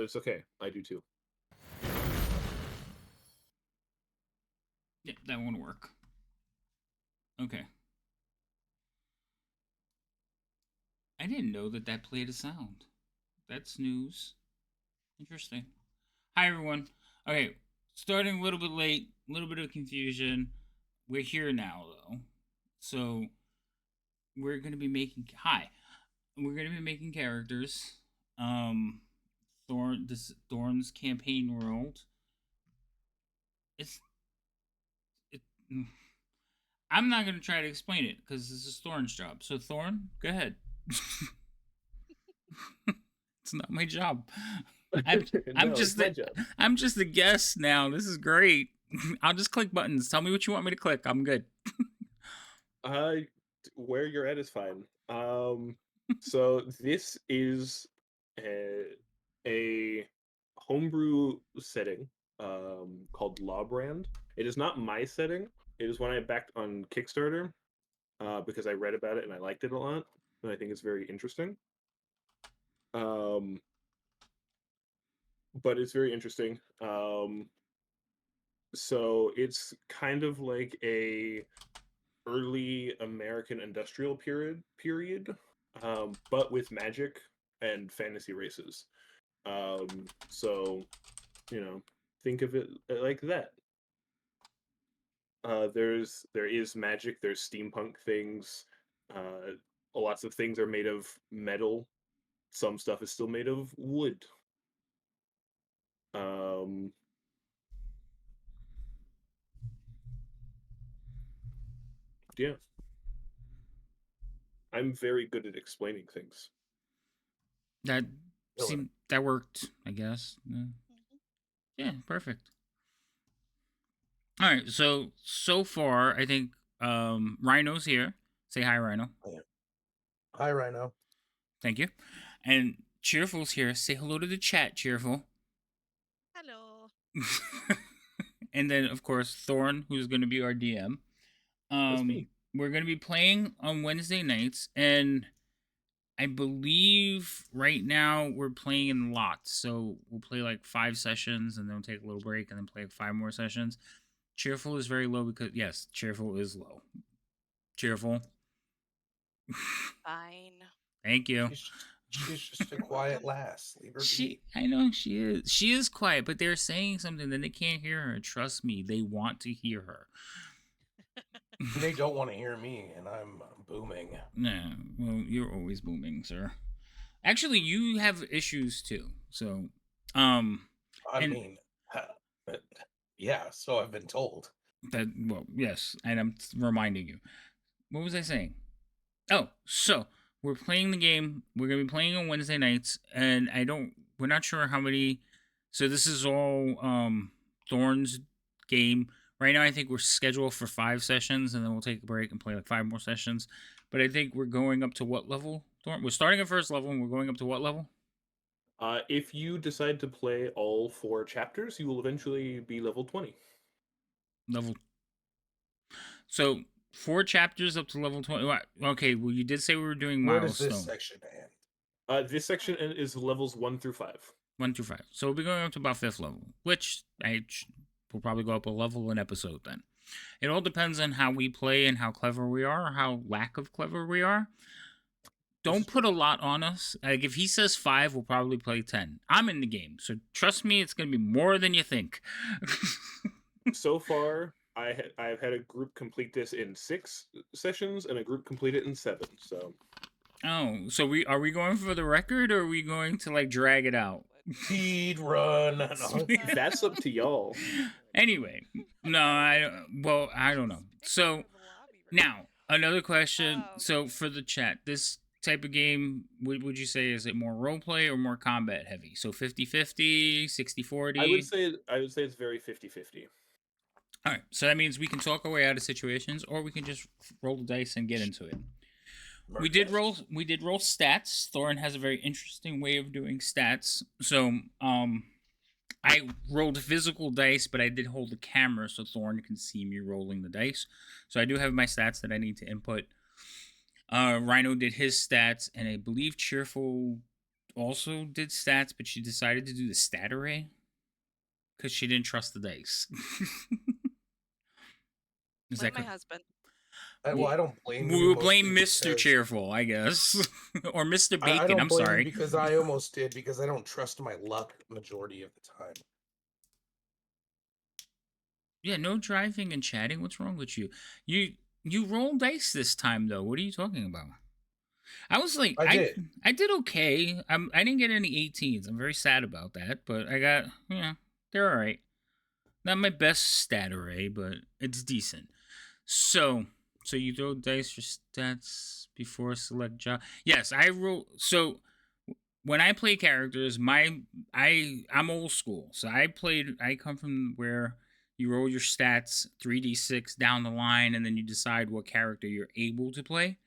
but it's okay. I do too. Yeah, that won't work. Okay. I didn't know that played a sound. That's news. Interesting. Hi, everyone. Okay, starting a little bit late, a little bit of confusion. We're here now, though. So, we're going to be making. Hi. We're going to be making characters. Thorn's campaign world. It's. It, I'm not going to try to explain it because this is Thorn's job. So, Thorn, go ahead. It's not my job. I'm No, it's my job. I'm just a guest now. This is great. I'll just click buttons. Tell me what you want me to click. I'm good. Where you're at is fine. So this is a homebrew setting called Lawbrand. It is not my setting. It is one I backed on Kickstarter because I read about it and I liked it a lot, and I think it's very interesting. But it's very interesting. So it's kind of like a early American industrial period, but with magic and fantasy races. So think of it like that. There is magic. There's steampunk things. Lots of things are made of metal. Some stuff is still made of wood. Um, yeah, I'm very good at explaining things. That worked, I guess. Yeah, perfect. All right, so far, I think Rhino's here. Say hi, Rhino. Hi, Rhino. Thank you. And Cheerful's here. Say hello to the chat, Cheerful. Hello. And then, of course, Thorn, who's going to be our DM. We're going to be playing on Wednesday nights, and I believe right now we're playing in lots. So we'll play like 5 sessions, and then we'll take a little break, and then play like 5 more sessions. Cheerful is very low because, yes, Cheerful is low. Cheerful. Fine. Thank you. She's just a quiet lass. Leave her be. I know she is. She is quiet, but they're saying something that they can't hear her. Trust me, they want to hear her. They don't want to hear me, and I'm booming. Nah, well, you're always booming, sir. Actually, you have issues too. So, I mean, yeah. So I've been told. Yes, and I'm reminding you. What was I saying? Oh, so we're playing the game. We're gonna be playing on Wednesday nights, and we're not sure how many. So this is all Thorn's game. Right now, I think we're scheduled for 5 sessions, and then we'll take a break and play like 5 more sessions. But I think we're going up to what level, Thorn? We're starting at first level, and we're going up to what level? If you decide to play all 4 chapters, you will eventually be level 20. So 4 chapters up to level 20. Okay, well, you did say we were doing milestones. Where does this section end? This section is levels 1 through 5. 1 through 5. So we'll be going up to about 5th level, which we'll probably go up a level an episode then. It all depends on how we play and how clever we are, or how lack of clever we are. Don't put a lot on us. Like, if he says 5, we'll probably play 10. I'm in the game, so trust me, it's going to be more than you think. So far, I've had a group complete this in 6 sessions and a group complete it in 7. So. Oh, so are we going for the record, or are we going to like drag it out? Speed run. That's up to y'all. Anyway, no, I don't know. So now another question. So for the chat, this type of game, would you say, is it more role play or more combat heavy? So 50-50, 60-40? I would say it's very 50-50. All right, so that means we can talk our way out of situations, or we can just roll the dice and get into it. We did roll stats. Thorn has a very interesting way of doing stats. So I rolled physical dice, but I did hold the camera so Thorn can see me rolling the dice. So I do have my stats that I need to input. Rhino did his stats, and I believe Cheerful also did stats, but she decided to do the stat array because she didn't trust the dice. Is Like that my correct? husband. Well, I don't blame We you would blame mostly Mr. because Cheerful, I guess. Or Mr. I Bacon, don't I'm blame you sorry. because I almost did because I don't trust my luck majority of the time. Yeah, no driving and chatting. What's wrong with you? You rolled dice this time though. What are you talking about? I was like, I did. I did okay. I didn't get any 18s. I'm very sad about that, but I got they're all right. Not my best stat array, but it's decent. So you throw dice for stats before select job. Yes, I roll. So when I play characters, I'm old school. So I come from where you roll your stats 3d6 down the line, and then you decide what character you're able to play.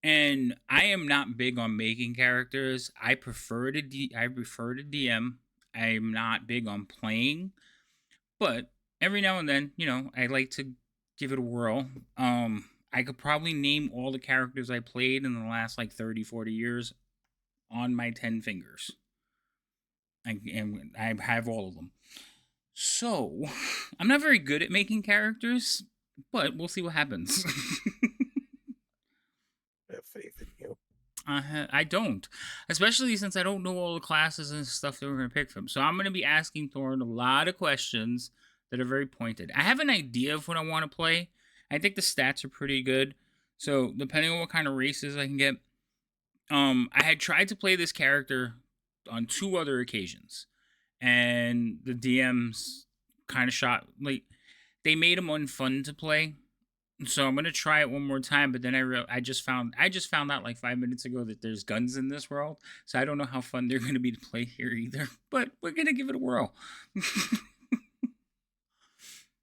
And I am not big on making characters. I prefer to DM. I'm not big on playing, but every now and then, I like to give it a whirl. I could probably name all the characters I played in the last like 30, 40 years on my 10 fingers. And I have all of them. So, I'm not very good at making characters, but we'll see what happens. I have faith in you. I don't, especially since I don't know all the classes and stuff that we're going to pick from. So I'm going to be asking Thorn a lot of questions that are very pointed. I have an idea of what I want to play. I think the stats are pretty good. So depending on what kind of races I can get, I had tried to play this character on 2 other occasions, and the DMs kind of shot like they made him unfun to play. So I'm gonna try it one more time, but then I just found out like 5 minutes ago that there's guns in this world, so I don't know how fun they're gonna be to play here either. But we're gonna give it a whirl.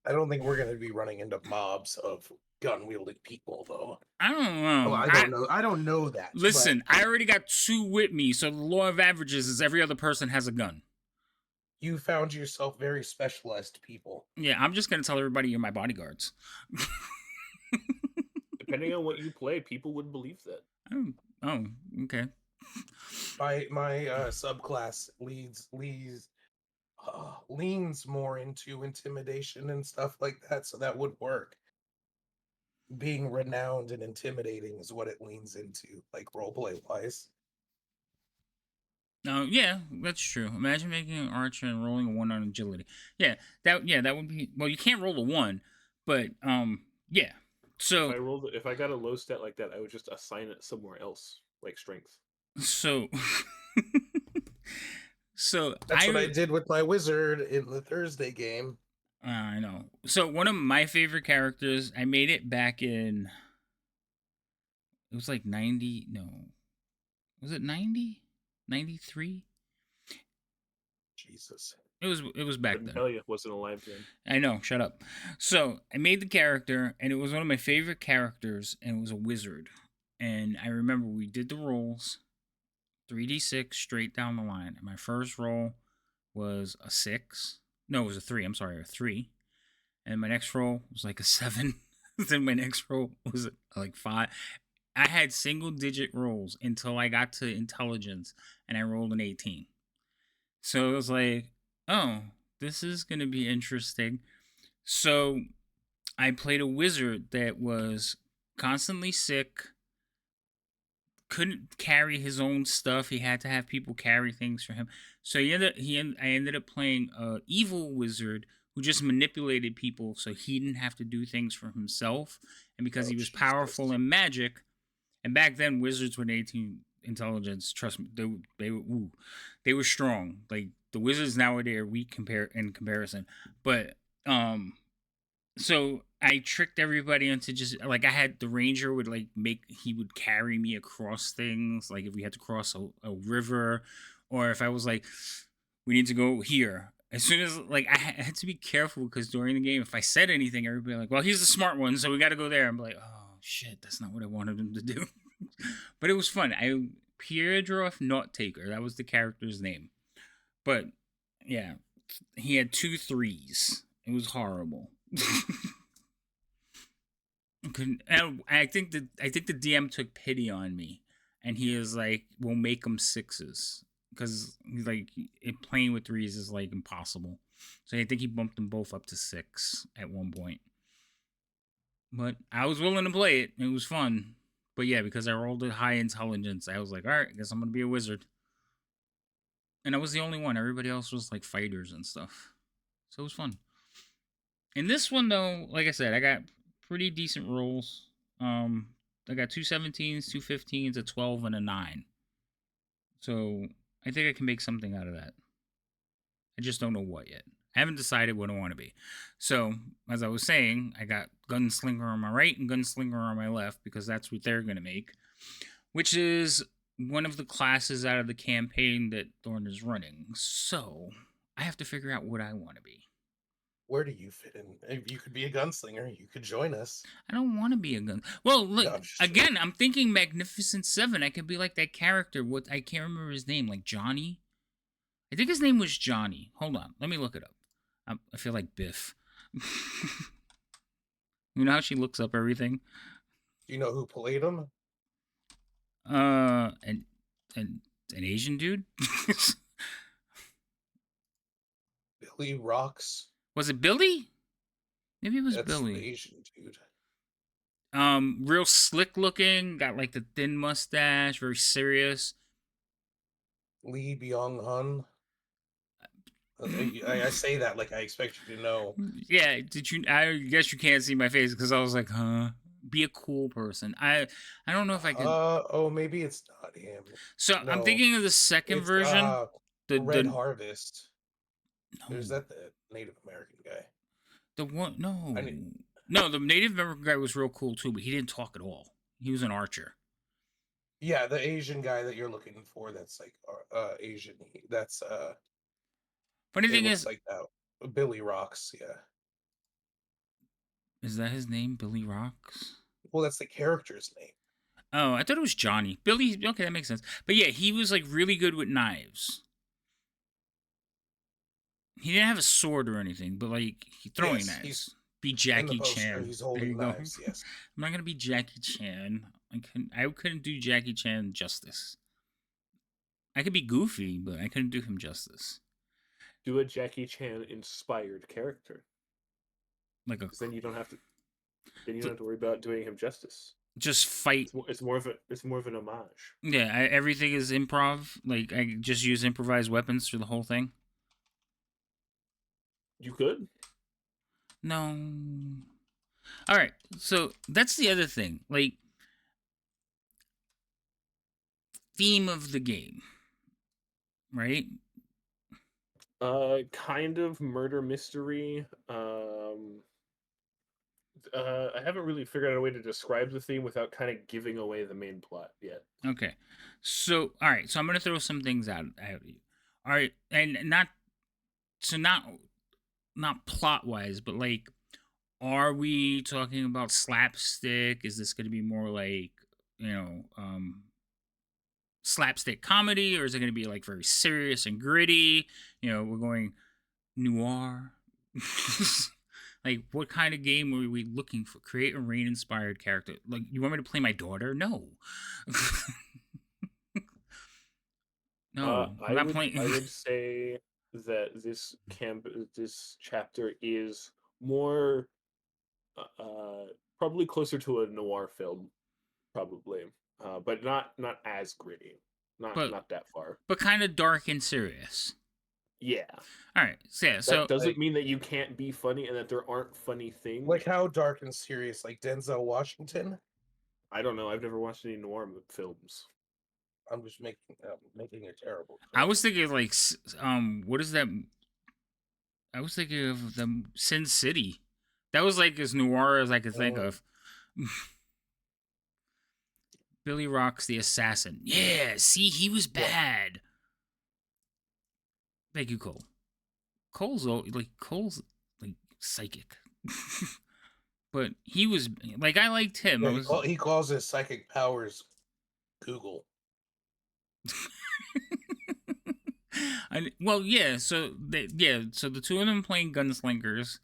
I don't think we're going to be running into mobs of gun-wielding people, though. I don't know. Oh, I don't know. I don't know that. Listen, I already got 2 with me, so the law of averages is every other person has a gun. You found yourself very specialized people. Yeah, I'm just gonna tell everybody you're my bodyguards. Depending on what you play, people would believe that. Oh, okay. My subclass leans more into intimidation and stuff like that, so that would work. Being renowned and intimidating is what it leans into, like roleplay wise. No, yeah, that's true. Imagine making an archer and rolling a 1 on agility. Yeah, that would be. Well, you can't roll a 1, but yeah. So If I got a low stat like that, I would just assign it somewhere else, like strength. So That's what I did with my wizard in the Thursday game. I know. So one of my favorite characters, I made it back in. It was like 90. No, was it 90? 93? Jesus. It was back then. Tell you, wasn't alive then. I know. Shut up. So I made the character, and it was one of my favorite characters, and it was a wizard. And I remember we did the rolls, 3d6 straight down the line. And my first roll was a 6. No, it was a 3. I'm sorry, a 3. And my next roll was like a 7. Then my next roll was like 5. I had single digit rolls until I got to intelligence, and I rolled an 18. So it was like, oh, this is going to be interesting. So I played a wizard that was constantly sick, couldn't carry his own stuff. He had to have people carry things for him. So I ended up playing a evil wizard who just manipulated people so he didn't have to do things for himself. And because he was powerful in magic, and back then wizards with 18 intelligence, trust me, they were strong. Like the wizards nowadays are weak in comparison. But so I tricked everybody into just like I had the ranger would like he would carry me across things, like if we had to cross a river, or if I was like, we need to go here. As soon as like I had to be careful because during the game, if I said anything, everybody like, well, he's the smart one, so we got to go there. I'm like, oh shit, that's not what I wanted him to do. But it was fun. Piedroff Nottaker, that was the character's name. But yeah, he had 2 3s. It was horrible. I think the DM took pity on me, and he is like, "We'll make them 6s." because like playing with threes is like impossible. So I think he bumped them both up to 6 at one point. But I was willing to play it. It was fun. But yeah, because I rolled a high intelligence, I was like, all right, I guess I'm gonna be a wizard. And I was the only one. Everybody else was like fighters and stuff. So it was fun. In this one though, like I said, I got pretty decent rolls. I got 2 17s, 2 15s, a 12, and a 9. So I think I can make something out of that. I just don't know what yet. I haven't decided what I want to be. So, as I was saying, I got Gunslinger on my right and Gunslinger on my left because that's what they're going to make, which is one of the classes out of the campaign that Thorn is running. So, I have to figure out what I want to be. Where do you fit in? If you could be a gunslinger, you could join us. I don't want to be a gun. Well, look, No, again, I'm thinking Magnificent Seven. I could be like that character. What I can't remember his name, like Johnny. I think his name was Johnny. Hold on, let me look it up. I feel like Biff. You know how she looks up everything? Do you know who played him? And an Asian dude? Billy Rocks. Was it Billy? Maybe it was That's Billy. the Asian dude. Real slick looking, got like the thin mustache, very serious. Lee Byung-hun. I say that like I expect you to know. Yeah, did you? I guess you can't see my face because I was like, huh? Be a cool person. I don't know if I can. Oh, maybe it's not him. So No, I'm thinking of the second it's, version. Red Harvest. No, Is that the Native American guy? the one. No, I need- no. The Native American guy was real cool too, but he didn't talk at all. He was an archer. Yeah, the Asian guy that you're looking for. That's like Asian. That's Funny it thing looks is, like that. Billy Rocks. Yeah. is that his name? Billy Rocks. Well, that's the character's name. Oh, I thought it was Johnny. Billy. Okay, that makes sense. But yeah, he was like really good with knives. He didn't have a sword or anything, but like throwing Yes, knives. Be In the Jackie poster, Chan. he's There you holding go. knives. Yes. I'm not gonna be Jackie Chan. I couldn't do Jackie Chan justice. I could be goofy, but I couldn't do him justice. Do a Jackie Chan inspired character. Like a 'Cause then you don't have to. Then you don't have to worry about doing him justice. just fight. It's more of an homage. Yeah, everything is improv. Like I just use improvised weapons through the whole thing. You could. No. All right, so that's the other thing. Like theme of the game, right? Kind of murder mystery. I haven't really figured out a way to describe the theme without kind of giving away the main plot yet. Okay. So, all right. So I'm gonna throw some things out at you. All right, and not plot wise, but like, are we talking about slapstick? Is this gonna be more like slapstick comedy, or is it gonna be like very serious and gritty? We're going noir. Like, what kind of game were we looking for? Create a rain-inspired character. Like, you want me to play my daughter? No. No, I'm not playing. I would say that this chapter is more, probably closer to a noir film, probably, but not as gritty, not that far. But kind of dark and serious. Yeah. All right. So yeah. That doesn't mean that you can't be funny and that there aren't funny things. Like how dark and serious, like Denzel Washington. I don't know. I've never watched any noir films. I'm just making a terrible joke. I was thinking like, what is that? I was thinking of the Sin City. That was like as noir as I could think of. Billy Rocks the assassin. Yeah, see, he was bad. Thank you, Cole. Cole's like psychic. But he was like, I liked him. Yeah, he calls his psychic powers Google. Well, yeah. So the two of them playing gunslingers,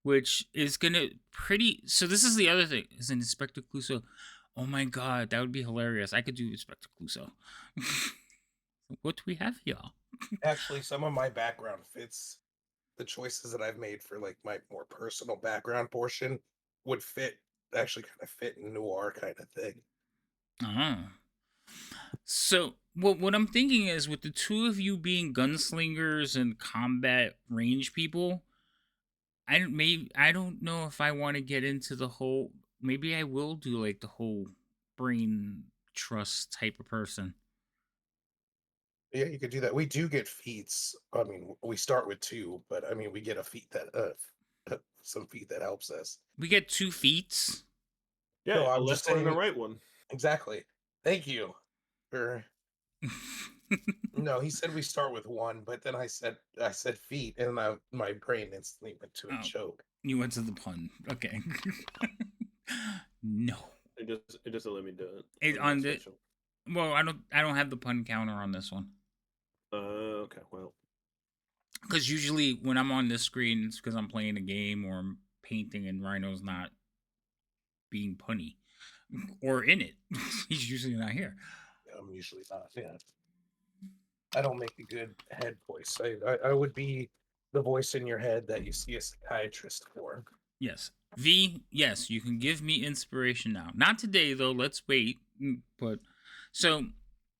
which is gonna pretty. So this is the other thing. Is an Inspector Clouseau. Oh my god, that would be hilarious. I could do Inspector Clouseau. What do we have here? Actually, some of my background fits the choices that I've made for like my more personal background portion would fit actually kind of fit in noir kind of thing. Ah. So what I'm thinking is with the two of you being gunslingers and combat range people, I don't know if I want to get into the whole. Maybe I will do like the whole brain trust type of person. Yeah, you could do that. We do get feats. I mean, we start with two, but I mean, we get a feat that some feat that helps us. We get 2 feats. Yeah, No, a I'm just left one and a saying right one. exactly. Thank you. For no, he said we start with one, but then I said feet, and my brain instantly went to a Oh, choke. you went to the pun. Okay. No. It doesn't let me do it. It I'm on not the special. well, I don't have the pun counter on this one. Okay, well. Because usually when I'm on this screen, it's because I'm playing a game or I'm painting and Rhino's not being punny or in it. He's usually not here. I'm usually not. Yeah, I don't make a good head voice. I would be the voice in your head that you see a psychiatrist for. Yes. V, yes, you can give me inspiration now. Not today though, let's wait. But so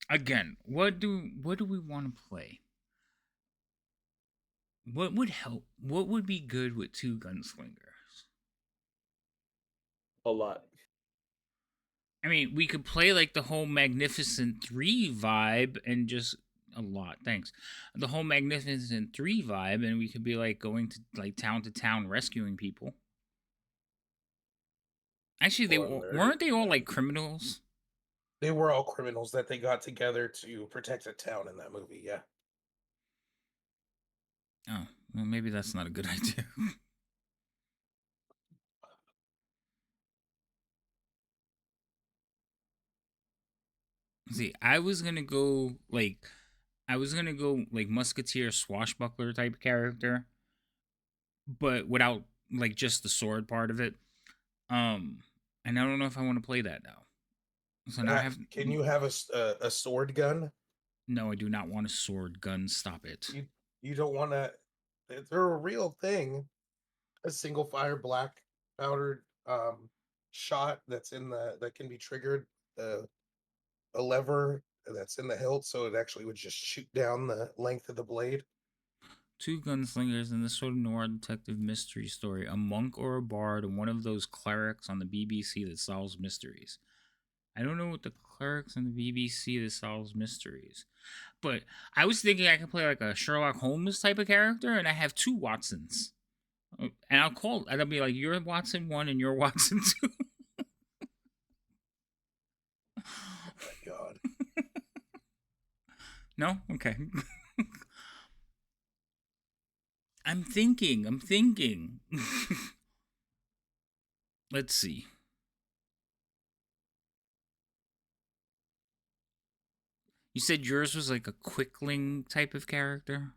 again, what do we want to play? What would help? What would be good with 2 gunslingers? A lot. I mean, we could play like the whole Magnificent 3 vibe and just a lot. Thanks. The whole Magnificent 3 vibe, and we could be like going to town rescuing people. Actually, weren't they all like criminals? They were all criminals that they got together to protect a town in that movie. Yeah. Oh, well, maybe that's not a good idea. See, I was gonna go like musketeer swashbuckler type character, but without like just the sword part of it. Um, and I don't know if I want to play that now. So now I have. Can you have a sword gun? No, I do not want a sword gun. Stop it. You don't want to. They're a real thing. A single fire black powdered shot that can be triggered. A lever that's in the hilt, so it actually would just shoot down the length of the blade. 2 gunslingers in this sort of noir detective mystery story: a monk or a bard, and one of those clerics on the BBC that solves mysteries. I don't know what the clerics on the BBC that solves mysteries. But I was thinking I could play like a Sherlock Holmes type of character, and I have 2 Watsons. And I'll be like, you're Watson 1 and you're Watson 2. Oh my god. No? Okay. I'm thinking. Let's see. You said yours was like a quickling type of character?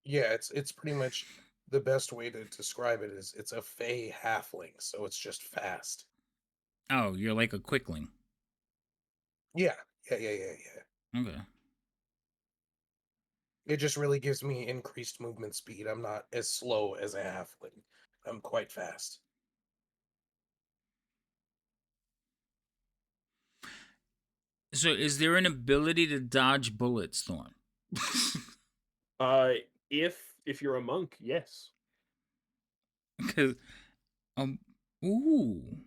Yeah, it's pretty much the best way to describe it is it's a fey halfling, so it's just fast. Oh, you're like a quickling. Yeah, yeah. Okay. It just really gives me increased movement speed. I'm not as slow as a halfling. I'm quite fast. So is there an ability to dodge bullets, Thorn? Uh, if you're a monk, yes. Because ooh.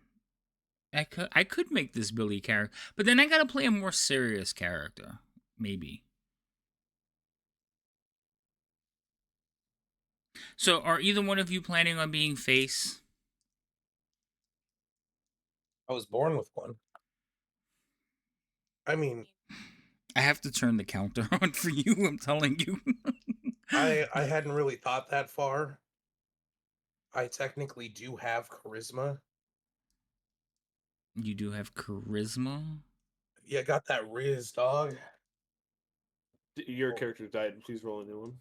I could make this Billy character, but then I gotta play a more serious character, maybe. So, are either one of you planning on being face? I was born with one. I mean, I have to turn the counter on for you. I'm telling you. I hadn't really thought that far. I technically do have charisma. You do have charisma. Yeah, got that Riz, dog. Your character died. Please roll a new one.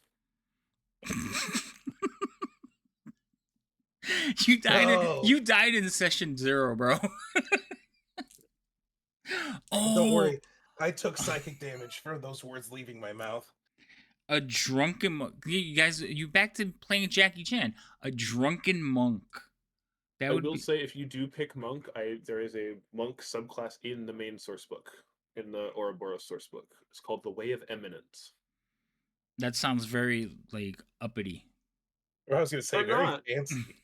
You died. No. You died in session 0, bro. Oh, Don't worry. I took psychic damage for those words leaving my mouth. A drunken monk. You guys, you back to playing Jackie Chan. A drunken monk. That I would will be. say if you do pick monk, there is a monk subclass in the main source book, in the Ouroboros source book. It's called the Way of Eminence. That sounds very like uppity. Or I was going to say They're very not. fancy.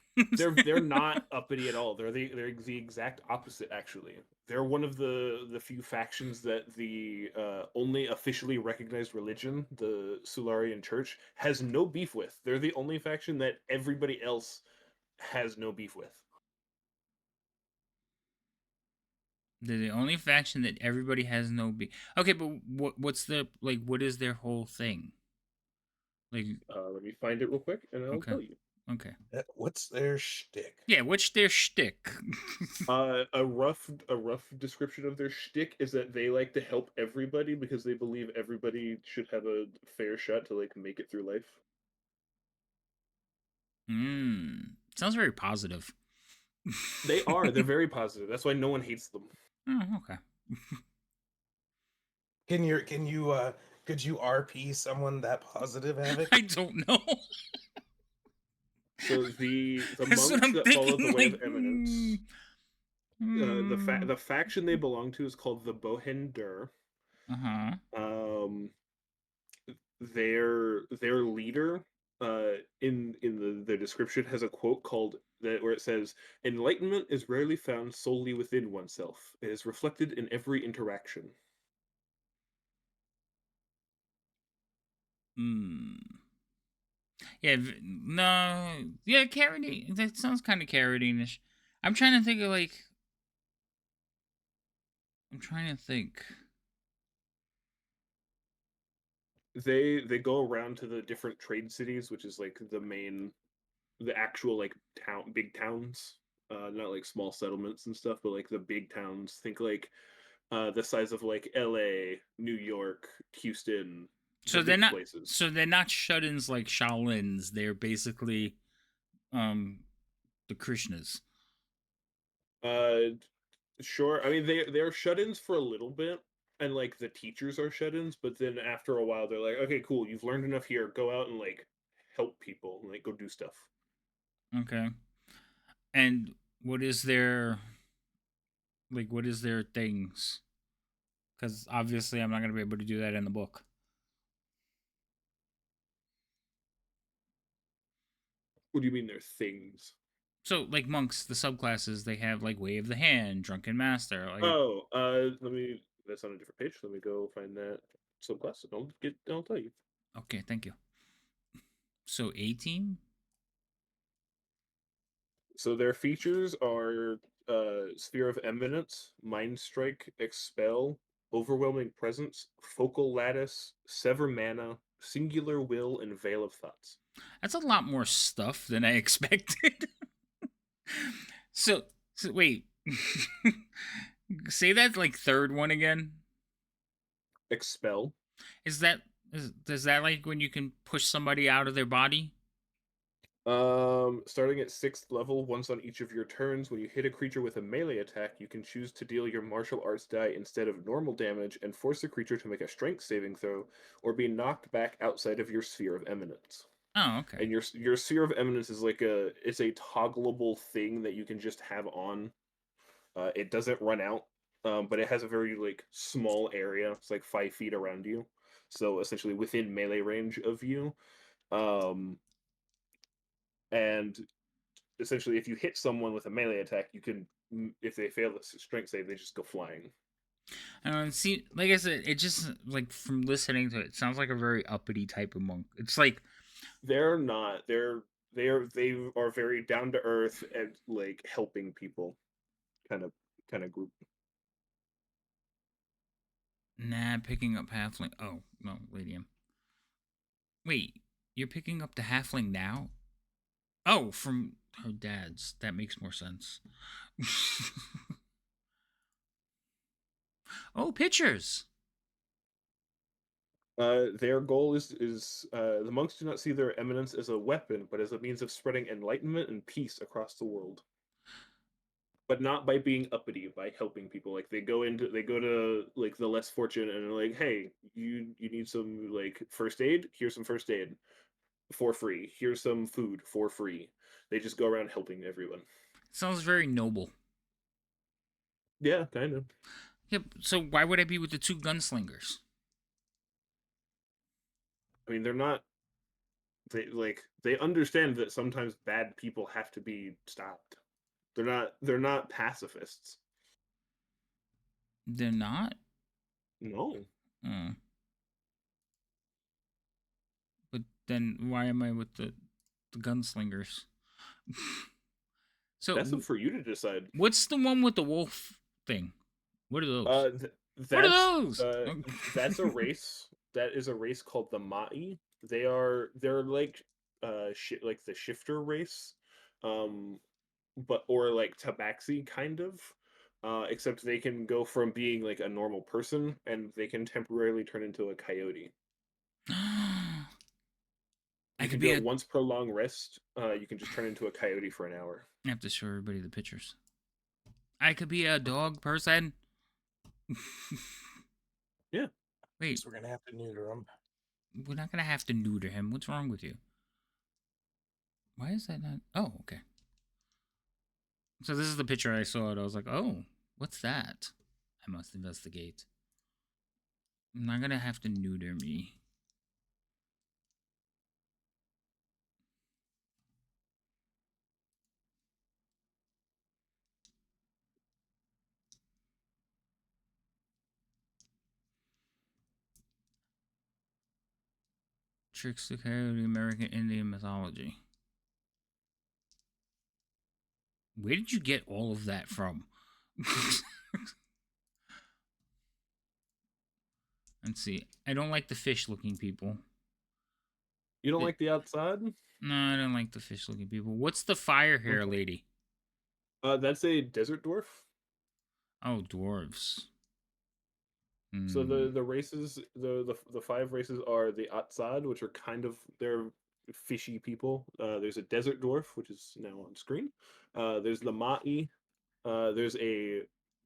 They're not uppity at all. They're the exact opposite actually. They're one of the few factions that the only officially recognized religion, the Solarian Church, has no beef with. They're the only faction that everybody else has no beef with. They're the only faction that everybody has no be. Okay, but what's the like? What is their whole thing? Like, Let me find it real quick, and I'll okay, tell you. okay, What's their shtick? yeah. What's their shtick? A rough description of their shtick is that they like to help everybody because they believe everybody should have a fair shot to like make it through life. Sounds very positive. They are. They're very positive. That's why no one hates them. Oh, okay. Could you RP someone that positive, Havoc? I don't know. So the That's what monks I'm that follow the thinking. Way Like, of Eminence, the faction they belong to is called the Bohender. uh-huh. Their leader in the description has a quote called that where it says enlightenment is rarely found solely within oneself. It is reflected in every interaction. Hmm. Yeah. No. Yeah. Carroty. That sounds kind of carrotine-ish. I'm trying to think of like. I'm trying to think. They go around to the different trade cities, which is like the actual like big towns, not like small settlements and stuff, but like the big towns. Think like the size of like LA, New York, Houston, the So they're big not. places. So they're not shut-ins like Shaolins. They're basically um the Krishnas. Uh, sure. I mean, they're shut-ins for a little bit, and like the teachers are shut-ins, but then after a while, they're like, okay, cool, you've learned enough here. Go out and like help people, and, like go do stuff. Okay. And what is their like? What is their things? Because obviously, I'm not gonna be able to do that in the book. What do you mean they're things? So, like monks, the subclasses they have like Way of the Hand, Drunken Master. Like, Oh, let me. That's on a different page. Let me go find that subclass. And I'll tell you. okay, thank you. So, 18. So their features are Sphere of Eminence, Mind Strike, Expel, Overwhelming Presence, Focal Lattice, Sever Mana, Singular Will, and Veil of Thoughts. That's a lot more stuff than I expected. so wait. Say that like third one again. Expel. Is that is that like when you can push somebody out of their body? Starting at 6th level, once on each of your turns, when you hit a creature with a melee attack, you can choose to deal your martial arts die instead of normal damage and force the creature to make a strength saving throw or be knocked back outside of your sphere of eminence. Oh, okay. And your sphere of eminence is like it's a toggleable thing that you can just have on. It doesn't run out, but it has a very like small area. It's like 5 feet around you, so essentially within melee range of you. Um, and essentially, if you hit someone with a melee attack, you can if they fail the strength save, they just go flying. See, like I said, it just like from listening to it, it sounds like a very uppity type of monk. It's like They're not. They are very down to earth and like helping people kind of group. nah, picking up halfling. Oh no, Ladium. Wait, you're picking up the halfling now? Oh, from her dad's. That makes more sense. Oh, pictures. Their goal is the monks do not see their eminence as a weapon, but as a means of spreading enlightenment and peace across the world. but not by being uppity, by helping people. Like they go to like the less fortunate and they're like, hey, you need some like first aid? Here's some first aid for free. Here's some food for free. They just go around helping everyone. Sounds very noble. Yeah, kind of. Yep. So why would I be with the two gunslingers? I mean, they're not. They understand that sometimes bad people have to be stopped. They're not pacifists. They're not. No. Uh, but then why am I with the gunslingers? So That's up for you to decide. what's the one with the wolf thing? What are those? Uh, What are that's those? that's a race. That is a race called the Ma'i. They're like like the shifter race, um, but or like Tabaxi kind of. Except they can go from being like a normal person and they can temporarily turn into a coyote. I You could can be do a. it once per long rest. You can just turn into a coyote for an hour. I have to show everybody the pictures. I could be a dog person. Yeah. Wait, We're gonna have to neuter him. we're not gonna have to neuter him. What's wrong with you? Why is that not? Oh, okay. So this is the picture I saw, and I was like, oh, what's that? I must investigate. I'm not gonna have to neuter me. Trickster Coyote, American Indian mythology. Where did you get all of that from? Let's see. I don't like the fish-looking people. You don't like the outside? No, I don't like the fish-looking people. What's the fire hair Okay. lady? That's a desert dwarf. Oh, dwarves. So Hmm. the races the five races are the Atsad, which are kind of they're fishy people. There's a desert dwarf, which is now on screen. There's the Ma'i. There's a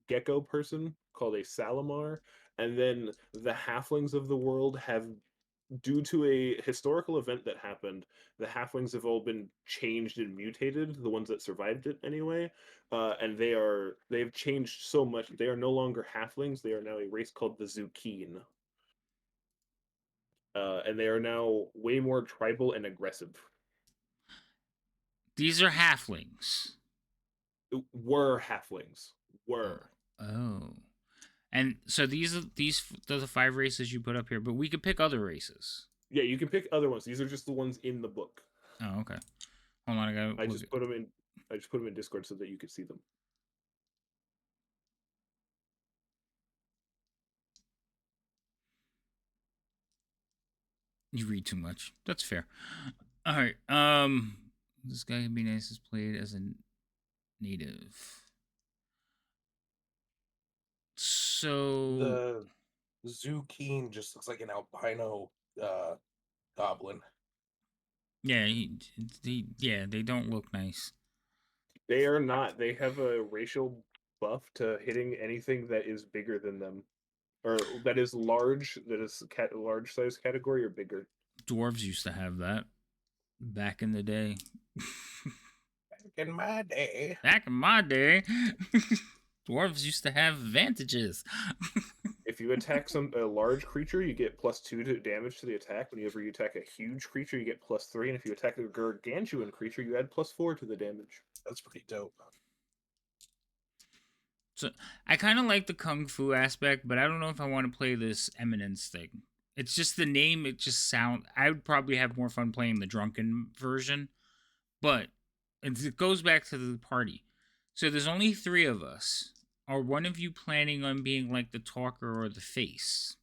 gecko person called a Salamar, and then the halflings of the world have, due to a historical event that happened, the halflings have all been changed and mutated, the ones that survived it anyway. And they've changed so much. They are no longer halflings. They are now a race called the Zukin. And they are now way more tribal and aggressive. These are halflings. Were halflings. Oh. Were. Oh. And so these are the five races you put up here, but we could pick other races. Yeah, you can pick other ones. These are just the ones in the book. Oh, okay. Hold on, I gotta I look. just put them in. I just put them in Discord so that you could see them. You read too much. That's fair. All right. This guy can be nice is played as a native. So The Zucchine just looks like an albino goblin. yeah, yeah, they don't look nice. They are not. They have a racial buff to hitting anything that is bigger than them, or that is large. That is large size category or bigger. Dwarves used to have that back in the day. Back in my day. Back in my day, dwarves used to have advantages. If you attack a large creature, you get +2 to damage to the attack. Whenever you attack a huge creature, you get +3, and if you attack a gargantuan creature, you add +4 to the damage. That's pretty dope. So I kind of like the kung fu aspect, but I don't know if I want to play this eminence thing. It's just the name. It just sound. I would probably have more fun playing the drunken version, but it goes back to the party. So there's only three of us. Are one of you planning on being like the talker or the face?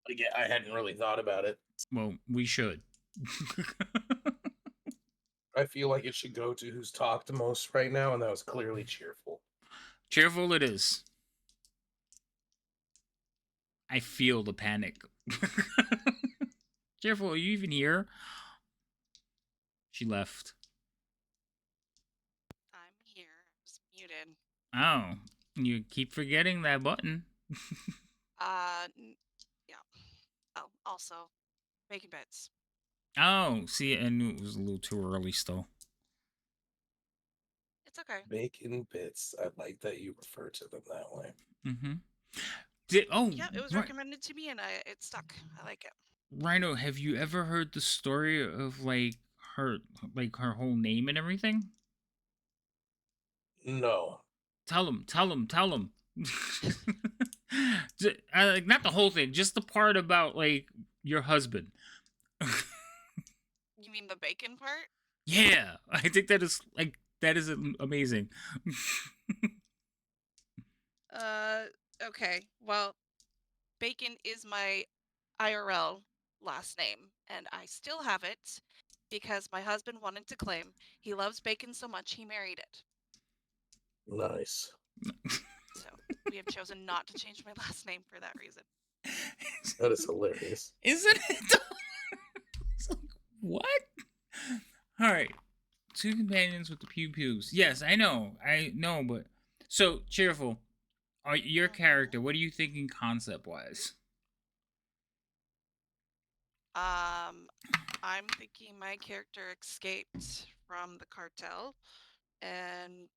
Yeah, I hadn't really thought about it. Well, we should. I feel like it should go to who's talked most right now, and that was clearly cheerful. Cheerful it is. I feel the panic. Cheerful, are you even here? She left. I'm did. Oh, you keep forgetting that button. Yeah. Oh, also, making beds. Oh, see, I knew it was a little too early still. It's okay. Bacon bits. I like that you refer to them that way. Mm-hmm. Yeah, it was right. recommended to me, and it stuck. I like it. Rhino, have you ever heard the story of her whole name and everything? No. Tell him. Not the whole thing, just the part about like your husband. You mean the bacon part? Yeah, I think that is amazing. Okay. Well, bacon is my IRL last name, and I still have it because my husband wanted to claim he loves bacon so much he married it. Nice. So we have chosen not to change my last name for that reason. That is hilarious. Isn't it? It's like, what? All right. Two companions with the pew pews. Yes, I know, but so cheerful. Your character, what are you thinking concept wise? I'm thinking my character escaped from the cartel and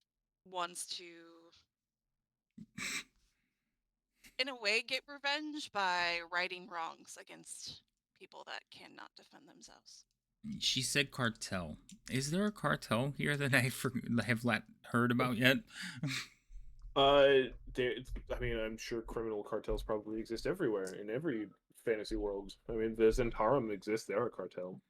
wants to, in a way, get revenge by righting wrongs against people that cannot defend themselves. She said cartel. Is there a cartel here that I have not heard about yet? I'm sure criminal cartels probably exist everywhere in every fantasy world. I mean, the Zentarum exists; they're a cartel.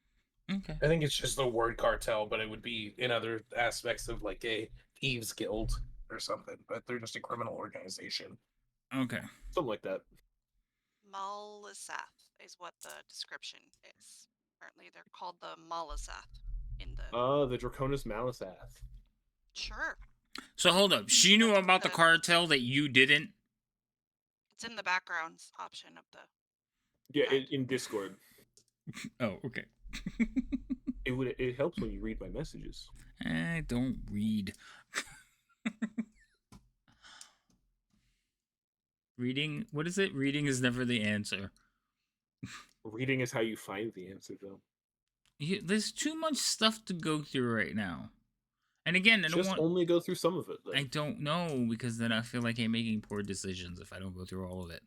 Okay. I think it's just the word cartel, but it would be in other aspects of like a thieves guild or something. But they're just a criminal organization. Okay. Something like that. Malisath is what the description is. Apparently, they're called the Malisath in the. The Draconis Malisath. Sure. So hold up. She knew about the cartel that you didn't? It's in the backgrounds option of the. Yeah, Guide. in Discord. Oh, okay. It helps when you read my messages. I don't read. Reading, what is it? Reading is never the answer. Reading is how you find the answer, though. There's too much stuff to go through right now. And again, only go through some of it. Then. I don't know, because then I feel like I'm making poor decisions if I don't go through all of it.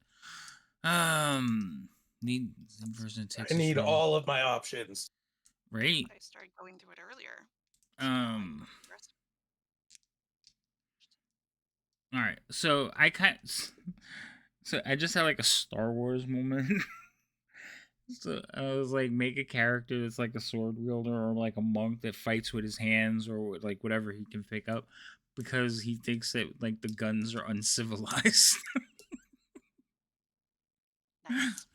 Need in-person I Texas. need all of my options. Right. I started going through it earlier. All right. So I just had like a Star Wars moment. So I was like, make a character that's like a sword wielder or like a monk that fights with his hands or like whatever he can pick up, because he thinks that like the guns are uncivilized. Nice.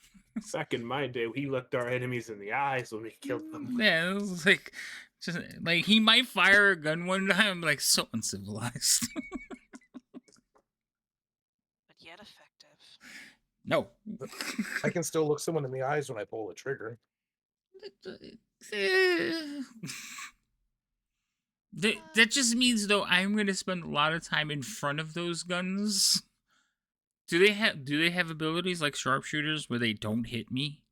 Back in my day, we looked our enemies in the eyes when we killed them. Yeah, it was like, just like he might fire a gun one time, like, so uncivilized. But yet effective. No. I can still look someone in the eyes when I pull the trigger. That just means, though, I'm going to spend a lot of time in front of those guns. Do they have abilities like sharpshooters where they don't hit me?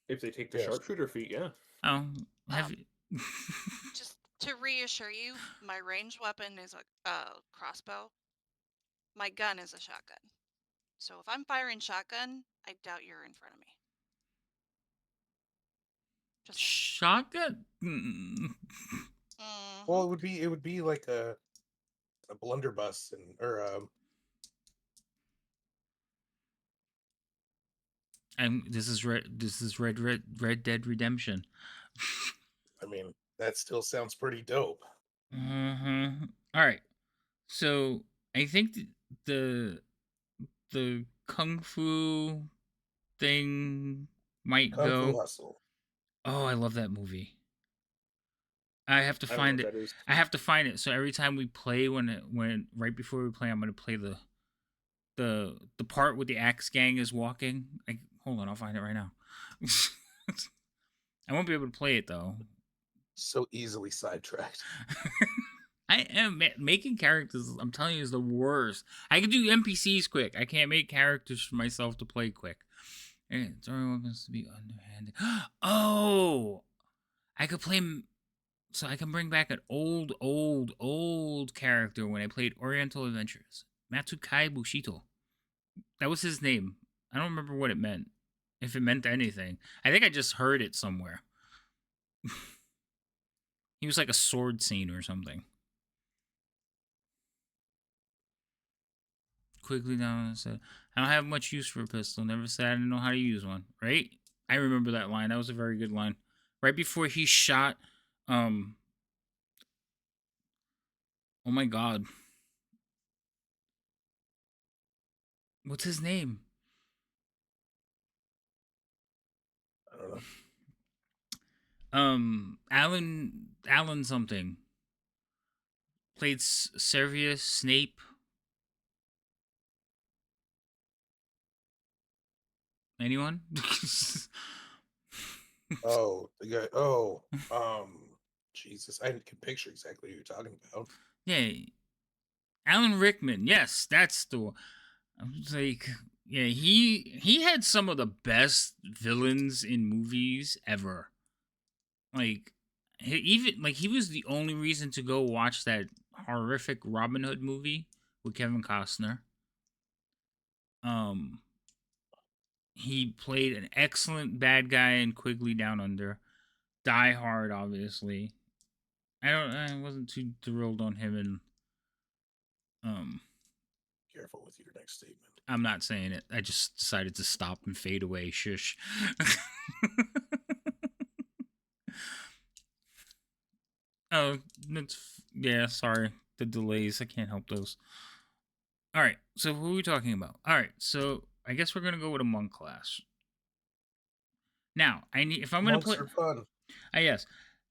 If they take the sharpshooter feat, yeah. Oh, have you... Just to reassure you, my ranged weapon is a crossbow. My gun is a shotgun. So if I'm firing shotgun, I doubt you're in front of me. Just shotgun? Well, it would be like a blunderbuss This is Red Dead Redemption. I mean, that still sounds pretty dope. All right. So I think the kung fu thing might Kung go. Fu Hustle. Oh, I love that movie. I have to find it. I have to find it. So every time we play, when right before we play, I'm gonna play the part where the Axe Gang is walking. Hold on, I'll find it right now. I won't be able to play it though. So easily sidetracked. I am making characters. I'm telling you, is the worst. I can do NPCs quick. I can't make characters for myself to play quick. And throwing weapons to be underhanded. Oh, I could play. So I can bring back an old character when I played Oriental Adventures. Matsukai Bushito. That was his name. I don't remember what it meant. If it meant anything. I think I just heard it somewhere. He was like a sword scene or something. Quickly down and said, I don't have much use for a pistol. Never said I didn't know how to use one. Right? I remember that line. That was a very good line. Right before he shot, oh my god. What's his name? I don't know. Alan something. Played Servius Snape. Anyone? Oh, the guy. Oh, Jesus, I can picture exactly what you're talking about. Yeah, Alan Rickman. Yes, that's the one. I was like, yeah, he had some of the best villains in movies ever. Like, he was the only reason to go watch that horrific Robin Hood movie with Kevin Costner. He played an excellent bad guy in Quigley Down Under. Die Hard, obviously. I wasn't too thrilled on him in Careful with your next statement. I'm not saying it. I just decided to stop and fade away. Shush. Oh, yeah, sorry. The delays. I can't help those. All right. So who are we talking about? All right. So I guess we're going to go with a monk class. Now, if I'm going to Monks play are fun. yes.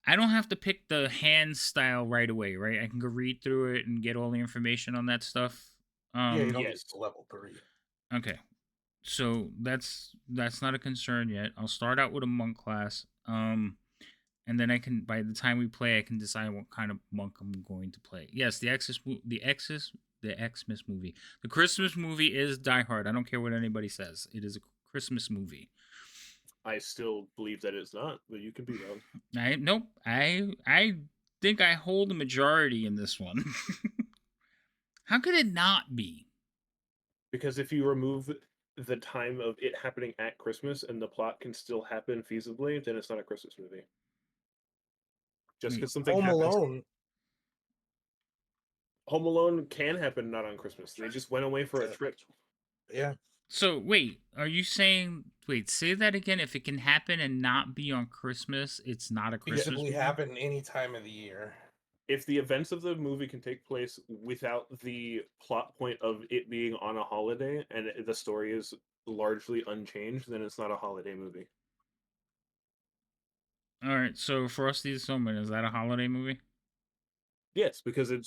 I don't have to pick the hand style right away, right? I can go read through it and get all the information on that stuff. Yeah, you don't yes. get to level 3. Okay. So that's not a concern yet. I'll start out with a monk class. And then I can, by the time we play, I can decide what kind of monk I'm going to play. Yes, the Xmas movie. The Christmas movie is Die Hard. I don't care what anybody says. It is a Christmas movie. I still believe that it's not, but you could be wrong. Nope. I think I hold a majority in this one. How could it not be? Because if you remove the time of it happening at Christmas and the plot can still happen feasibly, then it's not a Christmas movie. Just because something Home happens. Alone. Home Alone can happen not on Christmas. They just went away for a trip. Yeah. So wait, are you saying? Wait, say that again. If it can happen and not be on Christmas, it's not a Christmas Feasibly movie? happen any time of the year. If the events of the movie can take place without the plot point of it being on a holiday and the story is largely unchanged, then it's not a holiday movie. All right. So Frosty the Snowman, is that a holiday movie? Yes, because it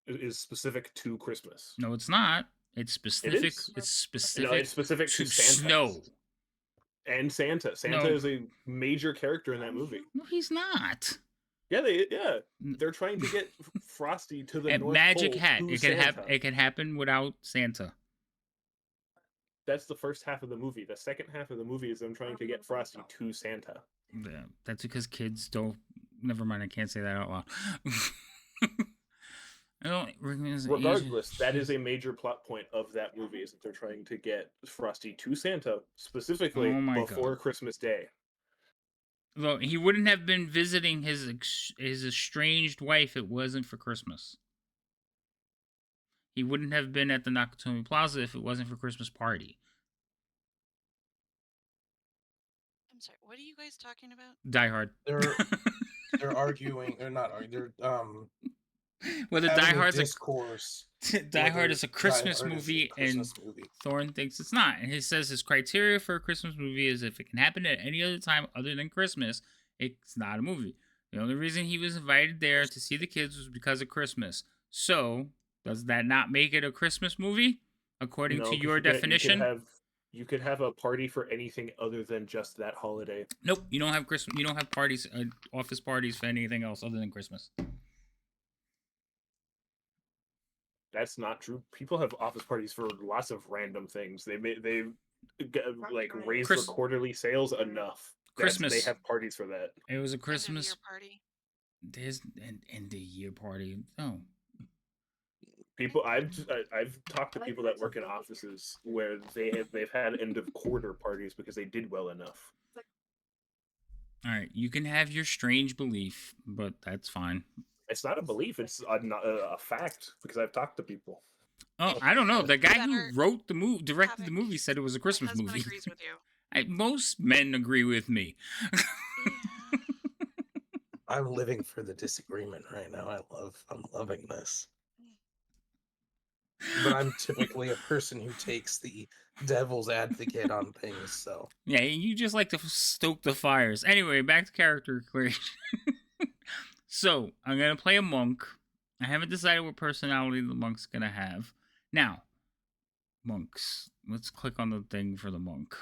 is specific to Christmas. No, it's not. It's specific. is. It's No, specific. it's specific to Santa. Snow. And Santa. Santa No. is a major character in that movie. No, he's not. Yeah, they're trying to get Frosty to the North Magic Pole Hat. to It can Santa. It can happen without Santa. That's the first half of the movie. The second half of the movie is them trying to get Frosty to Santa. Yeah, that's because kids don't. Never mind. I can't say that out loud. Regardless, that is a major plot point of that movie, is that they're trying to get Frosty to Santa, specifically before Christmas Day. Well, he wouldn't have been visiting his estranged wife if it wasn't for Christmas. He wouldn't have been at the Nakatomi Plaza if it wasn't for Christmas party. I'm sorry. What are you guys talking about? Die Hard. They're arguing. They're not arguing. They're whether Die Hard's discourse. Die Hard is a Christmas movie, and Thorn thinks it's not. And he says his criteria for a Christmas movie is if it can happen at any other time other than Christmas, it's not a movie. The only reason he was invited there to see the kids was because of Christmas. So, does that not make it a Christmas movie, according to your definition? You could have a party for anything other than just that holiday. Nope, you don't have Christmas. You don't have parties, office parties for anything else other than Christmas. That's not true. People have office parties for lots of random things. They like raise their Chris- quarterly sales enough. They Christmas. have parties for that. It was a End of Christmas. year party. There's an end of year party. Oh, People, I've talked to people that work in offices where they've had end of quarter parties because they did well enough. all right. You can have your strange belief, but that's fine. It's not a belief; it's a fact because I've talked to people. Oh, I don't know. The guy who Better wrote the movie, directed the Havoc. movie, said it was a My Christmas husband movie. agrees with you. Most men agree with me. Yeah. I'm living for the disagreement right now. I'm loving this. But I'm typically a person who takes the devil's advocate on things, so Yeah, you just like to stoke the fires. Anyway, back to character creation. So, I'm going to play a monk. I haven't decided what personality the monk's going to have. Now, monks. Let's click on the thing for the monk.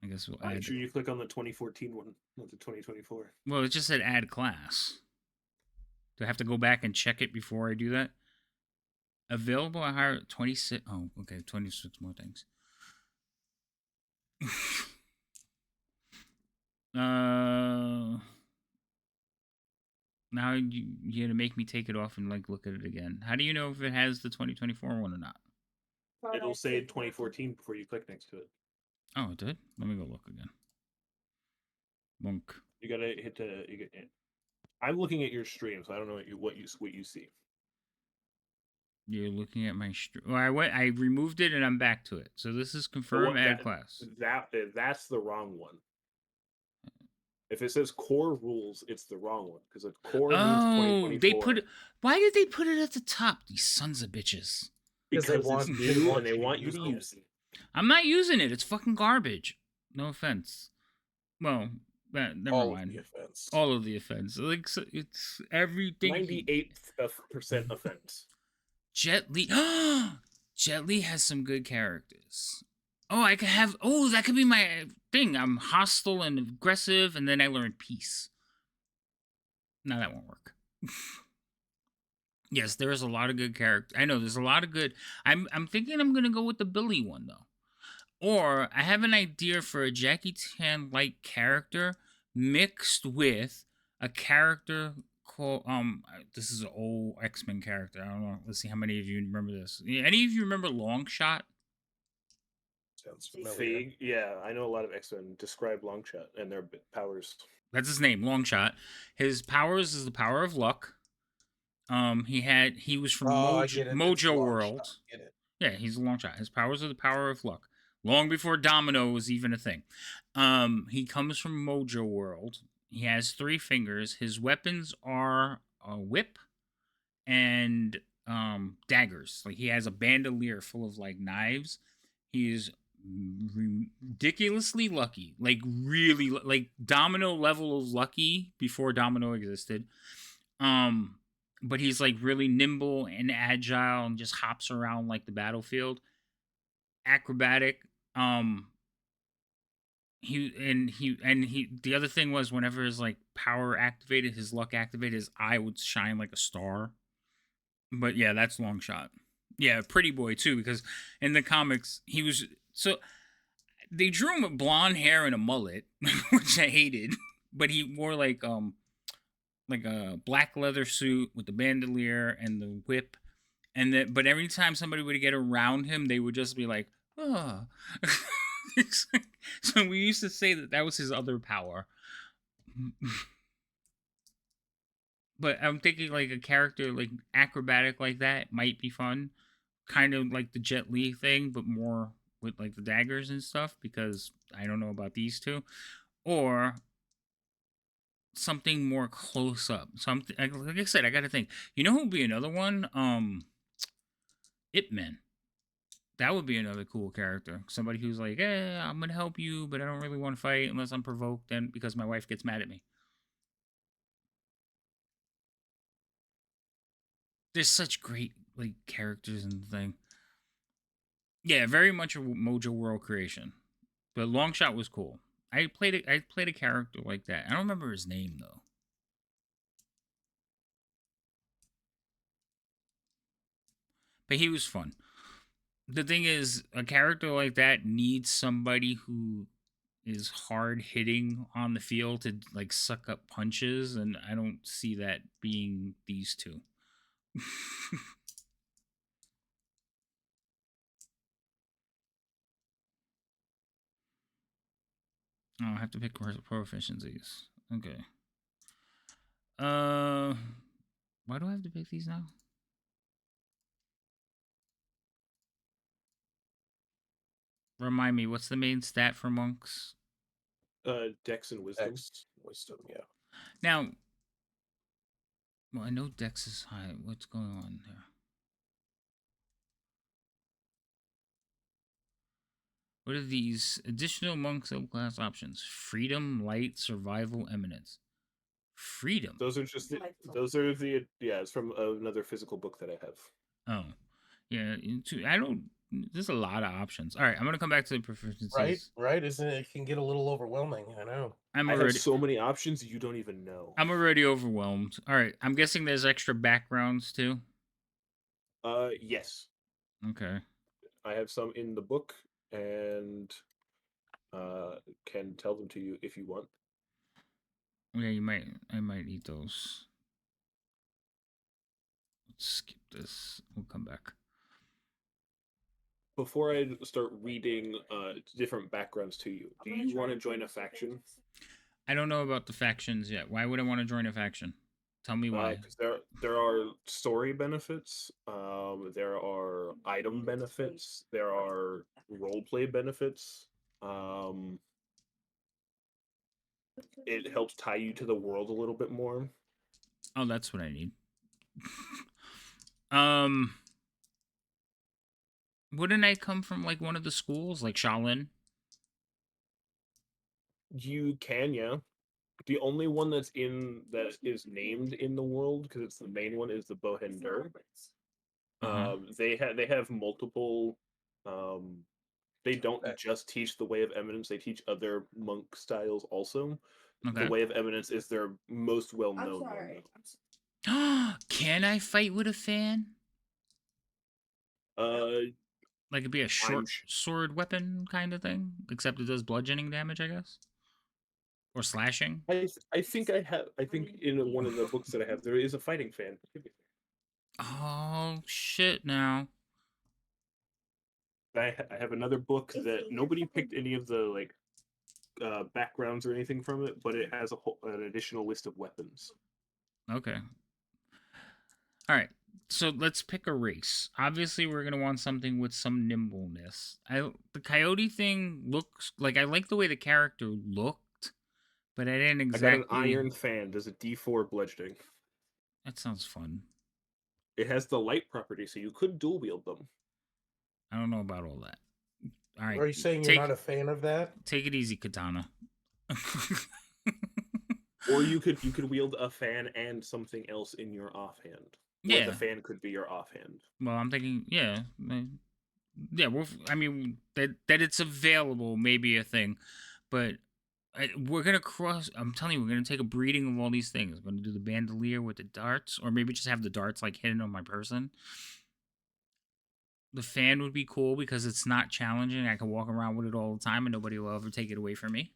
I guess we'll Make add. sure you click on the 2014 one, not the 2024. Well, it just said add class. Do I have to go back and check it before I do that? Available, I hire 26. Oh, okay, 26 more things. Now you're gonna make me take it off and like look at it again. How do you know if it has the 2024 one or not? It'll say 2014 before you click next to it. Oh, it did. Let me go look again. Monk. You gotta hit the. I'm looking at your stream, so I don't know what you see. You're looking at my stream. Well, I removed it and I'm back to it. So this is confirm add class. That's the wrong one. If it says core rules, it's the wrong one because a core means 2024. They put it. Why did they put it at the top? These sons of bitches. Because they it's want- new and they want you to use it. I'm not using it. It's fucking garbage. No offense. Well, never all mind. of the offense. All of the offense. Like it's everything. 98% offense. Jet Li. Jet Li has some good characters. Oh, I could have. Oh, that could be my thing. I'm hostile and aggressive, and then I learn peace. No, that won't work. Yes, there is a lot of good characters. I know there's a lot of good. I'm thinking I'm gonna go with the Billy one though, or I have an idea for a Jackie Chan like character mixed with a character called This is an old X-Men character. I don't know. Let's see how many of you remember this. Any of you remember Longshot? Sounds familiar. Fig, yeah, I know a lot of X-Men. Describe Longshot and their powers. That's his name, Longshot. His powers is the power of luck. He was from I get it. It's Mojo long World. shot. Get it. Yeah, he's a long shot. His powers are the power of luck. Long before Domino was even a thing. He comes from Mojo World. He has 3 fingers. His weapons are a whip and daggers. Like he has a bandolier full of like knives. He is ridiculously lucky. Like really like Domino level of lucky before Domino existed. But he's like really nimble and agile and just hops around like the battlefield. Acrobatic. The other thing was whenever his like power activated, his luck activated, his eye would shine like a star. But yeah, that's Longshot. Yeah, Pretty Boy too, because in the comics he was so they drew him with blonde hair and a mullet, which I hated. But he wore like a black leather suit with the bandolier and the whip, but every time somebody would get around him, they would just be like, "Oh." So we used to say that was his other power. But I'm thinking like a character like acrobatic like that might be fun, kind of like the Jet Li thing, but more with like the daggers and stuff. Because I don't know about these two, or something more close up. So like I said, I got to think. You know who would be another one? Ip Man. That would be another cool character. Somebody who's like, I'm gonna help you, but I don't really want to fight unless I'm provoked, and because my wife gets mad at me. There's such great like characters in the thing. Yeah, very much a Mojo World creation. But Longshot was cool. I played a character like that. I don't remember his name though. but he was fun. The thing is, a character like that needs somebody who is hard hitting on the field to like suck up punches, and I don't see that being these two. Oh, I have to pick proficiencies. Okay. Why do I have to pick these now? Remind me, what's the main stat for monks? Dex and wisdom. Wisdom, yeah. Now, well, I know Dex is high. What's going on there? What are these additional monk subclass options? Freedom, light, survival, eminence. Freedom. Those are just those are the yeah. It's from another physical book that I have. Oh, yeah. I don't. There's a lot of options. All right, I'm gonna come back to the proficiencies. Right. Isn't it? It can get a little overwhelming. I know. I have so many options you don't even know. I'm already overwhelmed. All right, I'm guessing there's extra backgrounds too. Yes. Okay. I have some in the book and can tell them to you if you want. Yeah, you might. I might need those. Let's skip this. We'll come back. Before I start reading different backgrounds to you, do you want to join a faction? I don't know about the factions yet. Why would I want to join a faction? Tell me why. Because there are story benefits, there are item benefits, there are roleplay benefits. It helps tie you to the world a little bit more. Oh, that's what I need. Wouldn't I come from like one of the schools, like Shaolin? You can, yeah. The only one that is named in the world, because it's the main one, is the Bohender. They have multiple. They don't just teach the Way of Eminence; they teach other monk styles also. Okay. The Way of Eminence is their most well known one. Can I fight with a fan? Like it'd be a short sword weapon kind of thing, except it does bludgeoning damage, I guess, or slashing. I think in one of the books that I have there is a fighting fan. Oh shit! Now I have another book that nobody picked any of the like backgrounds or anything from it, but it has an additional list of weapons. Okay. All right. So let's pick a race. Obviously, we're gonna want something with some nimbleness. The coyote thing looks like I like the way the character looked, but I didn't exactly. I got an iron fan. Does a D4 bludgeoning. That sounds fun. It has the light property, so you could dual wield them. I don't know about all that. All right. Are you saying you're not a fan of that? Take it easy, Katana. Or you could wield a fan and something else in your offhand. Yeah, the fan could be your offhand. Well, I'm thinking, yeah. Well, I mean that it's available may be a thing, but we're gonna cross. I'm telling you, we're gonna take a breeding of all these things. We're gonna do the bandolier with the darts, or maybe just have the darts like hidden on my person. The fan would be cool because it's not challenging. I can walk around with it all the time, and nobody will ever take it away from me.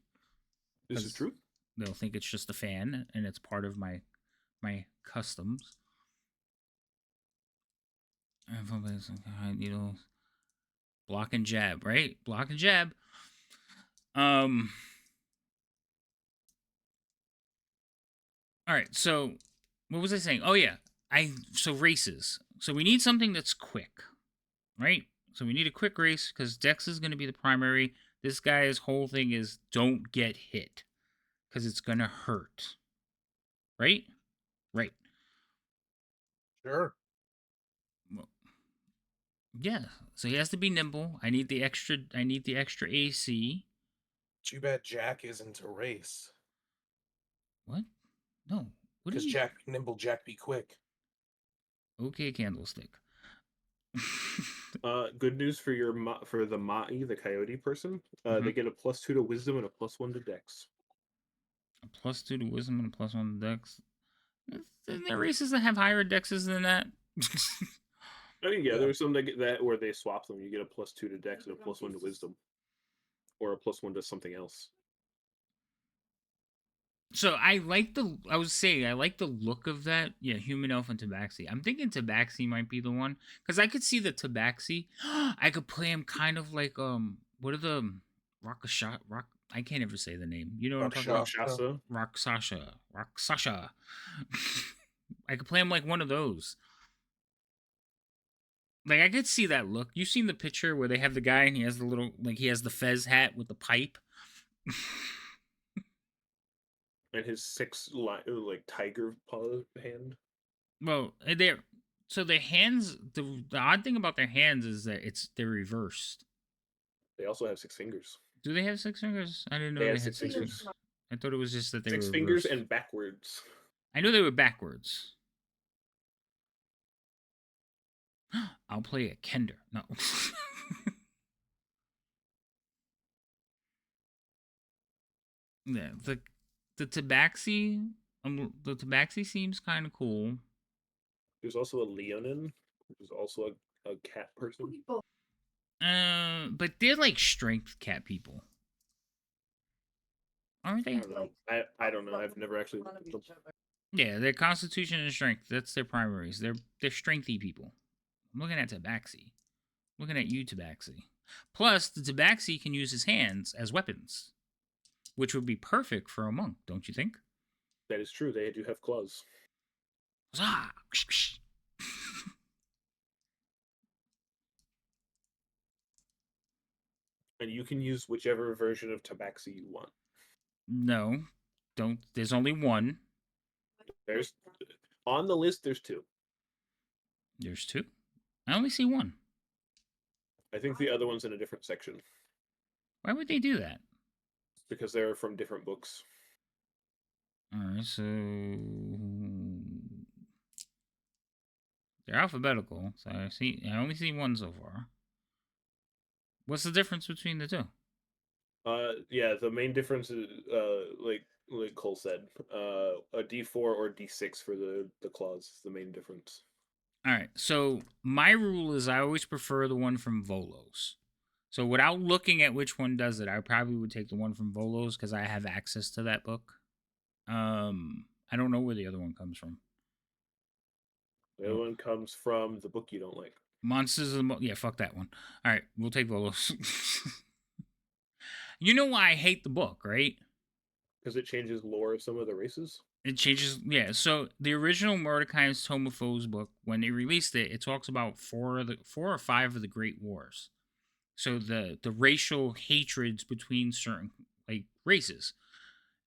This is true. They'll think it's just a fan, and it's part of my customs. Needles. Block and jab, right? Block and jab. All right, so what was I saying? Oh yeah, so races. So we need something that's quick, right? So we need a quick race because Dex is going to be the primary. This guy's whole thing is don't get hit because it's going to hurt, right? Right. Sure. Well, yeah. So he has to be nimble. I need the extra AC. Too bad Jack isn't a race. What? No. Because Jack be nimble, Jack be quick. Okay, Candlestick. Good news for for the Ma'i, the coyote person. They get a +2 to wisdom and a +1 to dex. A +2 to wisdom and a +1 to dex. Isn't there races that have higher dexes than that? I mean, yeah, Yeah. there's some that get that where they swap them. You get a +2 to Dex and a +1 to Wisdom, or a +1 to something else. So I like I was saying I like the look of that. Yeah, human elf and tabaxi. I'm thinking tabaxi might be the one because I could see the tabaxi. I could play him kind of like what are the rock? I can't ever say the name. You know what I'm talking about? Rakshasa. Rakshasa. Rock Sasha. I could play him like one of those. Like I could see that look. You seen the picture where they have the guy and he has the little like he has the fez hat with the pipe. And his 6 like tiger paw hand. Well, they're so their hands. The odd thing about their hands is that they're reversed. They also have 6 fingers. Do they have 6 fingers? I didn't know They they have had 6 six fingers. fingers. I thought it was just that they 6 were fingers reversed. and backwards. I knew they were backwards. I'll play a Kender. No. Yeah, the Tabaxi. The Tabaxi seems kind of cool. There's also a Leonin, which is also a cat person. But they're like strength cat people, aren't I they? don't know. I don't know. I've never actually looked at them. Yeah, their constitution and strength. That's their primaries. They're strengthy people. I'm looking at Tabaxi. Looking at you, Tabaxi. Plus, the Tabaxi can use his hands as weapons, which would be perfect for a monk, don't you think? That is true. They do have claws. Zah! And you can use whichever version of Tabaxi you want. No, don't. There's only one. There's on the list. There's 2. There's 2. I only see one. I think the other one's in a different section Why would they do that? because they're from different books. All right, so they're alphabetical. So I only see one so far. What's the difference between the 2? Yeah, the main difference is like Cole said, a D4 or D6 for the claws is the main difference. All right, so my rule is I always prefer the one from Volos. So without looking at which one does it, I probably would take the one from Volos because I have access to that book. I don't know where the other one comes from. The other one comes from the book you don't like. Monsters of the yeah, fuck that one. All right, we'll take Volos. You know why I hate the book, right? Because it changes lore of some of the races. It changes, yeah. So the original Mordecai's Tome of Foes book, when they released it, it talks about 4 or 5 of the Great Wars. So the racial hatreds between certain like races,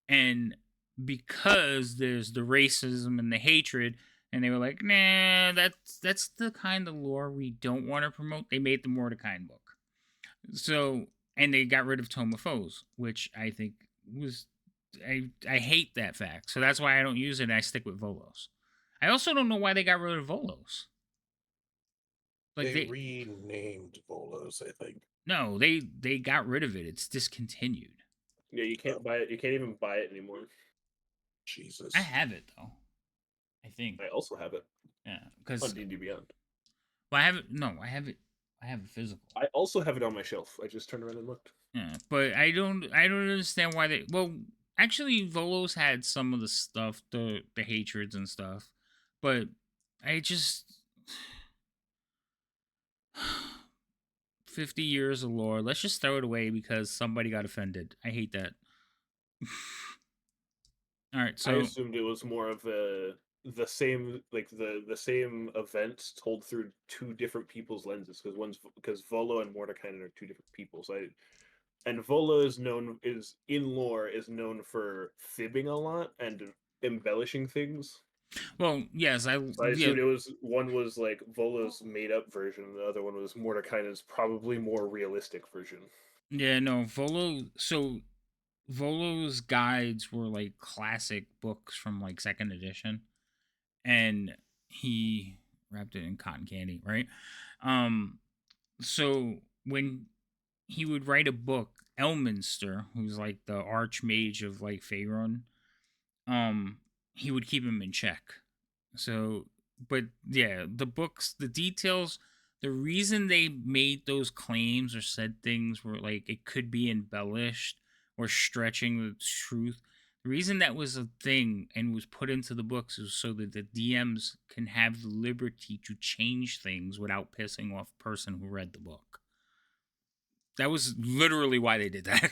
and because there's the racism and the hatred, and they were like, nah, that's the kind of lore we don't want to promote. They made the Mordecai book. So, and they got rid of Tome of Foes, which I think was I hate that fact. So that's why I don't use it and I stick with Volos. I also don't know why they got rid of Volos. Like They renamed Volos, I think. no, they got rid of it. It's discontinued. Yeah, you can't buy it. You can't even buy it anymore. Jesus. I have it though. I think. I also have it Yeah, on because D&D Beyond. well, I have it. No, I have it. I have it physical. I also have it on my shelf. I just turned around and looked. Yeah, but I don't understand why they. Well, actually, Volos had some of the stuff, the hatreds and stuff, but I just 50 years of lore. Let's just throw it away because somebody got offended. I hate that. All right, I so assumed it was more of the same like the same events told through 2 different people's lenses because Volo and Mordecai are 2 different people. So and Volo is in lore is known for fibbing a lot and embellishing things. well, yes, So I assumed it was one was like Volo's made up version, and the other one was Mordecai's probably more realistic version. yeah, no, Volo. So Volo's guides were like classic books from like 2nd edition, and he wrapped it in cotton candy, right? So when he would write a book, Elminster, who's like the archmage of like Faerun, he would keep him in check. So but yeah, the books, the details, the reason they made those claims or said things were like it could be embellished or stretching the truth. The reason that was a thing and was put into the books is so that the DMs can have the liberty to change things without pissing off the person who read the book. That was literally why they did that.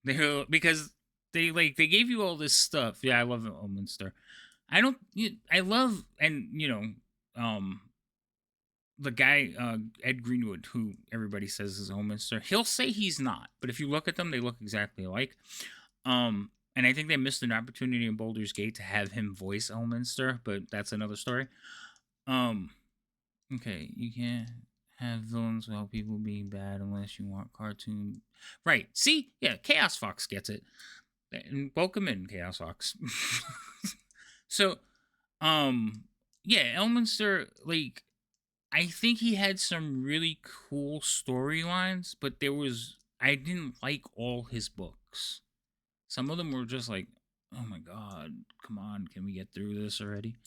Because they gave you all this stuff. Yeah, I love Elminster. I love, and the guy Ed Greenwood, who everybody says is Elminster. He'll say he's not, but if you look at them, they look exactly alike. And I think they missed an opportunity in Baldur's Gate to have him voice Elminster, but that's another story. Okay, you can't have villains without people being bad unless you want cartoon. Right. See? Yeah, Chaos Fox gets it. And welcome in, Chaos Fox. So, yeah, Elminster, like, I think he had some really cool storylines, but I didn't like all his books. Some of them were just like, oh my god, come on, can we get through this already?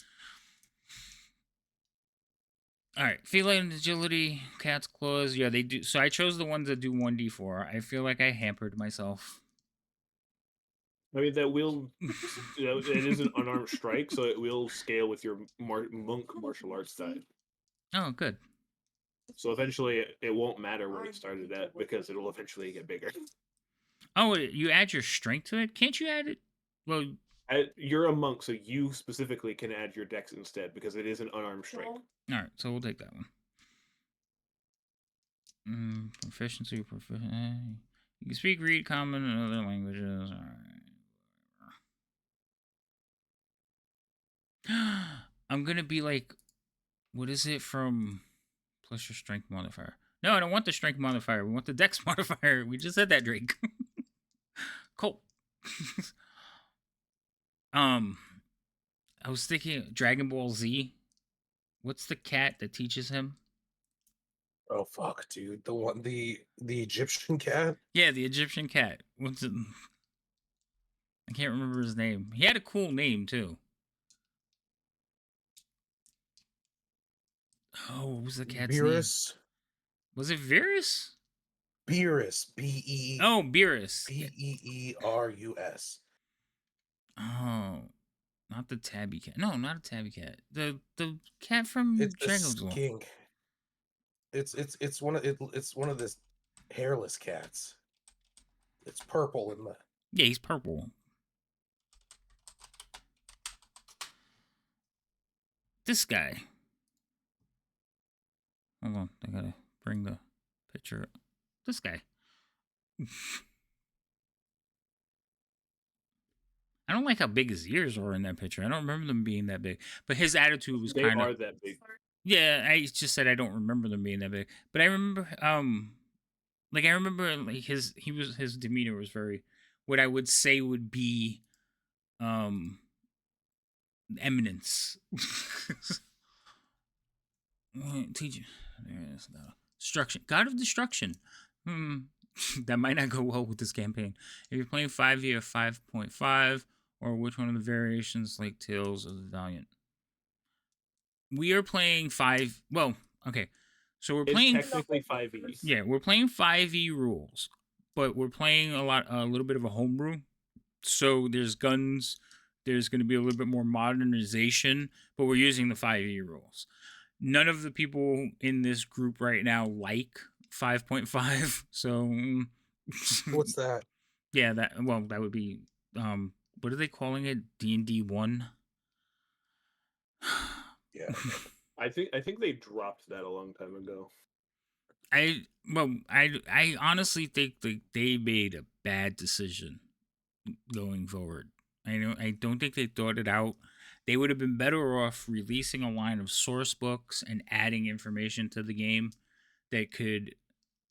All right, feline agility, cat's claws. Yeah, they do. So I chose the ones that do 1d4. I feel like I hampered myself. I mean, that will. It is an unarmed strike, so it will scale with your monk martial arts die. Oh, good. So eventually, it won't matter where you started at because it will eventually get bigger. Oh, you add your strength to it? Can't you add it? Well, you're a monk, so you specifically can add your dex instead because it is an unarmed strike. All right, so we'll take that one. Proficiency, you can speak, read, common, and other languages. All right. I'm gonna be like, what is it from plus your strength modifier? No, I don't want the strength modifier. We want the dex modifier. We just said that, Drake. Cool. I was thinking Dragon Ball Z. What's the cat that teaches him? Oh fuck, dude! The Egyptian cat. Yeah, the Egyptian cat. What's it? I can't remember his name. He had a cool name too. Oh, what was the cat's Beerus. name? Was it Virus? Beerus. B-E. Oh, Beerus. Beerus. Oh, not the tabby cat. No, not a tabby cat. The cat from It's a Dragon's Law. skink. It's one of this hairless cats. It's purple in the. Yeah, he's purple. This guy. Hold on, I gotta bring the picture up. This guy. I don't like how big his ears are in that picture. I don't remember them being that big. But his attitude was They kind of. are that big. Yeah, I just said I don't remember them being that big. But I remember, like I remember, like his demeanor was very, what I would say would be, eminence. Teach there's no destruction. God of destruction. That might not go well with this campaign. If you're playing 5e or 5.5, or which one of the variations like Tales of the Valiant? We are playing 5. Well, okay. So we're playing technically 5e. Yeah, we're playing 5e rules, but we're playing a little bit of a homebrew. So there's guns. There's going to be a little bit more modernization, but we're using the 5e rules. None of the people in this group right now like 5.5. So What's that? Yeah, that would be what are they calling it? D&D 1? Yeah. I think they dropped that a long time ago. I honestly think they made a bad decision going forward. I don't think they thought it out. They would have been better off releasing a line of source books and adding information to the game that could,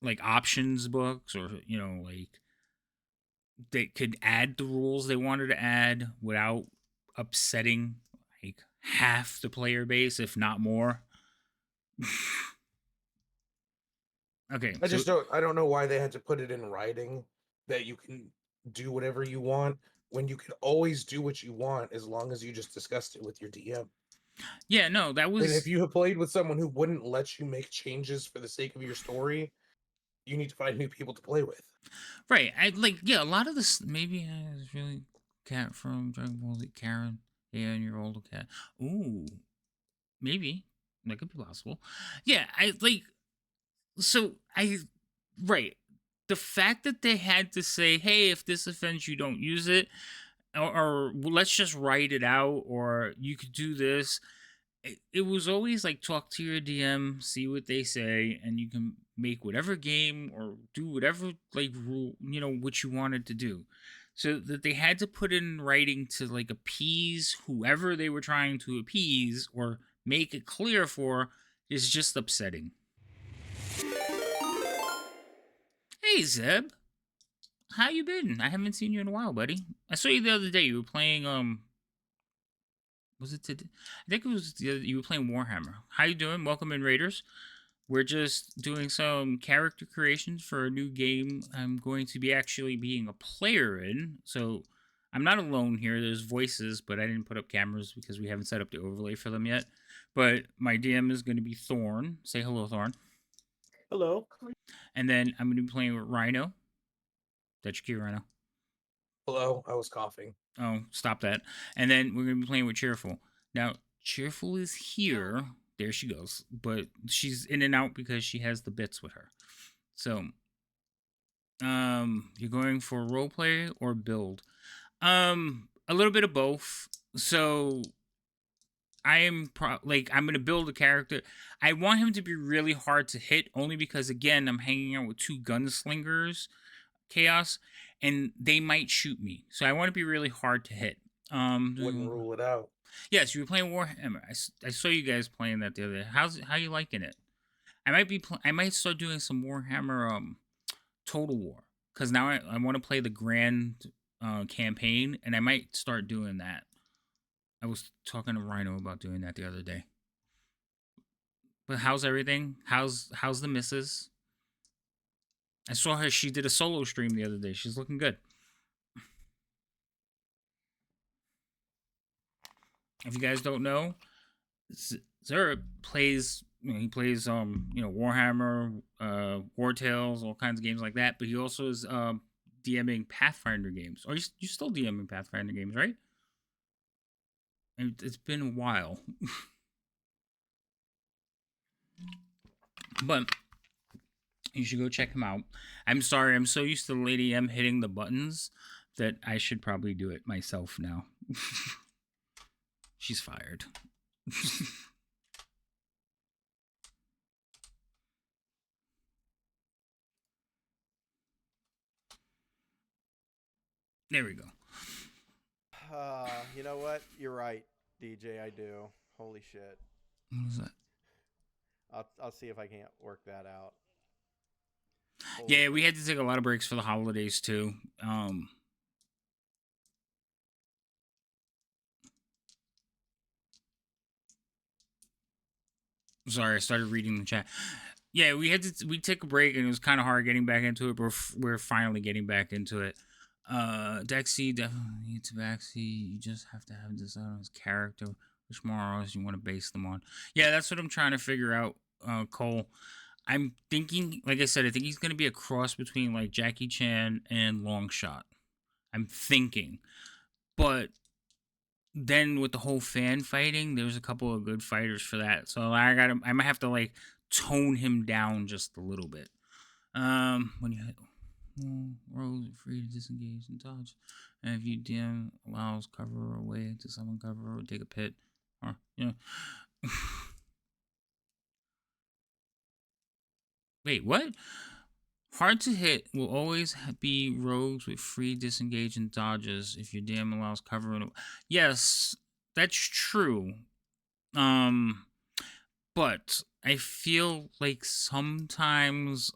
like options books, or like they could add the rules they wanted to add without upsetting like half the player base, if not more. Okay, I don't know why they had to put it in writing that you can do whatever you want when you can always do what you want as long as you just discussed it with your DM. Yeah, no, that And was if you have played with someone who wouldn't let you make changes for the sake of your story, you need to find new people to play with. right. I like, yeah, a lot of this maybe it's really cat from Dragon Ball Z, Karen, 8 year old cat. Ooh, maybe that could be possible. Yeah, I like so I right. The fact that they had to say, "Hey, if this offends you, don't use it," or well, let's just write it out, or you could do this. It was always like talk to your DM, see what they say, and you can make whatever game or do whatever like rule what you wanted to do. So that they had to put it in writing to like appease whoever they were trying to appease or make it clear for is just upsetting. Hey Zeb, how you been? I haven't seen you in a while, buddy. I saw you the other day. You were playing was it today? I think it was you were playing Warhammer. How you doing? Welcome in, Raiders. We're just doing some character creations for a new game I'm going to be actually being a player in. So I'm not alone here. There's voices, but I didn't put up cameras because we haven't set up the overlay for them yet. But my DM is going to be Thorn. Say hello, Thorn. Hello. And then I'm going to be playing with Rhino. That's your cue, Rhino. Hello, I was coughing. Oh, stop that. And then we're going to be playing with Cheerful. Now, Cheerful is here. There she goes. But she's in and out because she has the bits with her. So, you're going for roleplay or build? A little bit of both. So, I'm going to build a character. I want him to be really hard to hit only because, again, I'm hanging out with two gunslingers, Chaos, and they might shoot me. So I want to be really hard to hit. Wouldn't rule it out. Yes, you were playing Warhammer. I saw you guys playing that the other day. How you liking it? I might start doing some Warhammer Total War because now I want to play the grand campaign and I might start doing that. I was talking to Rhino about doing that the other day. But how's everything? How's the missus? I saw her. She did a solo stream the other day. She's looking good. If you guys don't know, Zerb plays. He plays Warhammer, War Tales, all kinds of games like that. But he also is DMing Pathfinder games. Or you still DMing Pathfinder games, right? It's been a while. But you should go check him out. I'm sorry, I'm so used to Lady M hitting the buttons that I should probably do it myself now. She's fired. There we go. You know what? You're right, DJ. I do. Holy shit. What was that? I'll see if I can't work that out. Yeah, we had to take a lot of breaks for the holidays too. Sorry, I started reading the chat. Yeah, we took a break and it was kind of hard getting back into it, but we're finally getting back into it. Dexy definitely needs Tabaxi. You just have to have this on his character, which morals you want to base them on. Yeah, that's what I'm trying to figure out, Cole. I'm thinking, like I said, I think he's going to be a cross between like Jackie Chan and Longshot. I'm thinking. But then with the whole fan fighting, there's a couple of good fighters for that. So I might have to like tone him down just a little bit. When you hit rows are free to disengage and dodge. And if you DM allows cover away to someone cover or take a pit. Or Wait, what? Hard to hit will always be rogues with free disengage and dodges if your DM allows cover. Yes, that's true. But I feel like sometimes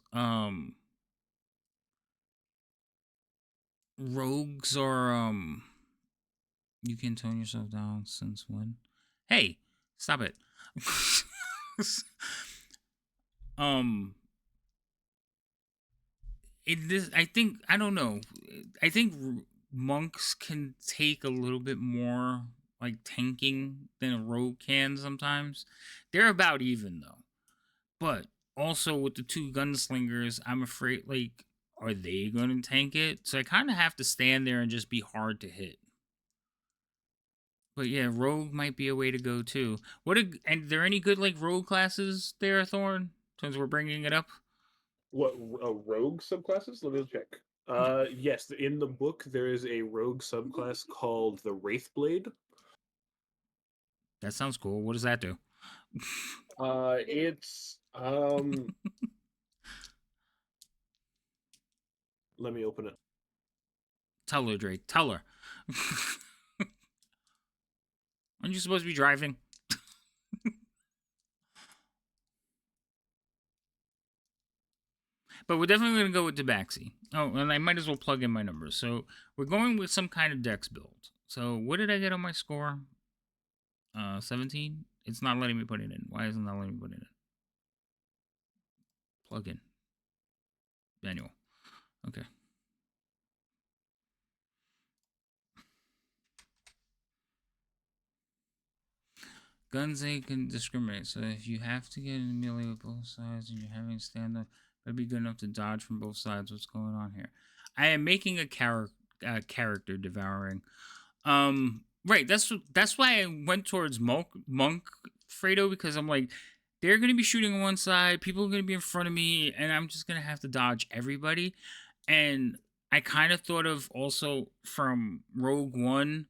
rogues are you can tone yourself down since when? Hey, stop it. um I think I don't know. I think monks can take a little bit more like tanking than a rogue can sometimes. They're about even though. But also with the two gunslingers, I'm afraid like are they going to tank it? So I kind of have to stand there and just be hard to hit. But yeah, rogue might be a way to go too. And there any good like rogue classes there, Thorn? Since we're bringing it up. What rogue subclasses? Let me check. Yes, in the book there is a rogue subclass called the Wraithblade. That sounds cool. What does that do? It's let me open it. Tell her, Drake. Tell her. Aren't you supposed to be driving? But we're definitely going to go with Tabaxi. Oh, and I might as well plug in my numbers. So we're going with some kind of dex build. So what did I get on my score? 17? It's not letting me put it in. Why isn't it letting me put it in? Plug in. Manual. Okay. Guns they can discriminate. So if you have to get in melee with both sides and you're having stand up, better be good enough to dodge from both sides. What's going on here? I am making a character devouring. Right. That's why I went towards monk Fredo, because I'm like, they're gonna be shooting on one side, people are gonna be in front of me, and I'm just gonna have to dodge everybody. And I kind of thought of also from Rogue One,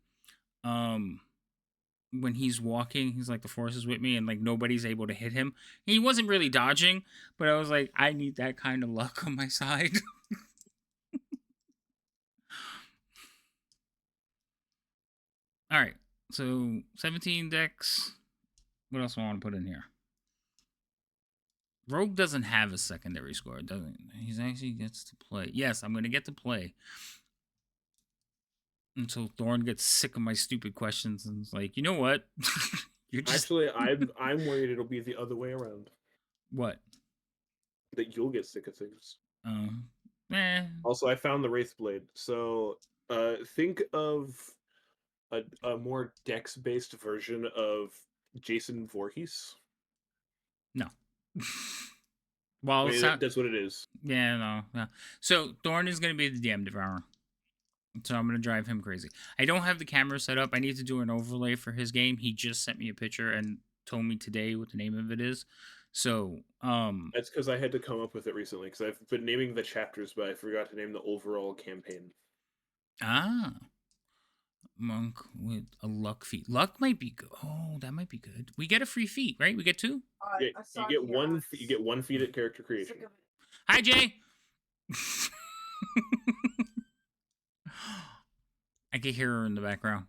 when he's walking, he's like the force is with me, and like nobody's able to hit him. He wasn't really dodging, but I was like, I need that kind of luck on my side. All right, so 17 decks. What else do I want to put in here? Rogue doesn't have a secondary score, doesn't he? He actually gets to play. Yes, I'm going to get to play. Until Thorn gets sick of my stupid questions and is like, you know what? You're just... Actually, I'm worried it'll be the other way around. What? That you'll get sick of things. Eh. Also, I found the Wraithblade. So, think of a more dex-based version of Jason Voorhees. No. Well, that's what it is. Yeah, no. So Thorn is going to be the DM Devourer. So I'm going to drive him crazy. I don't have the camera set up. I need to do an overlay for his game. He just sent me a picture and told me today what the name of it is. So, that's because I had to come up with it recently, because I've been naming the chapters, but I forgot to name the overall campaign. Monk with a luck feat. Luck might be good. Oh, that might be good. We get a free feat, right? We get 2? You get one. You get 1 feat at character creation. Hi, Jay. I can hear her in the background.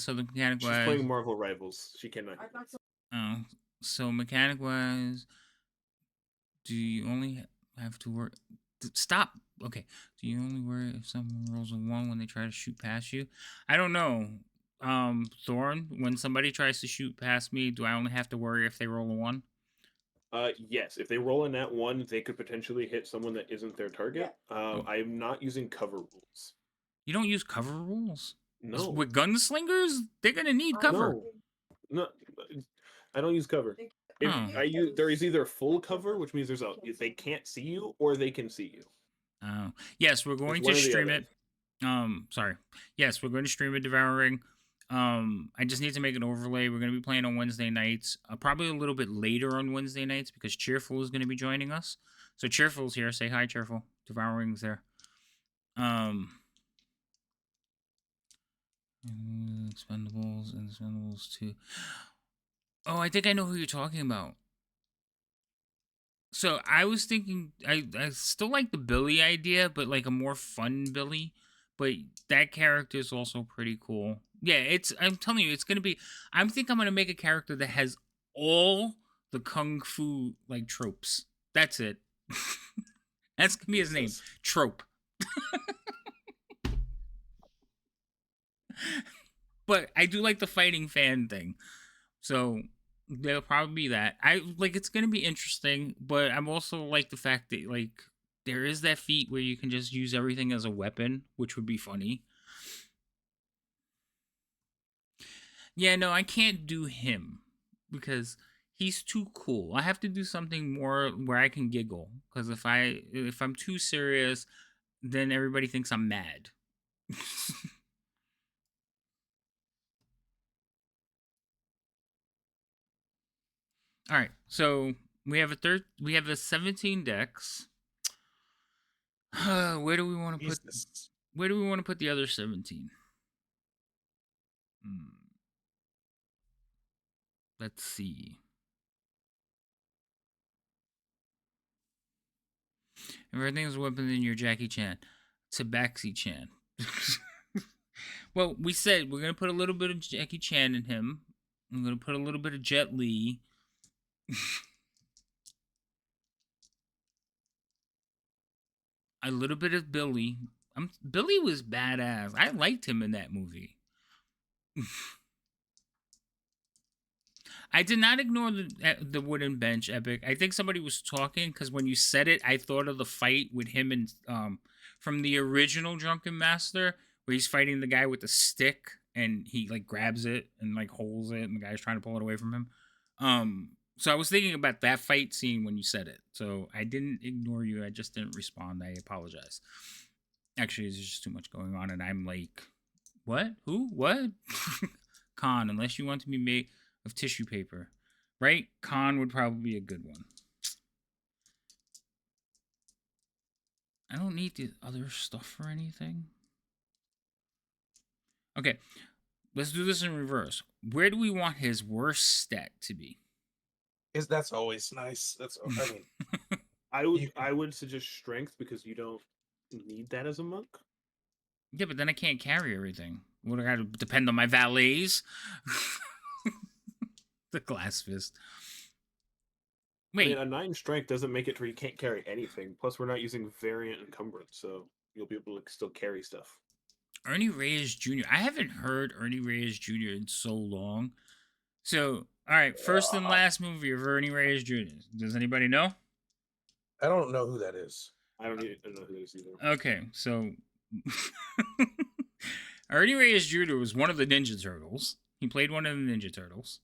So the mechanic wise, she's playing Marvel Rivals. She cannot. Oh, so mechanic wise, do you only have to work? Stop. Okay. Do you only worry if someone rolls a 1 when they try to shoot past you? I don't know. Thorn, when somebody tries to shoot past me, do I only have to worry if they roll a 1? Yes. If they roll a nat 1, they could potentially hit someone that isn't their target. I'm not using cover rules. You don't use cover rules? No. With gunslingers, they're gonna need cover. No, I don't use cover. There is either full cover, which means they can't see you, or they can see you. Oh, yes, we're going to stream it. Sorry. Yes, we're going to stream it, Devouring. I just need to make an overlay. We're going to be playing on Wednesday nights, probably a little bit later on Wednesday nights, because Cheerful is going to be joining us. So Cheerful's here. Say hi, Cheerful. Devouring's there. Expendables and Expendables 2. Oh, I think I know who you're talking about. So I was thinking, I still like the Billy idea, but like a more fun Billy. But that character is also pretty cool. Yeah, I'm telling you, it's gonna be. I'm gonna make a character that has all the kung fu like tropes. That's it. That's gonna be his name. Trope. But I do like the fighting fan thing. So there'll probably be that. It's gonna be interesting, but I'm also like the fact that like there is that feat where you can just use everything as a weapon, which would be funny. Yeah, no, I can't do him because he's too cool. I have to do something more where I can giggle. Because if I'm too serious, then everybody thinks I'm mad. All right, so we have a 17 decks. Where do we want to put Jesus. where do we want to put the other 17? Let's see. Everything's a weapon in your Jackie Chan. Tabaxi Chan. Well, we said we're gonna put a little bit of Jackie Chan in him. I'm gonna put a little bit of Jet Li. A little bit of Billy. Billy was badass. I liked him in that movie. I did not ignore the wooden bench epic. I think somebody was talking because when you said it, I thought of the fight with him and from the original Drunken Master where he's fighting the guy with the stick and he like grabs it and like holds it and the guy's trying to pull it away from him. So I was thinking about that fight scene when you said it. So I didn't ignore you. I just didn't respond. I apologize. Actually, there's just too much going on, and I'm like, what? Who? What? Con, unless you want to be made of tissue paper. Right? Con would probably be a good one. I don't need the other stuff for anything. Okay, let's do this in reverse. Where do we want his worst stat to be? That's always nice. I mean, I would suggest strength because you don't need that as a monk. Yeah, but then I can't carry everything. What, I gotta depend on my valets? The glass fist. I mean, Wait, a 9 strength doesn't make it to where you can't carry anything. Plus, we're not using variant encumbrance, so you'll be able to still carry stuff. Ernie Reyes Jr. I haven't heard Ernie Reyes Jr. in so long. So, all right, first and last movie of Ernie Reyes Jr. Does anybody know? I don't know who that is. I don't know who that is either. Okay, so Ernie Reyes Jr. was one of the Ninja Turtles. He played one of the Ninja Turtles.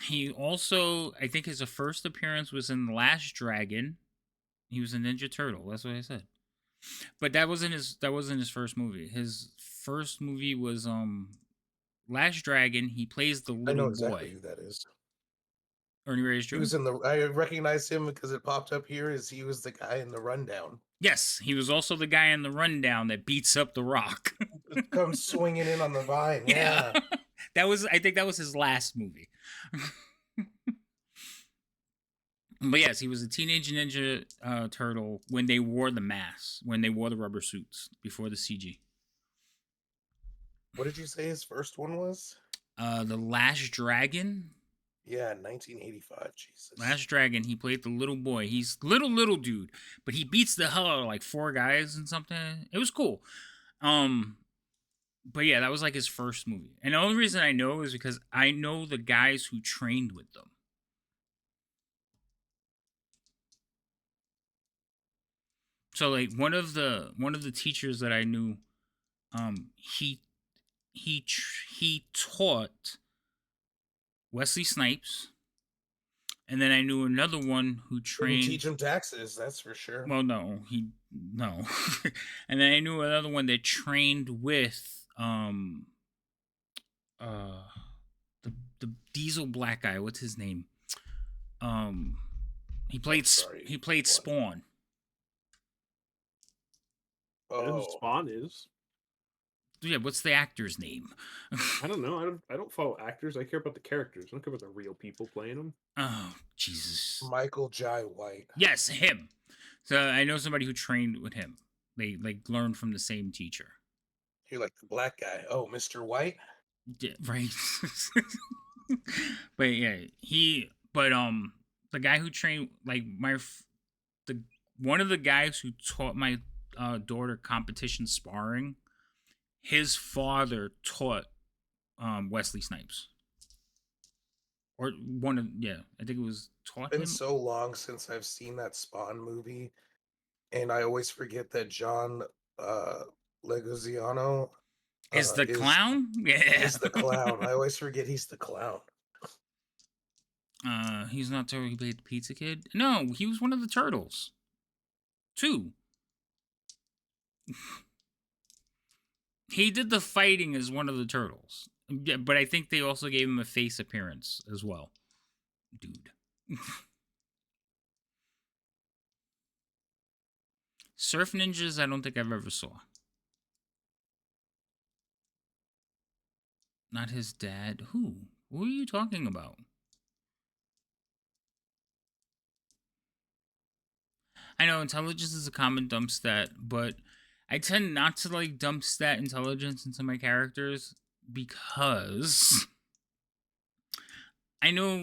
He also, I think his first appearance was in The Last Dragon. He was a Ninja Turtle. That's what I said. But that wasn't his first movie. His first movie was Last Dragon. He plays the little I know exactly boy. who that is. Ernie Reyes He Jr. was in the. I recognized him because it popped up here. As he was the guy in the rundown. Yes, he was also the guy in the rundown that beats up the Rock. Comes swinging in on the vine. Yeah. I think that was his last movie. But yes, he was a teenage ninja turtle when they wore the masks, when they wore the rubber suits before the CG. What did you say his first one was? The Last Dragon. Yeah, 1985. Jesus. Last Dragon. He played the little boy. He's little dude, but he beats the hell out of like 4 guys and something. It was cool. But yeah, that was like his first movie, and the only reason I know is because I know the guys who trained with them. So like one of the teachers that I knew, he taught Wesley Snipes, and then I knew another one who Didn't trained. teach him taxes, that's for sure. Well, no, and then I knew another one that trained with the diesel black guy. What's his name? He played Spawn. I know who Oh, Spawn is. Yeah, what's the actor's name? I don't know. I don't follow actors. I care about the characters. I don't care about the real people playing them. Oh, Jesus. Michael Jai White. Yes, him. So I know somebody who trained with him. They like learned from the same teacher. You're like the black guy. Oh, Mr. White. Yeah, right. But yeah, the guy who trained like the one of the guys who taught my daughter competition sparring, his father taught Wesley Snipes. Or one of I think it was taught It's been him. so long since I've seen that Spawn movie, and I always forget that John Leguizamo Is the is clown? Yeah. is the clown. I always forget he's the clown. He's not Totally Baked Pizza Kid. No, he was one of the turtles. 2. He did the fighting as one of the turtles. Yeah, but I think they also gave him a face appearance as well. Dude. Surf Ninjas, I don't think I've ever saw. Not his dad. Who? Who are you talking about? I know intelligence is a common dump stat, but I tend not to like dump stat intelligence into my characters because I know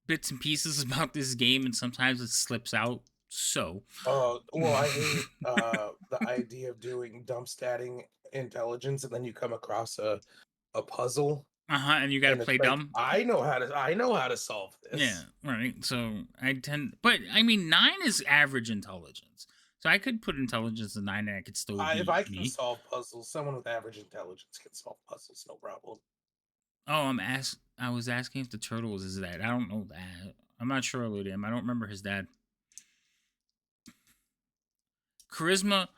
bits and pieces about this game and sometimes it slips out. So, Well, I hate the idea of doing dump statting intelligence, and then you come across a puzzle, and you gotta and it's play like dumb. I know how to solve this. Yeah, right. So I tend, but I mean, 9 is average intelligence. So I could put intelligence at 9 and I could still If beat I can me. solve puzzles, someone with average intelligence can solve puzzles, no problem. Oh, I was asking if the turtle was his dad. I don't know that. I'm not sure, Ludium. I don't remember his dad. Charisma.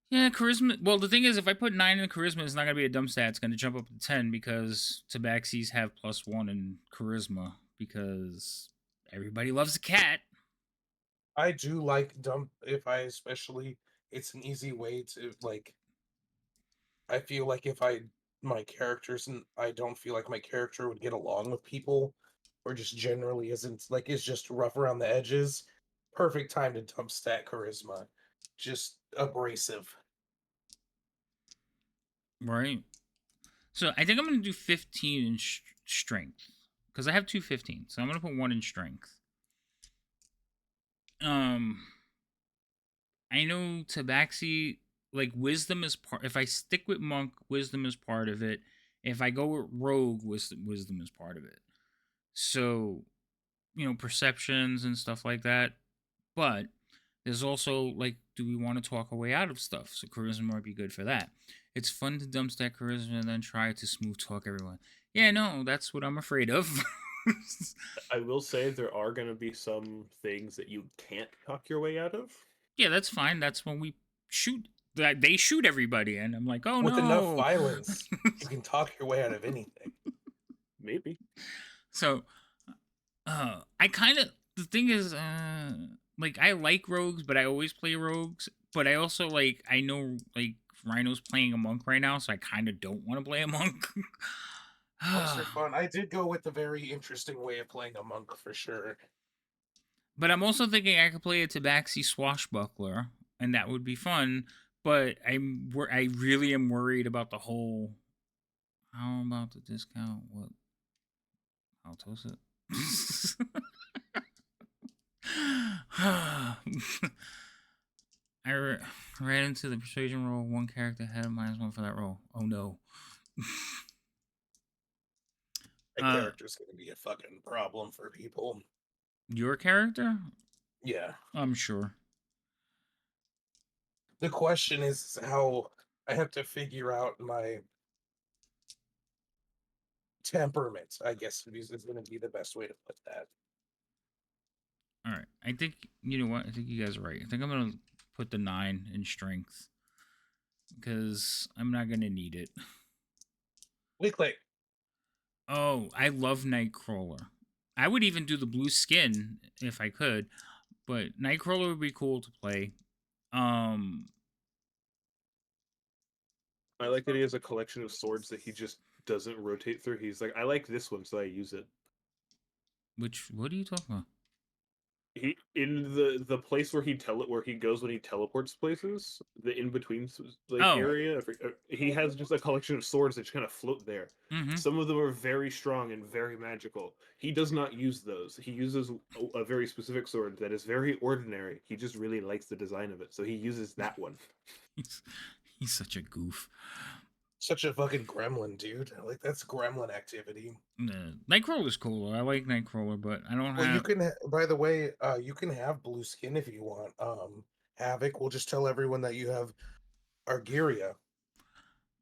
Yeah, charisma. Well, the thing is, if I put 9 in charisma, it's not gonna be a dumb stat. It's gonna jump up to 10 because Tabaxis have +1 in charisma because everybody loves a cat. I do like dump if I especially it's an easy way to like I feel like if my characters and I don't feel like my character would get along with people or just generally isn't like is just rough around the edges, perfect time to dump stat charisma. Just abrasive. Right. So I think I'm gonna do 15 in strength because I have 215. So I'm gonna put 1 in strength. I know Tabaxi, like wisdom is part. If I stick with monk, wisdom is part of it. If I go with rogue, wisdom is part of it. So, perceptions and stuff like that. But there's also like, do we want to talk our way out of stuff? So charisma might be good for that. It's fun to dump stack charisma and then try to smooth talk everyone. Yeah, no, that's what I'm afraid of. I will say there are going to be some things that you can't talk your way out of. Yeah, that's fine. That's when we shoot. That they shoot everybody, and I'm like, oh With enough no. violence, you can talk your way out of anything. Maybe. So, I kind of the thing is, like I like rogues, but I always play rogues. But I also like I know like Rhino's playing a monk right now, so I kind of don't want to play a monk. Monks are fun. I did go with a very interesting way of playing a monk for sure. But I'm also thinking I could play a Tabaxi swashbuckler, and that would be fun. But I really am worried about the whole. How about the discount? What? I'll toast it. Ran into the persuasion roll. One character had -1 for that roll. Oh no. That character's gonna be a fucking problem for people. Your character? Yeah. I'm sure. The question is how I have to figure out my temperament, I guess is going to be the best way to put that. All right. I think, you know what? I think you guys are right. I think I'm going to put the 9 in strength because I'm not going to need it. Weekly. Oh, I love Nightcrawler. I would even do the blue skin if I could, but Nightcrawler would be cool to play. I like that he has a collection of swords that he just doesn't rotate through. He's like, I like this one, so I use it. What are you talking about? He in the place where he goes when he teleports places, the in between area. He has just a collection of swords that just kind of float there. Mm-hmm. Some of them are very strong and very magical. He does not use those. He uses a very specific sword that is very ordinary. He just really likes the design of it, so he uses that one. He's such a goof. Such a fucking gremlin, dude. Like that's gremlin activity. Nightcrawler's cool. I like Nightcrawler, but I don't have. Well, you can. By the way, you can have blue skin if you want. Havoc. We'll just tell everyone that you have Argyria.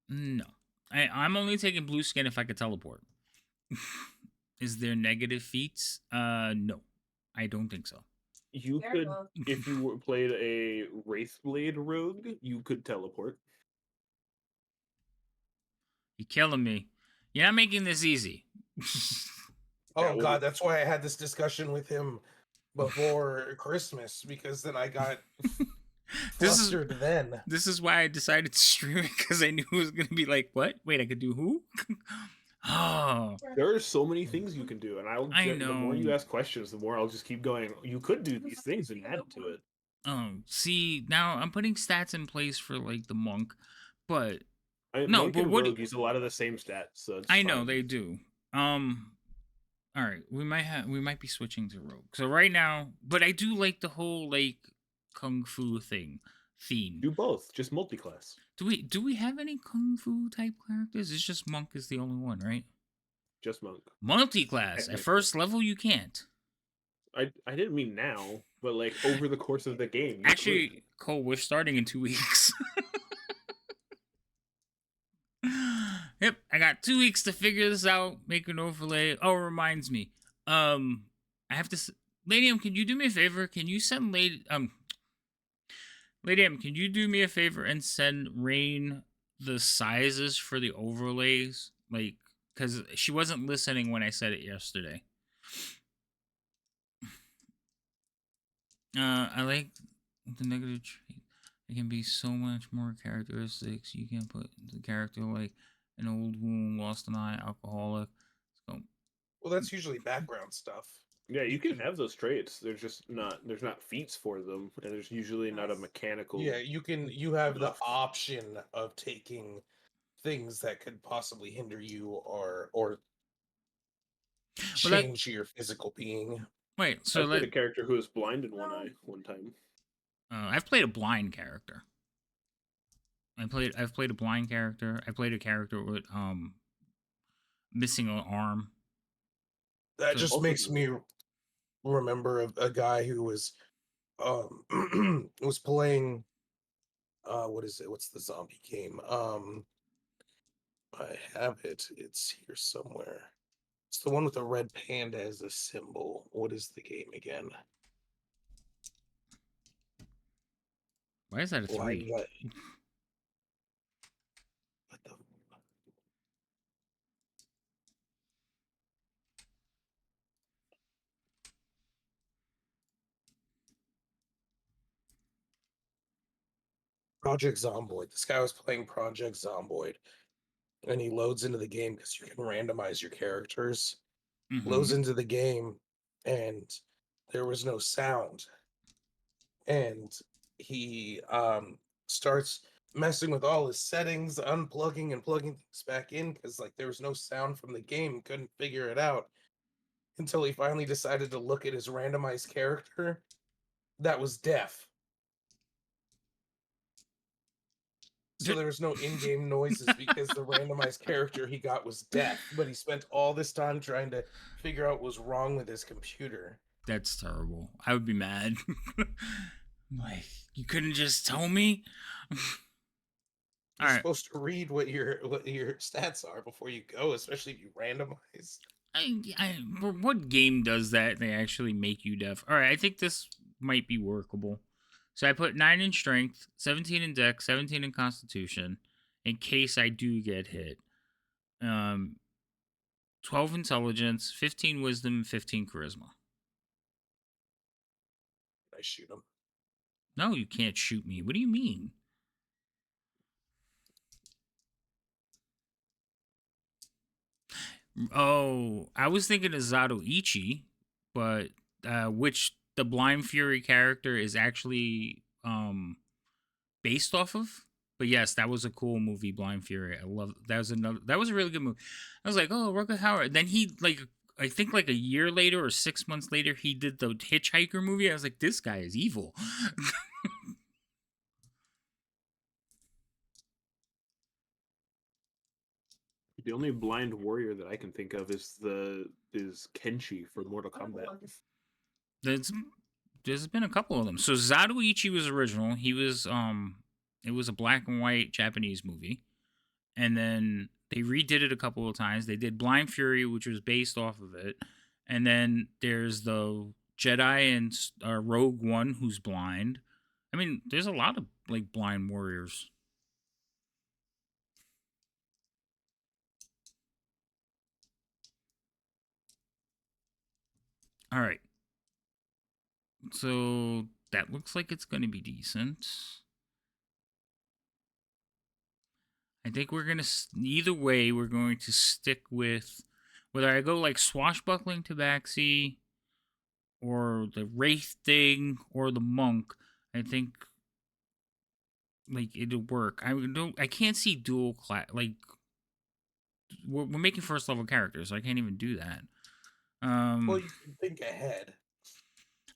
No. I'm only taking blue skin if I could teleport. Is there negative feats? No. I don't think so. You could, if you played a Wraithblade rogue, you could teleport. You're killing me. You're not making this easy. Oh Yeah, well, God, that's why I had this discussion with him before Christmas, because then I got This is flustered then. this is why I decided to stream it, because I knew it was gonna be like, what? Wait, I could do who? Oh, there are so many things you can do, and the more you know. ask questions, the more I'll just keep going. You could do these things and add to it. See, now I'm putting stats in place for like the monk, but no, Monk but and what? rogue use a lot of the same stats, so it's I know fine. they do. All right, we might be switching to rogue. So right now, but I do like the whole like kung fu theme. Do both, just multi-class. Do we have any kung fu type characters? It's just monk is the only one, right? Just monk. Multi-class. At Technically. first level, you can't. I didn't mean now, but like over the course of the game. You Actually, could. Cole, we're starting in 2 weeks. Yep, I got 2 weeks to figure this out, make an overlay. Oh, reminds me. I have to. Lady M, can you do me a favor? Can you send Lady M, can you do me a favor and send Rain the sizes for the overlays? Like, because she wasn't listening when I said it yesterday. I like the negative trait. It can be so much more characteristics. You can put the character like an old wound, lost an eye, alcoholic. So, Well, that's usually background stuff. Yeah, you can have those traits. There's just not there's not feats for them, and there's usually not a mechanical. Yeah, you have the buff. option of taking things that could possibly hinder you or well, that change your physical being. wait. I So played let a character who was blind in one eye one time. I've played a blind character. I've played a blind character. I played a character with missing an arm. That So- just Also- makes me remember a guy who was was playing what is it? What's the zombie game? I have it. It's here somewhere. It's the one with the red panda as a symbol. What is the game again? Why is that a Why 3? what the Project Zomboid. This guy was playing Project Zomboid, and he loads into the game because you can randomize your characters. Loads into the game, and there was no sound. And he starts messing with all his settings, unplugging and plugging things back in because like there was no sound from the game, couldn't figure it out until he finally decided to look at his randomized character that was deaf. So there was no in-game noises because the randomized character he got was deaf, but he spent all this time trying to figure out what was wrong with his computer. That's terrible. I would be mad. Like, you couldn't just tell me? You're Alright. supposed to read what your stats are before you go, especially if you randomize. What game does that? They actually make you deaf. Alright, I think this might be workable. So I put 9 in strength, 17 in dex, 17 in constitution, in case I do get hit. 12 intelligence, 15 wisdom, 15 charisma. I shoot him. No, you can't shoot me. What do you mean? Oh, I was thinking of Zatoichi, but which the Blind Fury character is actually based off of. But yes, that was a cool movie, Blind Fury. I love that was a really good movie. I was like, oh, Rutger Hauer. Then he like I think like a year later or 6 months later, he did the Hitchhiker movie. I was like, this guy is evil. The only blind warrior that I can think of is Kenshi for Mortal Kombat. There's been a couple of them. So Zatoichi was original. He was it was a black and white Japanese movie. and then they redid it a couple of times. They did Blind Fury, which was based off of it, and then there's the Jedi and Rogue One, who's blind. I mean, there's a lot of like blind warriors. All right, so that looks like it's going to be decent. I think we're gonna either way. We're going to stick with whether I go like swashbuckling tabaxi or the wraith thing or the monk. I think like it'll work. I can't see dual class. Like we're making first level characters, so I can't even do that. Well, you can think ahead.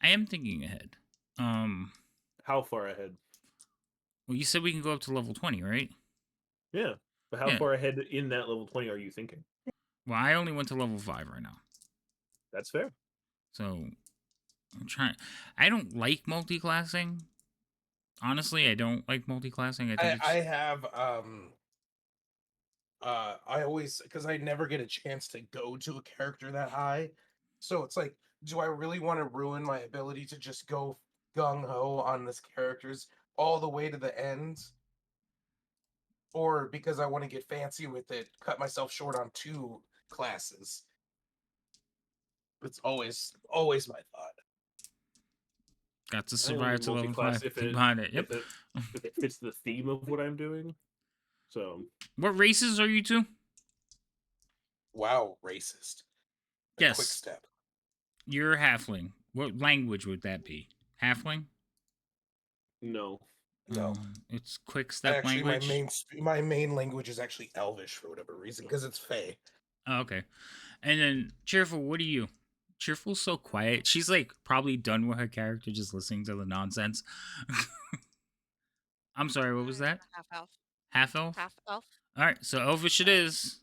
I am thinking ahead. How far ahead? Well, you said we can go up to level 20, right? Yeah, but how Yeah. far ahead in that level 20 are you thinking? Well, I only went to level 5 right now, That's fair. so I'm trying. I don't like multi-classing. Honestly, I don't like multi-classing. I think I have I always, because I never get a chance to go to a character that high, so it's like, do I really want to ruin my ability to just go gung-ho on this character's all the way to the end, or because I want to get fancy with it, cut myself short on 2 classes? It's always my thought. got to I survive only to level multi-class 5. if Keep it behind it. Yep. if it fits the theme of what I'm doing. So What races are you two? Wow, racist. A Yes. quick step. You're a halfling. What language would that be? Halfling? no. No. It's quick step Actually, language. my main language is actually Elvish for whatever reason, because it's Fey. Oh, okay. And then Cheerful, what are you? Cheerful's so quiet. She's like probably done with her character just listening to the nonsense. I'm sorry, what was that? Half elf. Half elf? Half elf. All right, so elvish it is.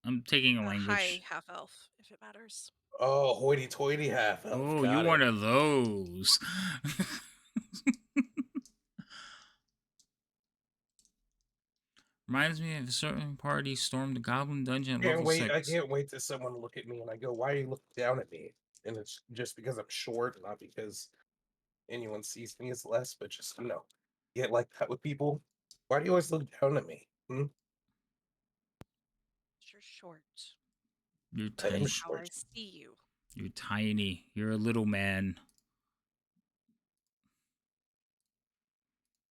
I'm taking a language. High half elf, if it matters. Oh, hoity-toity half elf. Oh, Got you're it. one of those. Reminds me of a certain party stormed the Goblin Dungeon at level 6. I can't wait till someone look at me and I go, "Why are you looking down at me?" And it's just because I'm short, not because anyone sees me as less, but just get like that with people. Why do you always look down at me? You're short. You're I am tiny. How I short. see you. You're tiny. You're a little man.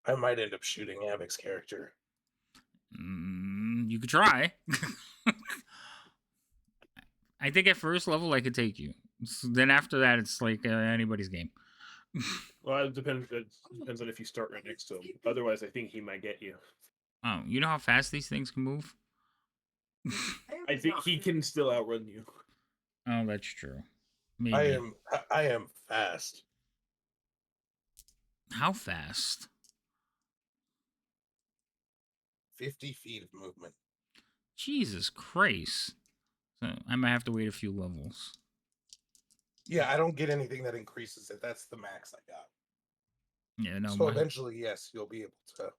I might end up shooting Havoc's character. You could try. I think at first level I could take you. Then after that, it's like anybody's game. Well, it depends. It depends on if you start right next to him. Otherwise, I think he might get you. Oh, you know how fast these things can move? I think he can still outrun you. Oh, that's true. Maybe. I am fast. How fast? 50 feet of movement. Jesus Christ. So I might have to wait a few levels. Yeah, I don't get anything that increases it. That's the max I got. Yeah, no. So eventually, yes, you'll be able to.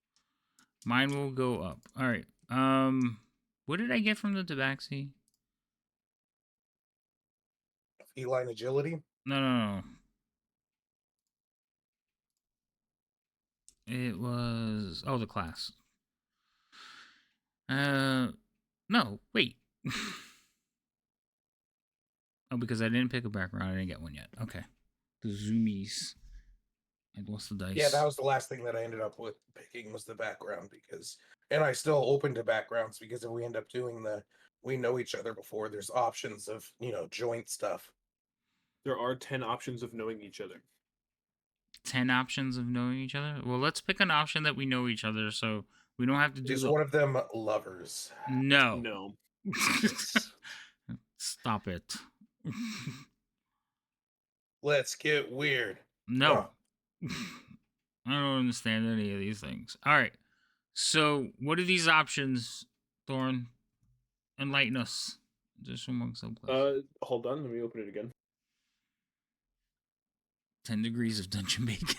Mine will go up. All right. What did I get from the tabaxi? Feline agility. No. It was the class. No, wait. Oh, because I didn't pick a background, I didn't get one yet. Okay. The zoomies. I lost the dice. Yeah, that was the last thing that I ended up with picking was the background and I still open to backgrounds because if we end up doing we know each other before, there's options of, joint stuff. There are 10 options of knowing each other. 10 options of knowing each other? Well, let's pick an option that we know each other so we don't have to do Is one of them lovers? No. No. Yes. Stop it. Let's get weird. No. I don't understand any of these things. All right. So, what are these options, Thorn? Enlighten us. Just among subclasses. Hold on. Let me open it again. 10 degrees of dungeon bacon.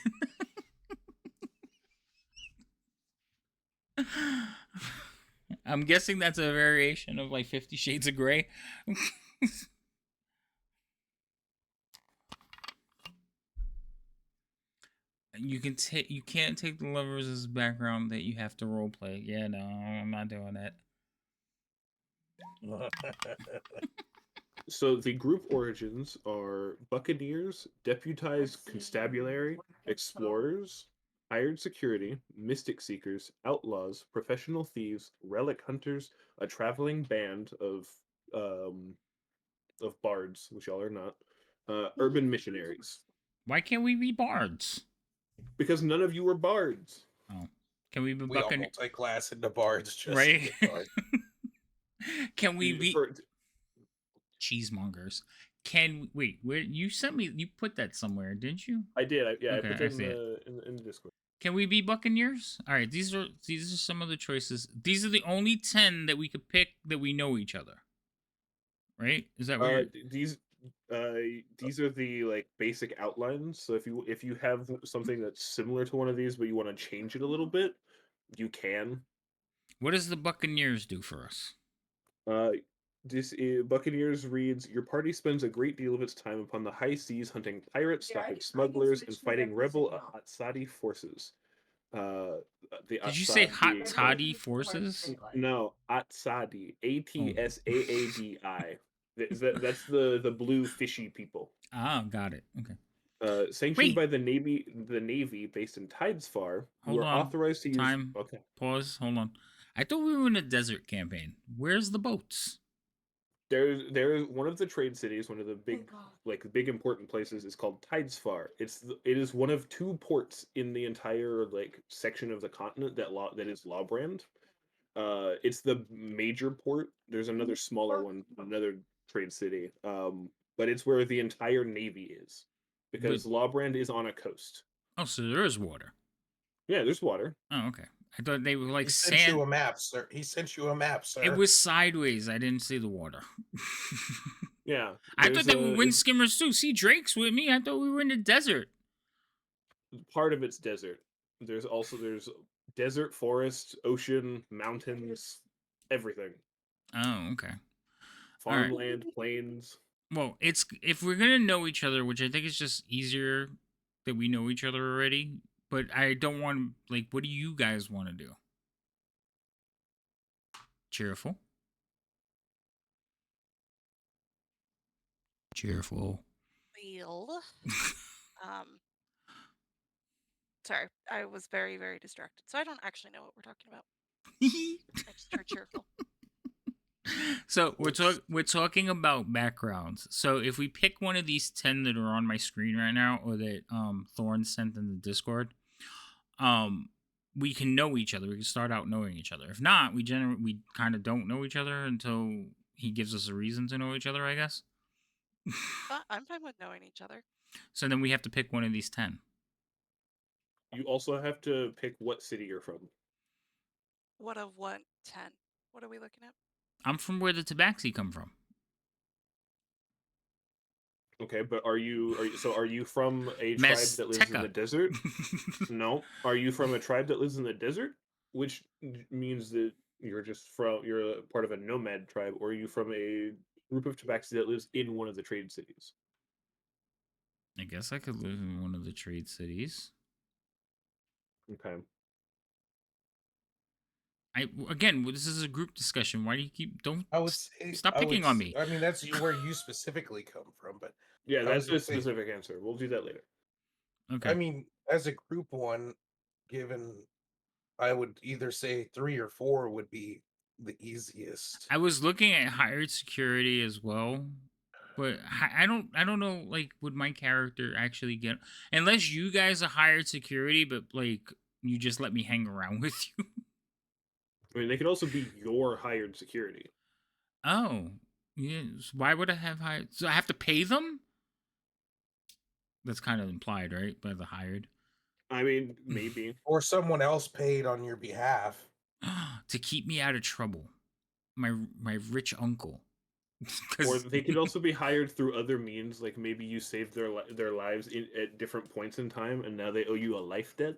I'm guessing that's a variation of like 50 Shades of Grey. You can't take the lovers as background that you have to role play. Yeah, no, I'm not doing that. So the group origins are buccaneers, deputized constabulary, explorers, hired security, mystic seekers, outlaws, professional thieves, relic hunters, a traveling band um of bards, which y'all are not, urban missionaries. Why can't we be bards? Because none of you were bards. Oh, can we be We all buccaneers? multi-class into bards just Right? to get bard. Can we be For, cheesemongers? Can wait? Where you sent me? You put that somewhere, didn't you? I did. I Okay, put I that see it. in the Discord. Can we be buccaneers? All right, these are some of the choices. These are the only 10 that we could pick that we know each other. Right? Is that what? These are the like basic outlines. So if you have something that's similar to one of these, but you want to change it a little bit, you can. What does the buccaneers do for us? Buccaneers reads, your party spends a great deal of its time upon the high seas hunting pirates, stopping smugglers, and fighting rebel Atsadi forces. The Did you say Atsadi hot toddy forces? No, Atsadi. Oh. Atsaadi. That's the blue fishy people. Ah, got it. Okay. Sanctioned Wait. by the Navy based in Tidesfar, you Hold are on. authorized to use. Time. Okay. Pause. Hold on. I thought we were in a desert campaign. Where's the boats? There's one of the trade cities, one of the big important places is called Tidesfar. It is one of two ports in the entire like section of the continent that is Lawbrand. It's the major port. There's another smaller one, another trade city. But it's where the entire navy is, because Lawbrand is on a coast. Oh, so there is water. Yeah, there's water. Oh, okay. I thought they were like He sand. sent you a map, sir. He sent you a map, sir. It was sideways. I didn't see the water. Yeah. I thought they were wind skimmers too. See, Drake's with me. I thought we were in the desert. Part of it's desert. There's desert, forest, ocean, mountains, everything. Oh, okay. Farmland, plains. Well, it's if we're gonna know each other, which I think is just easier that we know each other already. But I don't want like. What do you guys want to do? Cheerful. Cheerful. Well, sorry, I was very, very distracted, so I don't actually know what we're talking about. I just heard cheerful. So we're talking about backgrounds. So if we pick one of these 10 that are on my screen right now, or that Thorn sent in the Discord, we can know each other. We can start out knowing each other. If not, we kind of don't know each other until he gives us a reason to know each other, I guess. I'm fine with knowing each other. So then we have to pick one of these 10. You also have to pick what city you're from. What of what 10? What are we looking at? I'm from where the Tabaxi come from. Okay, but are you from a tribe that lives in the Mezteca. desert? No. Are you from a tribe that lives in the desert? Which means that you're a part of a nomad tribe, or are you from a group of Tabaxi that lives in one of the trade cities? I guess I could live in one of the trade cities. Okay. Again, this is a group discussion. Why do you stop picking on me? I mean, that's where you specifically come from, but yeah, that's a specific answer. We'll do that later. Okay. I mean, as a group one, given I would either say 3 or 4 would be the easiest. I was looking at hired security as well, but I don't know, like, would my character actually get, unless you guys are hired security, but like you just let me hang around with you. I mean, they could also be your hired security. Oh, yes. Why would I have hired? So I have to pay them? That's kind of implied, right? By the hired. I mean, maybe. Or someone else paid on your behalf. To keep me out of trouble. My rich uncle. Or they could also be hired through other means, like maybe you saved their lives at different points in time, and now they owe you a life debt.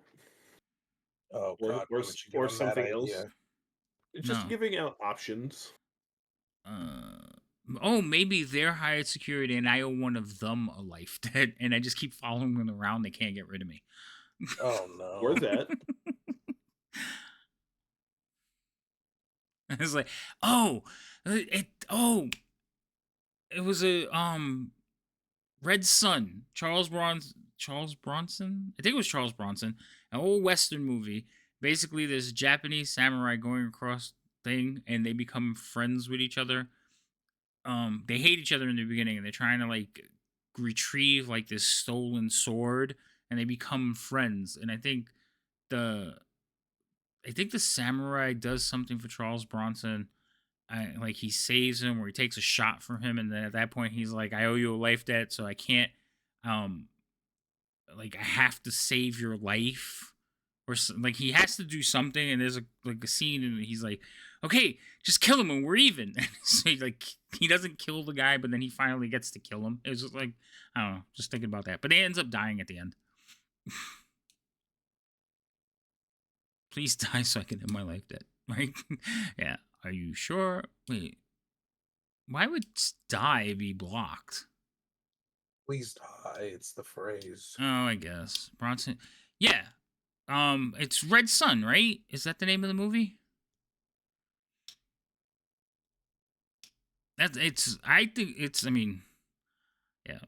Oh or God, or, why would you give or them that something else. idea? Just No. giving out options. Oh, maybe they're hired security and I owe one of them a life debt and I just keep following them around. They can't get rid of me. Oh Or no. that. It's like, oh, it was a Red Sun, Charles Bronson. I think it was Charles Bronson, an old Western movie. Basically, there's Japanese samurai going across thing, and they become friends with each other. They hate each other in the beginning, and they're trying to like retrieve like this stolen sword, and they become friends. And the I think the samurai does something for Charles Bronson. Like he saves him, or he takes a shot from him, and then at that point he's like, "I owe you a life debt, so I can't." Um, like I have to save your life, or like he has to do something. And there's a scene, and he's like, "Okay, just kill him, and we're even." So he doesn't kill the guy, but then he finally gets to kill him. It was just like, I don't know, just thinking about that. But he ends up dying at the end. Please die so I can end my life debt. Right? Yeah. Are you sure? Wait. Why would die be blocked? Please die. It's the phrase. Oh, I guess Bronson. Yeah. It's Red Sun, right? Is that the name of the movie? That's it's. I think it's. I mean, yeah.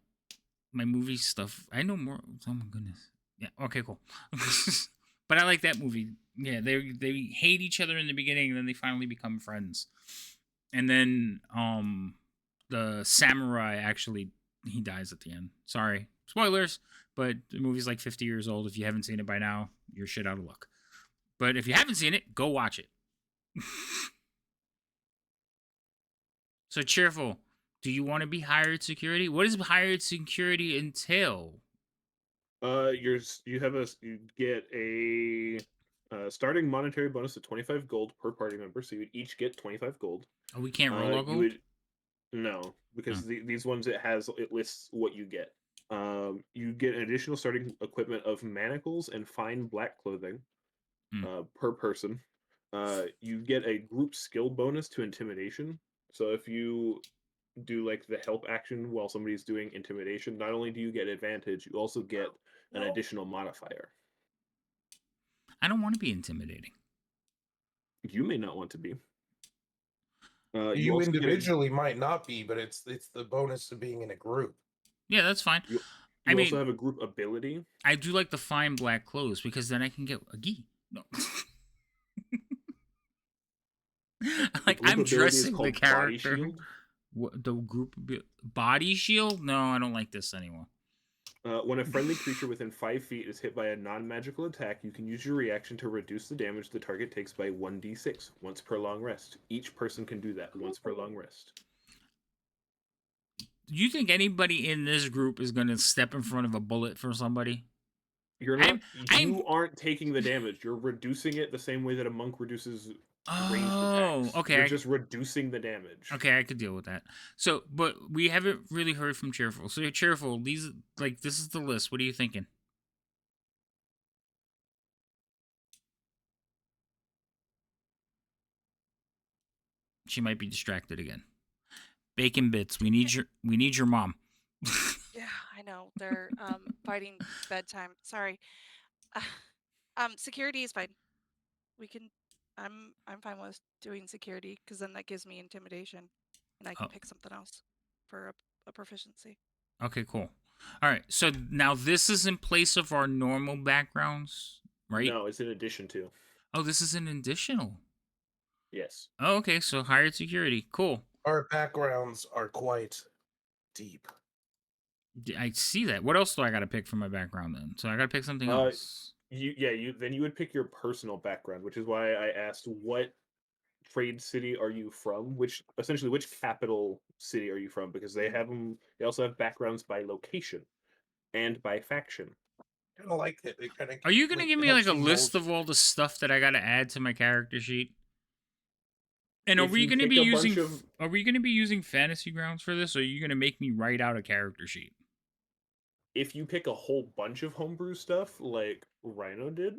My movie stuff. I know more. Oh my goodness. Yeah. Okay. Cool. But I like that movie. Yeah. They hate each other in the beginning, and then they finally become friends. And then the samurai actually he dies at the end. Sorry, spoilers. But the movie's like 50 years old. If you haven't seen it by now, you're shit out of luck. But if you haven't seen it, go watch it. So cheerful. Do you want to be hired security? What does hired security entail? You get a starting monetary bonus of 25 gold per party member, so you would each get 25 gold. Oh, we can't roll our You gold. would no, because these ones it lists what you get. You get an additional starting equipment of manacles and fine black clothing per person. You get a group skill bonus to intimidation. So if you do like the help action while somebody's doing intimidation, not only do you get advantage, you also get an additional modifier. I don't want to be intimidating. You may not want to be. You also individually might not be, but it's the bonus of being in a group. Yeah, that's fine. You I mean, also have a group ability. I do like the fine black clothes because then I can get a gi. No. Like Group I'm ability is dressing the called character. Body Shield. What, the group body shield? No, I don't like this anymore. When a friendly creature within 5 feet is hit by a non-magical attack, you can use your reaction to reduce the damage the target takes by 1d6 once per long rest. Each person can do that once per long rest. Do you think anybody in this group is going to step in front of a bullet for somebody? You're not. You aren't taking the damage. You're reducing it the same way that a monk reduces ranged attacks. Okay. You're just reducing the damage. Okay, I could deal with that. So, but we haven't really heard from Cheerful. So, Cheerful, this is the list. What are you thinking? She might be distracted again. Bacon bits. We need your mom. Yeah, I know. They're fighting bedtime. Sorry. Security is fine. We can. I'm fine with doing security because then that gives me intimidation, and I can pick something else for a proficiency. Okay, cool. All right. So now this is in place of our normal backgrounds, right? No, it's in addition to. Oh, this is an additional. Yes. Oh, okay. So hired security. Cool. Our backgrounds are quite deep. I see that. What else do I got to pick for my background then? So I got to pick something else. Then you would pick your personal background, which is why I asked what trade city are you from? Which capital city are you from? Because they have them. They also have backgrounds by location and by faction. Kind of like it. It kind of. Are you gonna give me like a list of all the stuff that I got to add to my character sheet? And are we gonna be using Fantasy Grounds for this, or are you gonna make me write out a character sheet? if you pick a whole bunch of homebrew stuff like Rhino did,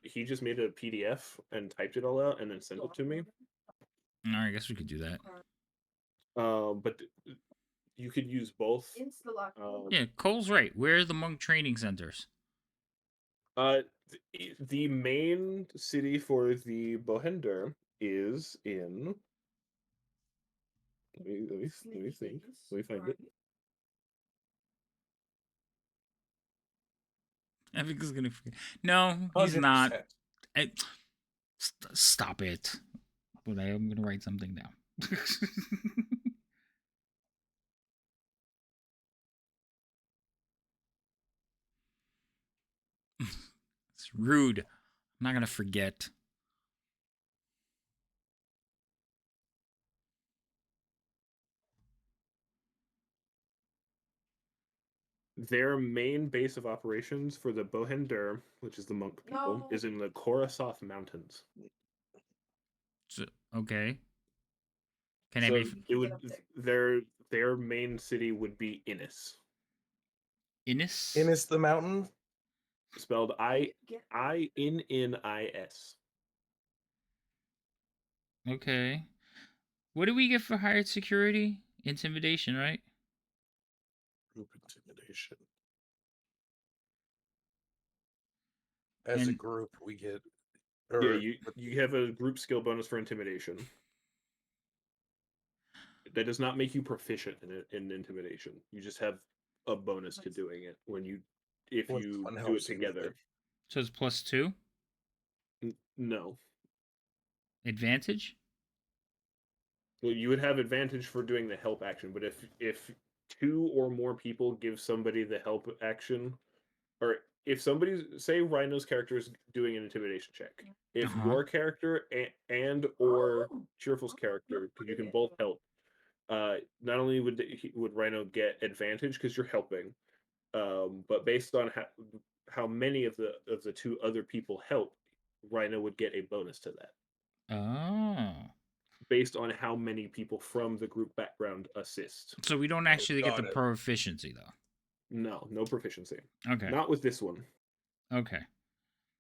he just made a PDF and typed it all out and then sent it to me. I guess we could do that. But you could use both. Yeah, Cole's right. Where are the monk training centers? The main city for the Bohender is in. Let me think. Let me find it. Epic is gonna forget. No, he's not. 100%. Stop it. But I am gonna write something down. It's rude. I'm not gonna forget. Their main base of operations for the Bohender, which is the monk people, is in the Korasoth Mountains. So, okay. Can I So be it would their main city would be Innis, Innis? Innis the mountain. spelled Innis. Okay. What do we get for hired security? Intimidation, right? Group intimidation. As a And- group, we get. Yeah, you have a group skill bonus for intimidation. That does not make you proficient in intimidation. You just have a bonus to doing it if When you someone do it helps you with together. it. So it's +2 No. advantage. Well, you would have advantage for doing the help action, but if two or more people give somebody the help action, or if somebody, say Rhino's character is doing an intimidation check, if your character and or Cheerful's character, because you can both help, not only would Rhino get advantage because you're helping, but based on how many of the two other people help, Rhino would get a bonus to that. Oh. Based on how many people from the group background assist. So we don't actually get the got it. proficiency though. No proficiency. Okay. Not with this one. Okay.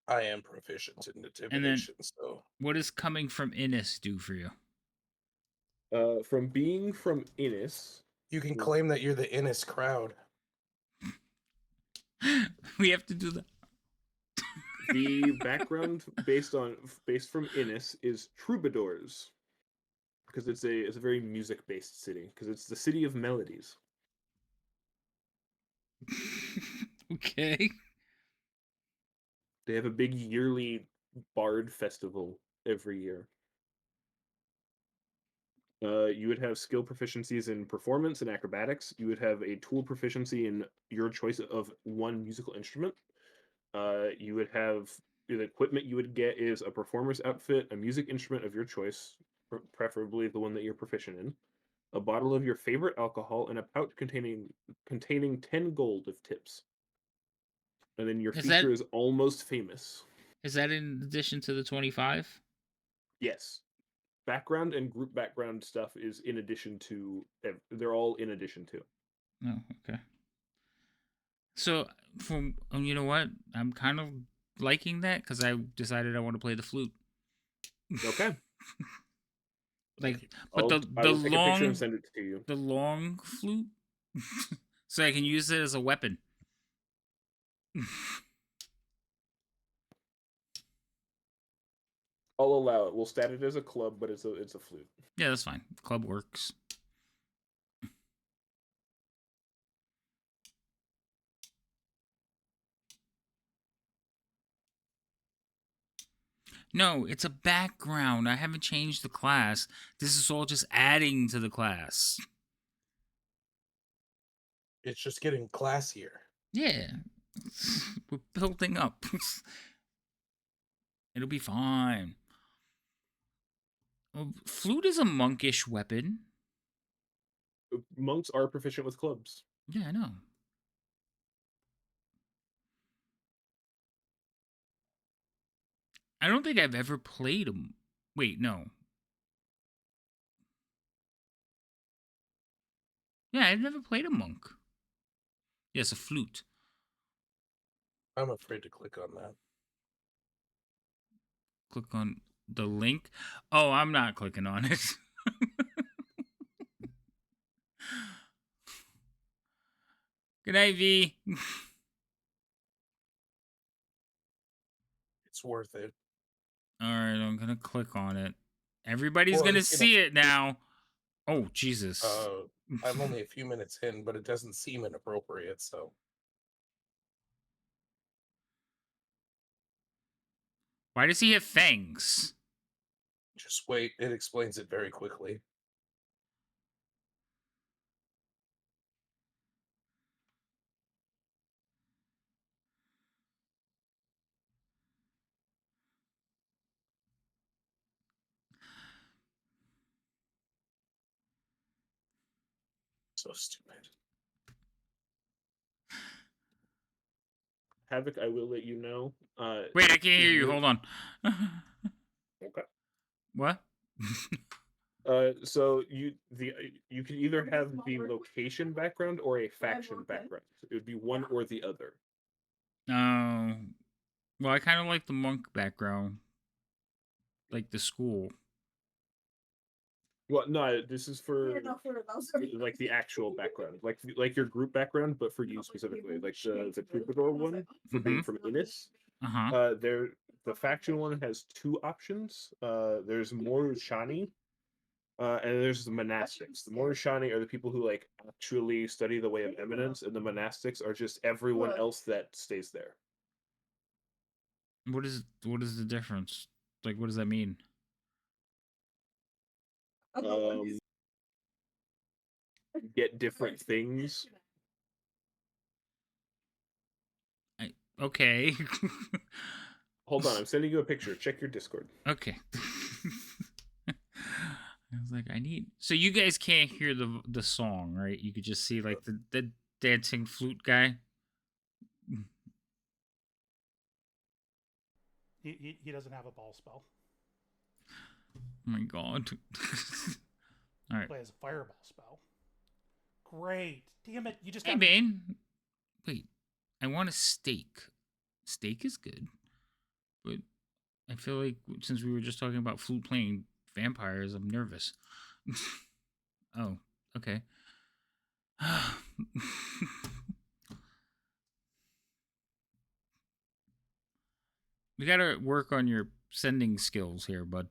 I am proficient in intimidation, so What does coming from Innis do for you? From being from Innis, you can claim that you're the Innis crowd. We have to do that. the background based from Innis is troubadours, because it's a very music based city, because it's the city of melodies. Okay. They have a big yearly bard festival every year. You would have skill proficiencies in performance and acrobatics. You would have a tool proficiency in your choice of one musical instrument. You would have the equipment you would get is a performer's outfit, a music instrument of your choice, preferably the one that you're proficient in, a bottle of your favorite alcohol, and a pouch containing 10 gold of tips. And then your feature is almost famous. Is that in addition to the 25? Yes. Background and group background stuff is in addition to. They're all in addition to. Oh, okay. So, you know what? I'm kind of liking that because I decided I want to play the flute. Okay. Like, I but will the take a picture long and send it to you. the long flute, so I can use it as a weapon. I'll allow it. We'll stat it as a club, but it's a flute. Yeah, that's fine. Club works. No, it's a background. I haven't changed the class. This is all just adding to the class. It's just getting classier. Yeah. We're building up. It'll be fine. Well, flute is a monkish weapon. Monks are proficient with clubs. Yeah, I know. I don't think I've ever played them. Wait, no. Yeah, I've never played a monk. Yes, a flute. I'm afraid to click on that. Click on the link. Oh, I'm not clicking on it. Good night, V. It's worth it. All right, I'm gonna click on it. Everybody's Well, gonna it's see it now. Oh, Jesus. I'm only a few minutes in, but it doesn't seem inappropriate, so Why does he have fangs? just wait. It explains it very quickly. So stupid. Havoc, I will let you know. Wait, I can't hear you. you're- Hold on. Okay. What? So you can either have the location background or a faction background. It would be one or the other. Oh. Well, I kind of like the monk background. Like the school. Well, no, this is for like the actual background, like your group background, but for you specifically, like the troubadour one for being from Innis. Uh-huh. The faction one has two options. There's Morushani, and there's the monastics. The Morushani are the people who like actually study the way of eminence, and the monastics are just everyone else that stays there. What is the difference? Like, what does that mean? Get different things. Okay. Hold on, I'm sending you a picture. Check your Discord. Okay. I was like, I need. So you guys can't hear the song, right? You could just see like the dancing flute guy. He doesn't have a ball spell. Oh my god. All right. Play as a fireball spell. Great. Damn it. You just Hey, got Bane. Wait. I want a steak. Steak is good. But I feel like since we were just talking about flute playing vampires, I'm nervous. Oh, okay. We gotta work on your sending skills here, bud.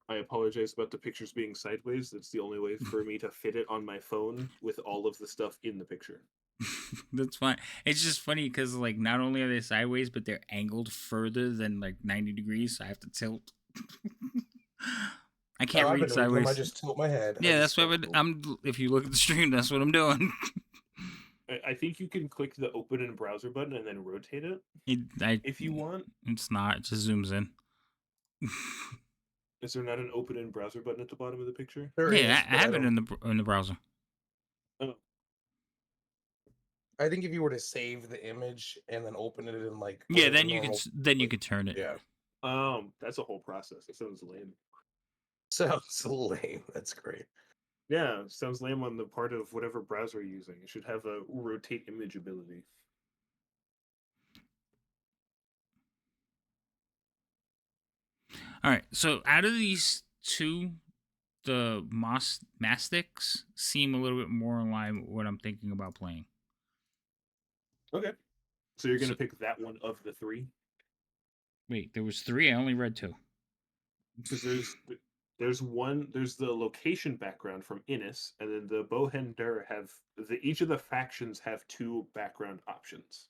I apologize about the pictures being sideways. That's the only way for me to fit it on my phone with all of the stuff in the picture. That's fine. It's just funny because like not only are they sideways, but they're angled further than like 90 degrees. So I have to tilt. I can't I've read been reading them. I sideways. just tilt my head. Yeah, that's what I'm. If you look at the stream, that's what I'm doing. I think you can click the open in browser button and then rotate it if you want. It's not. It just zooms in. Is there not an open in browser button at the bottom of the picture? There Yeah, is, I but have it don't- in the browser. Oh, I think if you were to save the image and then open it in like Yeah, whatever then you normal- could turn it. Yeah. that's a whole process. That sounds lame. Sounds lame. That's great. Yeah, sounds lame on the part of whatever browser you're using. It should have a rotate image ability. All right. So out of these two, the Mastics seem a little bit more in line with what I'm thinking about playing. Okay. So you're gonna So- pick that one of the three? Wait, there was 3. I only read 2. Because there's the location background from Innis, and then the Bohender have each of the factions have 2 background options.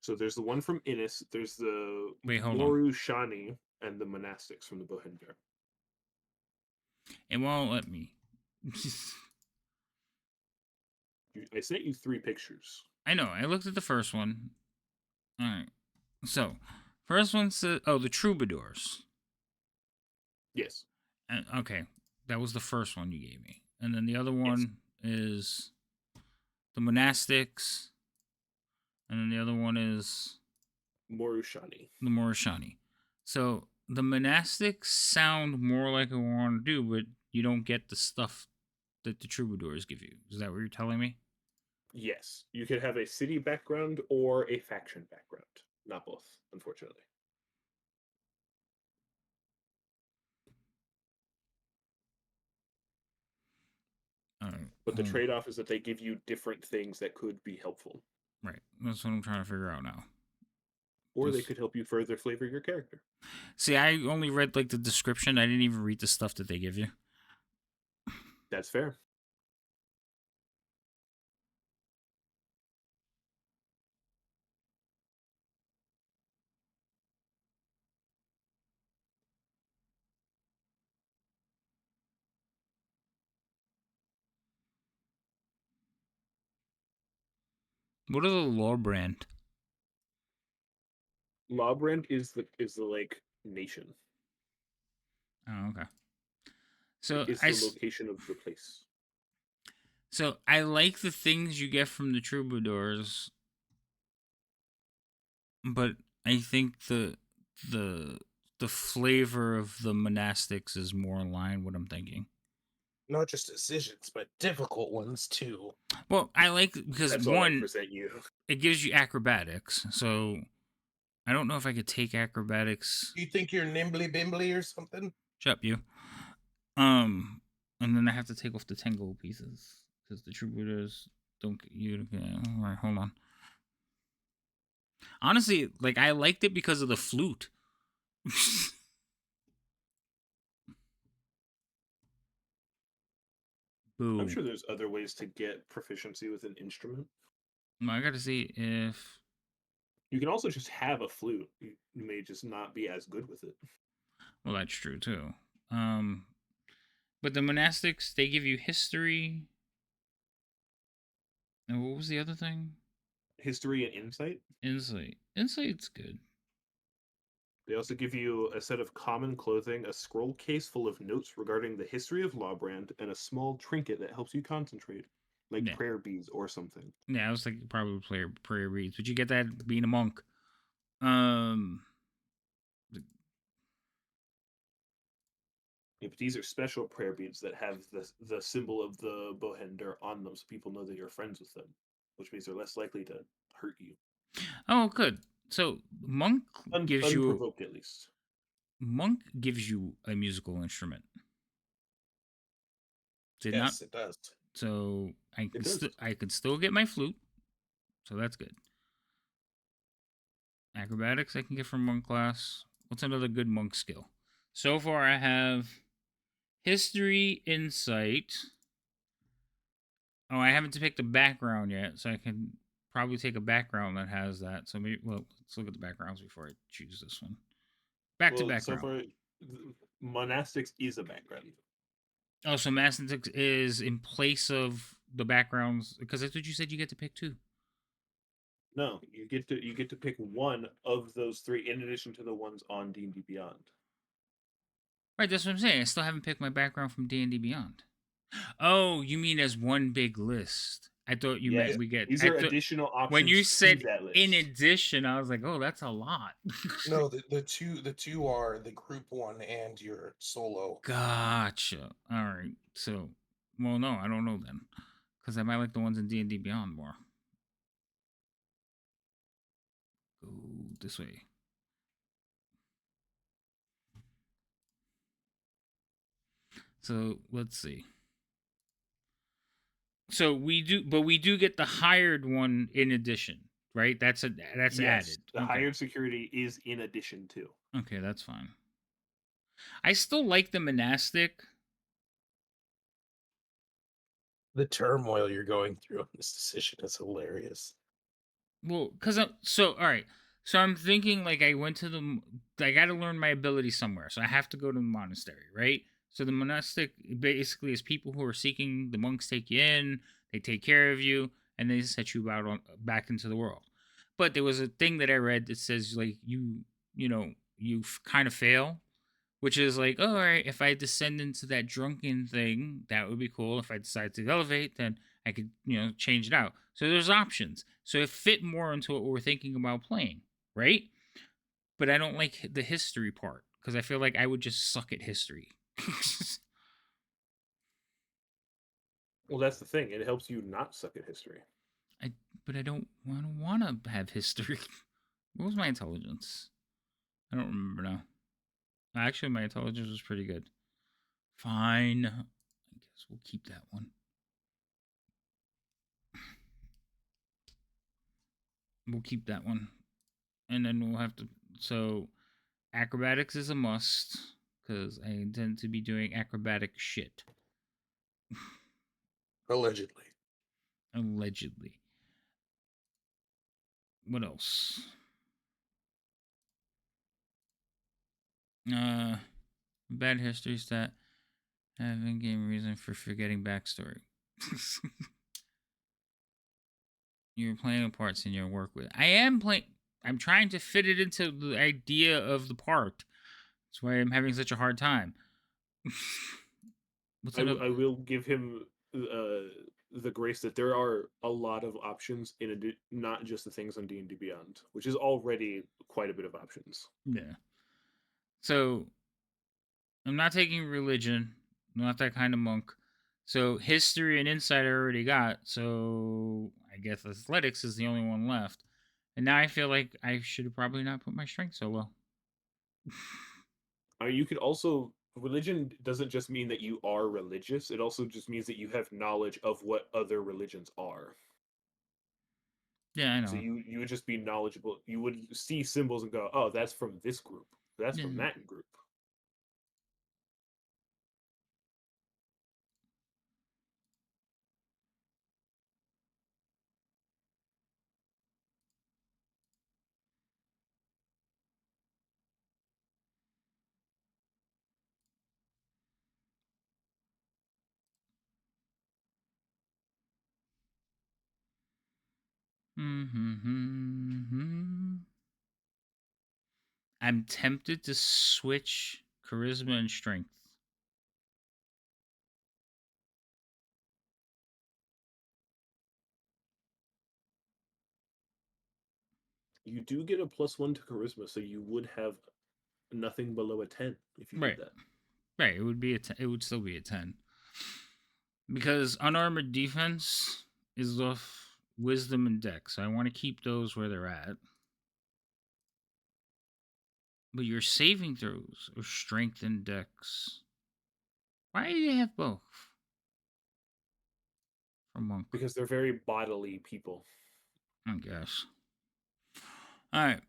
So there's the one from Innis, there's the Wait, hold on. Moru Shani, and the monastics from the Bohender. It won't let me. I sent you 3 pictures. I know. I looked at the first one. All right. So, first one says, "Oh, the troubadours." Yes. Okay, that was the first one you gave me, and then the other one is the monastics, and then the other one is Moru Shani. the Morishani. So the monastics sound more like what I want to do, but you don't get the stuff that the troubadours give you. Is that what you're telling me? Yes. You could have a city background or a faction background. Not both, unfortunately. All right. But the trade-off is that they give you different things that could be helpful. Right. That's what I'm trying to figure out now. Or they could help you further flavor your character. See, I only read like the description. I didn't even read the stuff that they give you. That's fair. What are the law brand? Lawbrand is the like nation. Oh, okay. So It's I the location of the place. So I like the things you get from the troubadours, but I think the the flavor of the monastics is more in line with what I'm thinking. Not just decisions, but difficult ones too. Well, I like because That's all I one, present you. it gives you acrobatics. So I don't know if I could take acrobatics. You think you're nimbly bimbly or something? Shut up, you. And then I have to take off the 10 gold pieces because the troubadours don't get you. All right, hold on. Honestly, like I liked it because of the flute. Boo. I'm sure there's other ways to get proficiency with an instrument. I gotta see if. You can also just have a flute. You may just not be as good with it. Well, that's true too. But the monastics, they give you history. And what was the other thing? History and insight. Insight. Insight's good. They also give you a set of common clothing, a scroll case full of notes regarding the history of Lawbrand, and a small trinket that helps you concentrate, like Yeah. prayer beads or something. Yeah, I was thinking probably prayer reads, but you get that being a monk. Yeah, but these are special prayer beads that have the symbol of the Bohender on them, so people know that you're friends with them, which means they're less likely to hurt you. Oh, good. So monk gives you Unprovoked, at least. a musical instrument. Did not. Yes, it does. So I It does. I could still get my flute, so that's good. Acrobatics I can get from monk class. What's another good monk skill? So far I have history, insight. Oh, I haven't picked a background yet, so I can probably take a background that has that. So maybe, well, let's look at the backgrounds before I choose this one. Back to background. So far, monastics is a background. Oh, so monastics is in place of the backgrounds, because that's what you said you get to pick 2. No, you get to pick one of those 3 in addition to the ones on D&D Beyond. Right, that's what I'm saying. I still haven't picked my background from D&D Beyond. Oh, you mean as one big list? I thought you Yes. meant we get. These I are thought, additional options when you to said that list. in addition, I was like, oh, that's a lot. No, the two are the group one and your solo. Gotcha. All right. So, well, no, I don't know then, because I might like the ones in D&D Beyond more. Go this way. So let's see. So we do get the hired one in addition, right? That's Yes, added. the Okay. hired security is in addition to. Okay, that's fine. I still like the monastic. The turmoil you're going through on this decision is hilarious. Well, because all right. So I'm thinking like I went to I got to learn my ability somewhere, so I have to go to the monastery, right? So the monastic basically is people who are seeking. The monks take you in, they take care of you, and they set you out back into the world. But there was a thing that I read that says like you kind of fail, which is like, oh, all right, if I descend into that drunken thing, that would be cool. If I decide to elevate, then I could, change it out. So there's options. So it fit more into what we're thinking about playing, right? But I don't like the history part because I feel like I would just suck at history. Well, that's the thing. It helps you not suck at history. But I don't want to have history. What was my intelligence? I don't remember now. Actually, my intelligence was pretty good. Fine. I guess we'll keep that one. We'll keep that one. And then we'll have to. So, acrobatics is a must because I intend to be doing acrobatic shit. Allegedly. Allegedly. What else? Bad history stat. Have in-game reason for forgetting backstory. You're playing parts in your work with. I am playing. I'm trying to fit it into the idea of the part. That's why I'm having such a hard time. What's I will give him the grace that there are a lot of options not just the things on D&D Beyond, which is already quite a bit of options. Yeah. So I'm not taking religion. I'm not that kind of monk. So history and insight I already got. So I guess athletics is the only one left. And now I feel like I should probably not put my strength so low. You could also religion doesn't just mean that you are religious. It also just means that you have knowledge of what other religions are. Yeah, I know. So you would just be knowledgeable. You would see symbols and go, "Oh, that's from this group. That's from that group." I'm tempted to switch charisma and strength. You do get a +1 to charisma, so you would have nothing below a 10 if you Right. did that. Right. It would be it would still be a 10. Because unarmored defense is off wisdom and dex. So I want to keep those where they're at. But your saving throws are strength and dex. Why do you have both? For monk. Because they're very bodily people. I guess. Alright.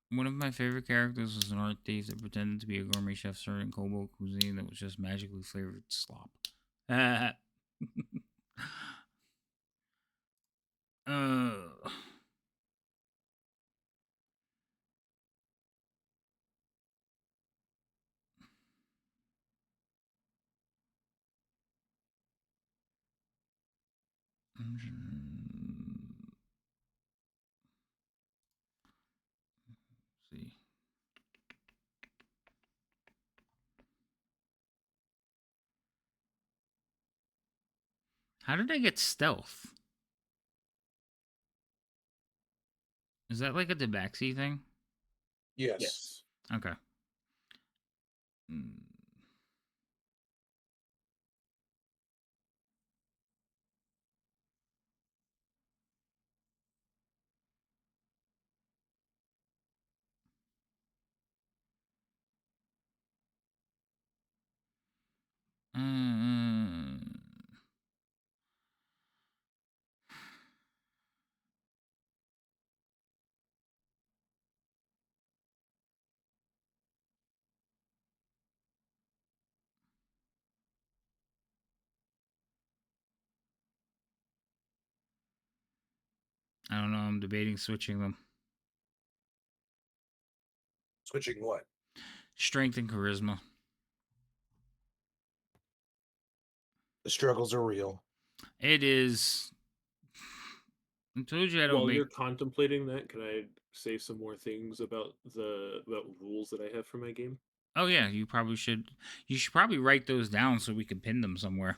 One of my favorite characters was an art thief that pretended to be a gourmet chef serving kobold cuisine that was just magically flavored slop. uh, see. How did I get stealth? Is that like a Tabaxi thing? Yes. Yes. Okay. Mm. Mm. I don't know. I'm debating switching them. Switching what? Strength and charisma. The struggles are real. It is. I told you I don't While make. you're contemplating that, can I say some more things about about rules that I have for my game? Oh yeah, you probably should. You should probably write those down so we can pin them somewhere.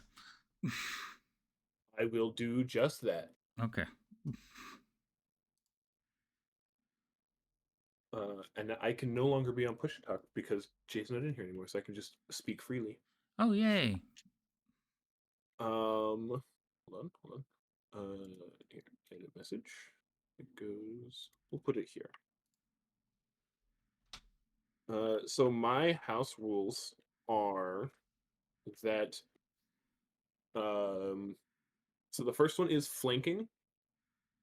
I will do just that. Okay. And I can no longer be on push to talk because Jason's not in here anymore, so I can just speak freely. Oh yay. Hold on. Here, edit message. It goes. We'll put it here. So my house rules are that. So the first one is flanking.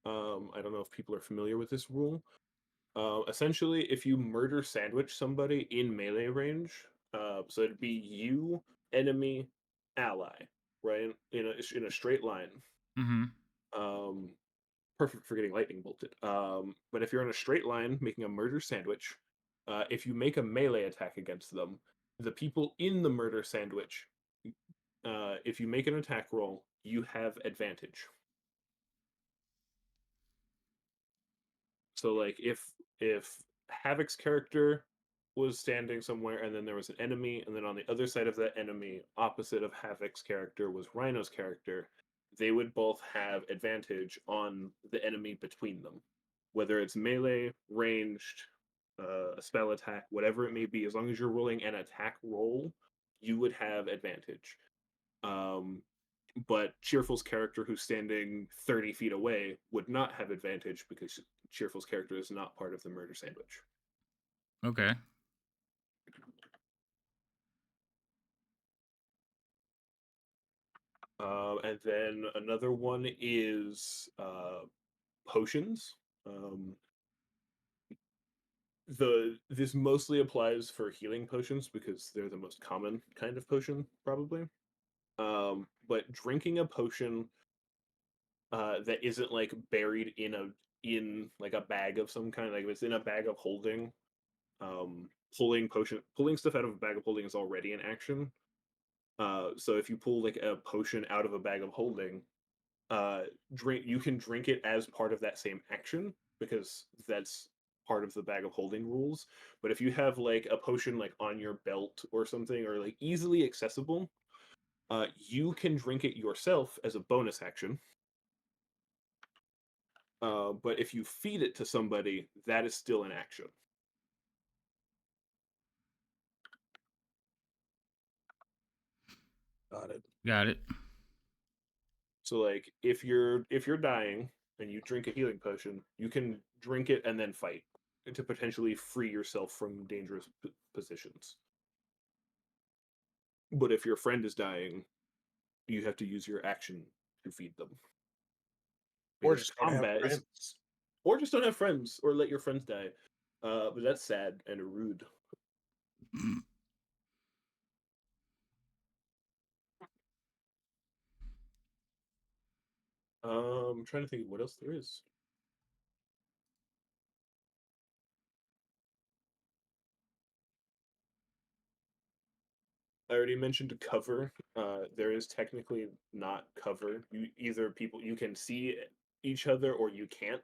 I don't know if people are familiar with this rule. Essentially, if you murder sandwich somebody in melee range, so it'd be you, enemy, ally, right? In a straight line. Mm-hmm. Um, Perfect for getting lightning bolted. But if you're in a straight line making a murder sandwich, if you make a melee attack against them, the people in the murder sandwich, if you make an attack roll, you have advantage. So like if Havoc's character was standing somewhere and then there was an enemy, and then on the other side of that enemy, opposite of Havoc's character, was Rhino's character, they would both have advantage on the enemy between them. Whether it's melee, ranged, a spell attack, whatever it may be, as long as you're rolling an attack roll, you would have advantage. Um, but Cheerful's character, who's standing 30 feet away, would not have advantage because Cheerful's character is not part of the murder sandwich. Okay. And then another one is potions. Um, this mostly applies for healing potions because they're the most common kind of potion, probably. But drinking a potion that isn't like buried in like a bag of some kind, like if it's in a bag of holding, pulling stuff out of a bag of holding is already an action. So if you pull like a potion out of a bag of holding, you can drink it as part of that same action because that's part of the bag of holding rules. But if you have like a potion like on your belt or something, or like easily accessible, you can drink it yourself as a bonus action. But if you feed it to somebody, that is still an action. Got it. Got it. So like if you're dying and you drink a healing potion, you can drink it and then fight to potentially free yourself from dangerous positions. But if your friend is dying, you have to use your action to feed them. Or Because just don't have combat is, friends. or just don't have friends, or let your friends die. But that's sad and rude. I'm trying to think of what else there is. I already mentioned cover. There is technically not cover. You can see each other or you can't.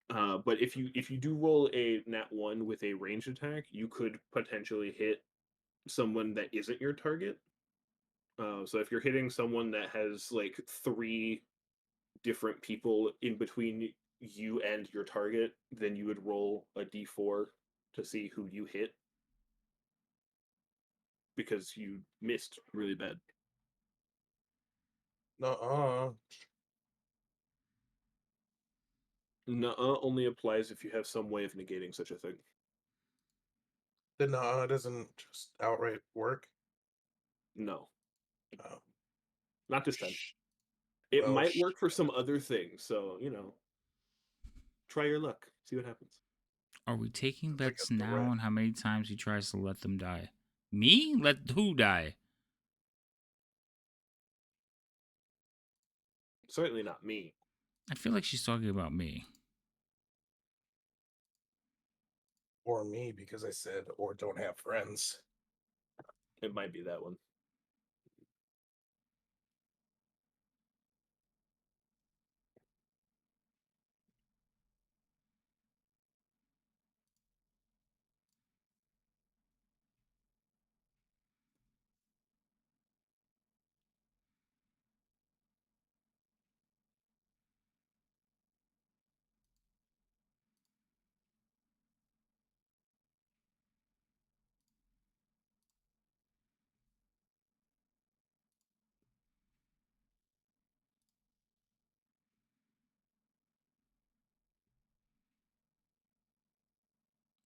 But if you do roll a nat one with a ranged attack, you could potentially hit someone that isn't your target. So if you're hitting someone that has like 3 different people in between you and your target, then you would roll a d4 to see who you hit because you missed really bad. Nuh-uh. Nuh-uh only applies if you have some way of negating such a thing. The nuh-uh doesn't just outright work. No, Oh, not this time. sh- It well, might work for shit. some other things, so try your luck. See what happens. Are we taking Sounds like bets a now threat. on how many times he tries to let them die? Me? Let who die? Certainly not me. I feel like she's talking about me. Or me, because I said, or don't have friends. It might be that one.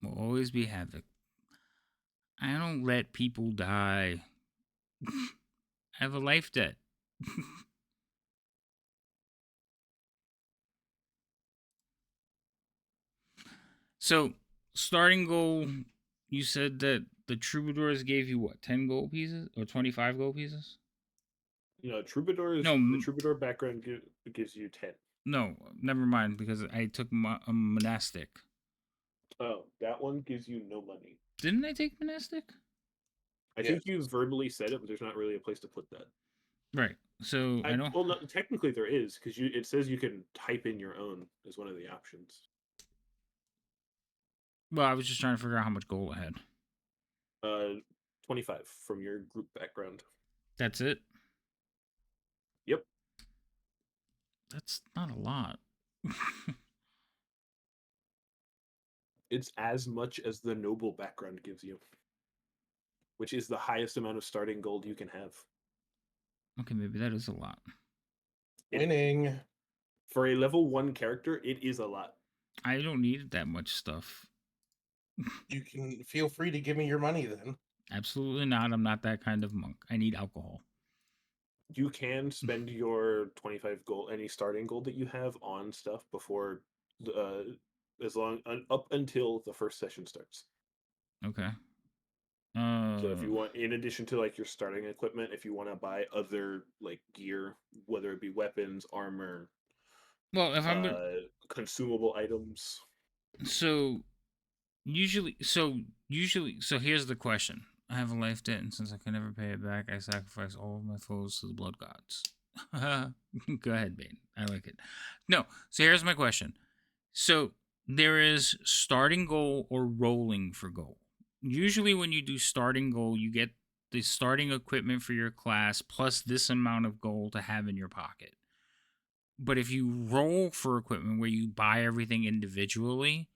Will always be havoc. I don't let people die. I have a life debt. So, starting goal, you said that the troubadours gave you what, 10 gold pieces or 25 gold pieces? The No, troubadour background gives you 10. no, never mind because I took a monastic. Oh, that one gives you no money. Didn't I take monastic? I Yes. think you verbally said it, but there's not really a place to put that. Right. So I don't. Well, no, technically there is because it says you can type in your own as one of the options. Well, I was just trying to figure out how much gold I had. 25 from your group background. That's it. Yep. That's not a lot. It's as much as the noble background gives you, which is the highest amount of starting gold you can have. Okay, maybe that is a lot. Winning. For a level 1 character, it is a lot. I don't need that much stuff. You can feel free to give me your money then. Absolutely not. I'm not that kind of monk. I need alcohol. You can spend your 25 gold, any starting gold that you have, on stuff before, up until the first session starts. Okay. So if you want, in addition to like your starting equipment, if you want to buy other like gear, whether it be weapons, armor, well, if I'm consumable items. so so here's the question. I have a life debt, and since I can never pay it back, I sacrifice all of my foes to the blood gods. Go ahead, Bane. I like it. No, so here's my question. So there is starting goal or rolling for goal. Usually, when you do starting goal, you get the starting equipment for your class plus this amount of gold to have in your pocket. But if you roll for equipment where you buy everything individually,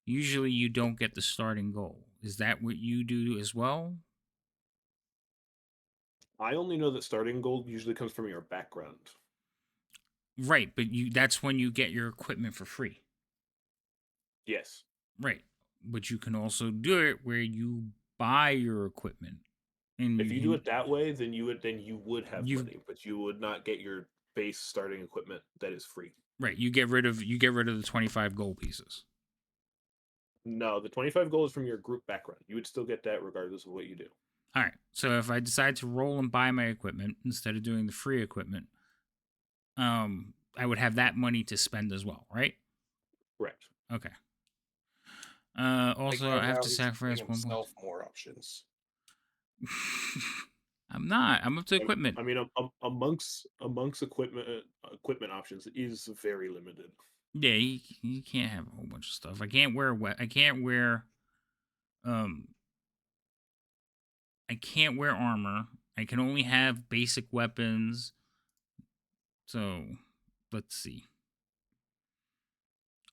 usually you don't get the starting goal. Is that what you do as well? I only know that starting gold usually comes from your background. Right, but that's when you get your equipment for free. Yes. Right. But you can also do it where you buy your equipment. And If you do it that way, then you would have You- money, but you would not get your base starting equipment that is free. right, you get rid of the 25 gold pieces. No, the 25 gold is from your group background. You would still get that regardless of what you do. All right. So if I decide to roll and buy my equipment instead of doing the free equipment, I would have that money to spend as well, right? Correct. Okay. Like Also, right I have now, to he's giving sacrifice 1 point. himself more options. I'm not. I'm up to equipment. I mean, amongst equipment options is very limited. Yeah, you can't have a whole bunch of stuff. I can't wear I can't wear I can't wear armor. I can only have basic weapons. So, let's see.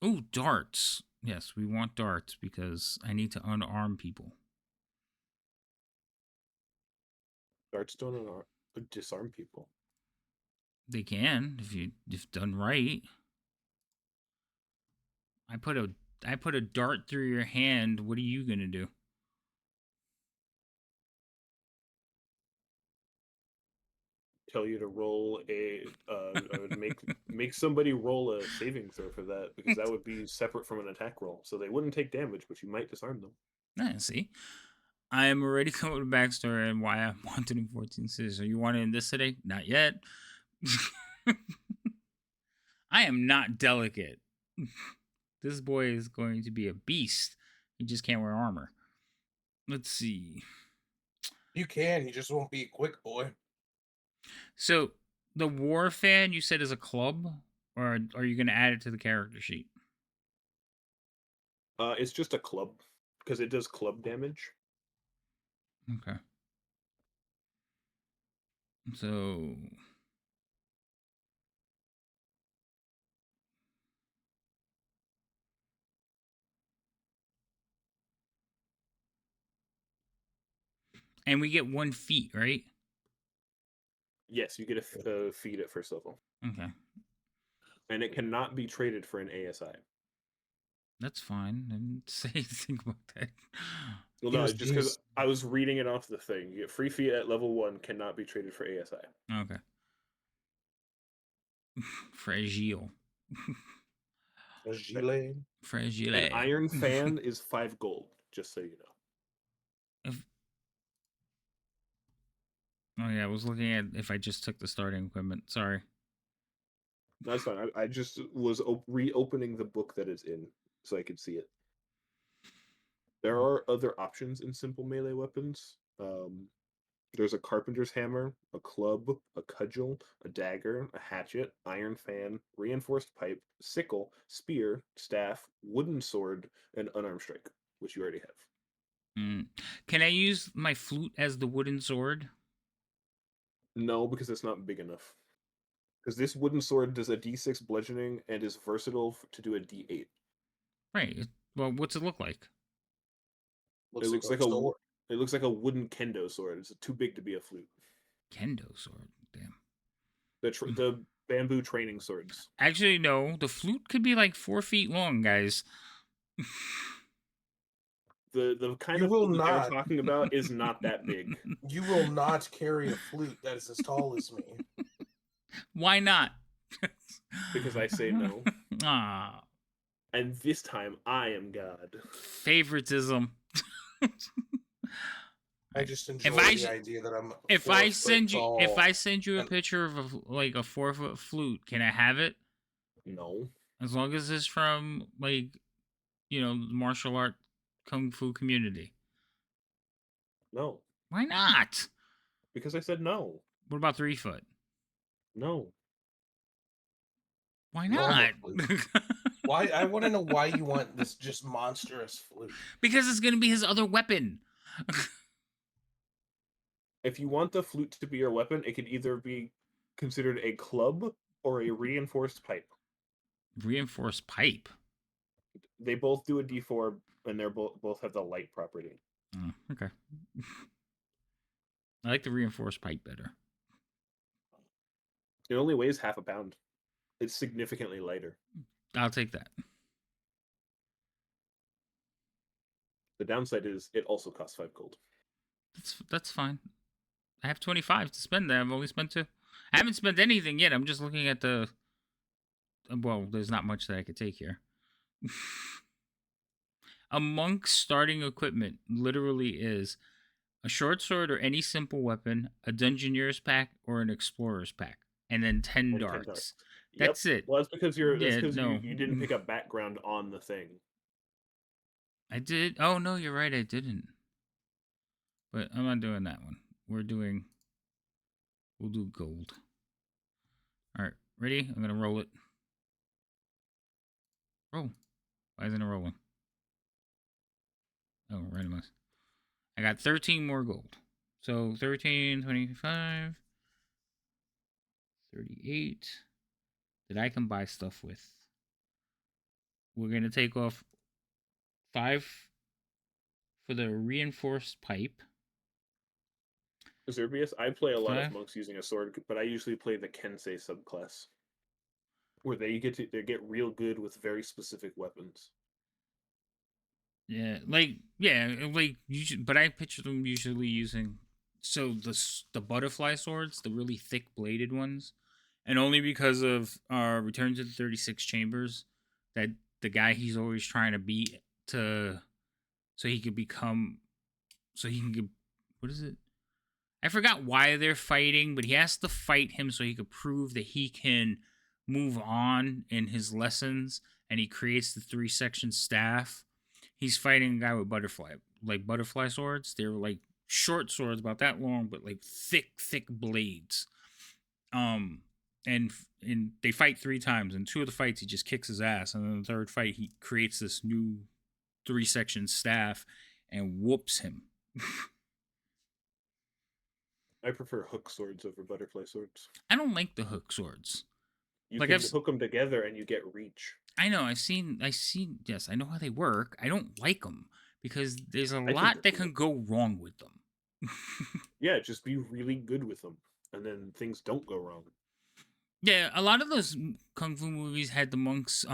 Oh, darts. Yes, we want darts because I need to unarm people. Darts don't disarm people. They can if done right. I put a dart through your hand. What are you gonna do? Tell you to roll I would make somebody roll a saving throw for that, because that would be separate from an attack roll, so they wouldn't take damage, but you might disarm them. See, I am already coming with a backstory and why I wanted in 14 cities. Are you wanting this today? Not yet. I am not delicate. This boy is going to be a beast. He just can't wear armor. Let's see. You can. You just won't be a quick boy. So the war fan you said is a club, or are you going to add it to the character sheet? It's just a club because it does club damage. Okay. So and we get 1 feat, right? Yes, you get a feed at first level, Okay. and it cannot be traded for an ASI. That's fine. I didn't say anything about that. Well, He no, was- just he because was- I was reading it off the thing. You get free feed at level 1, cannot be traded for ASI. Okay. Fragile. A gilet. Fragile. An iron fan is 5 gold, just so you know. Oh yeah, I was looking at if I just took the starting equipment. Sorry. That's fine. I just was reopening the book that it's in so I could see it. There are other options in simple melee weapons. There's a carpenter's hammer, a club, a cudgel, a dagger, a hatchet, iron fan, reinforced pipe, sickle, spear, staff, wooden sword, and unarmed strike, which you already have. Can I use my flute as the wooden sword? No, because it's not big enough. Because this wooden sword does a d6 bludgeoning and is versatile to do a d8. Right. Well, what's it look like? It looks like it looks like a wooden kendo sword. It's too big to be a flute. Kendo sword. Damn. The bamboo training swords. Actually, no. The flute could be like 4 feet long, guys. The kind You of will flute that they were not. talking about is not that big. You will not carry a flute that is as tall as me. Why not? Because I say no. Ah, And this time I am God. favoritism. I just enjoy I the s- idea that I'm. If I send you, tall. if I send you a and- picture of a 4-foot flute, can I have it? No. As long as it's from the martial art kung fu community. No. Why not? Because I said no. What about 3 foot? No. Why Normal not? Why? I want to know why you want this just monstrous flute. Because it's gonna be his other weapon. If you want the flute to be your weapon, it can either be considered a club or a reinforced pipe. Reinforced pipe. They both do a d4, and they're both have the light property. Oh, okay. I like the reinforced pipe better. It only weighs half a pound. It's significantly lighter. I'll take that. The downside is it also costs 5 gold. That's fine. I have 25 to spend there. I've only spent 2. I haven't spent anything yet. I'm just looking at the. Well, there's not much that I could take here. A monk's starting equipment literally is a short sword or any simple weapon, a dungeoneer's pack, or an explorer's pack, and then 10 And 10 darts. darts. That's it. Well, that's because you no. didn't pick up background on the thing. I did. Oh no, you're right. I didn't. But I'm not doing that one. We'll do gold. All right, ready? I'm gonna roll it. Roll. Why isn't it rolling? Oh, randomized. I got 13 more gold. So 13, 25, 38 that I can buy stuff with. We're going to take off 5 for the reinforced pipe. Zerbius, I play a lot of 5. monks using a sword, but I usually play the Kensei subclass, where they get real good with very specific weapons. Yeah, like usually, but I picture them usually using the butterfly swords, the really thick bladed ones, and only because of Return to the 36 Chambers, that the guy he's always trying to beat to so he could become so he can get, what is it? I forgot why they're fighting, but he has to fight him so he could prove that he can move on in his lessons, and he creates the 3-section staff. He's fighting a guy with butterfly swords. They're like short swords, about that long, but like thick blades. And they fight 3 times. In 2 of the fights, he just kicks his ass, and in the 3rd fight, he creates this new 3-section staff and whoops him. I prefer hook swords over butterfly swords. I don't like the hook swords. You Like, can hook them together and you get reach. I know. I've seen. Yes, I know how they work. I don't like them because there's a think lot they're that cool. can go wrong with them. Yeah, just be really good with them, and then things don't go wrong. Yeah, a lot of those kung fu movies had the monks.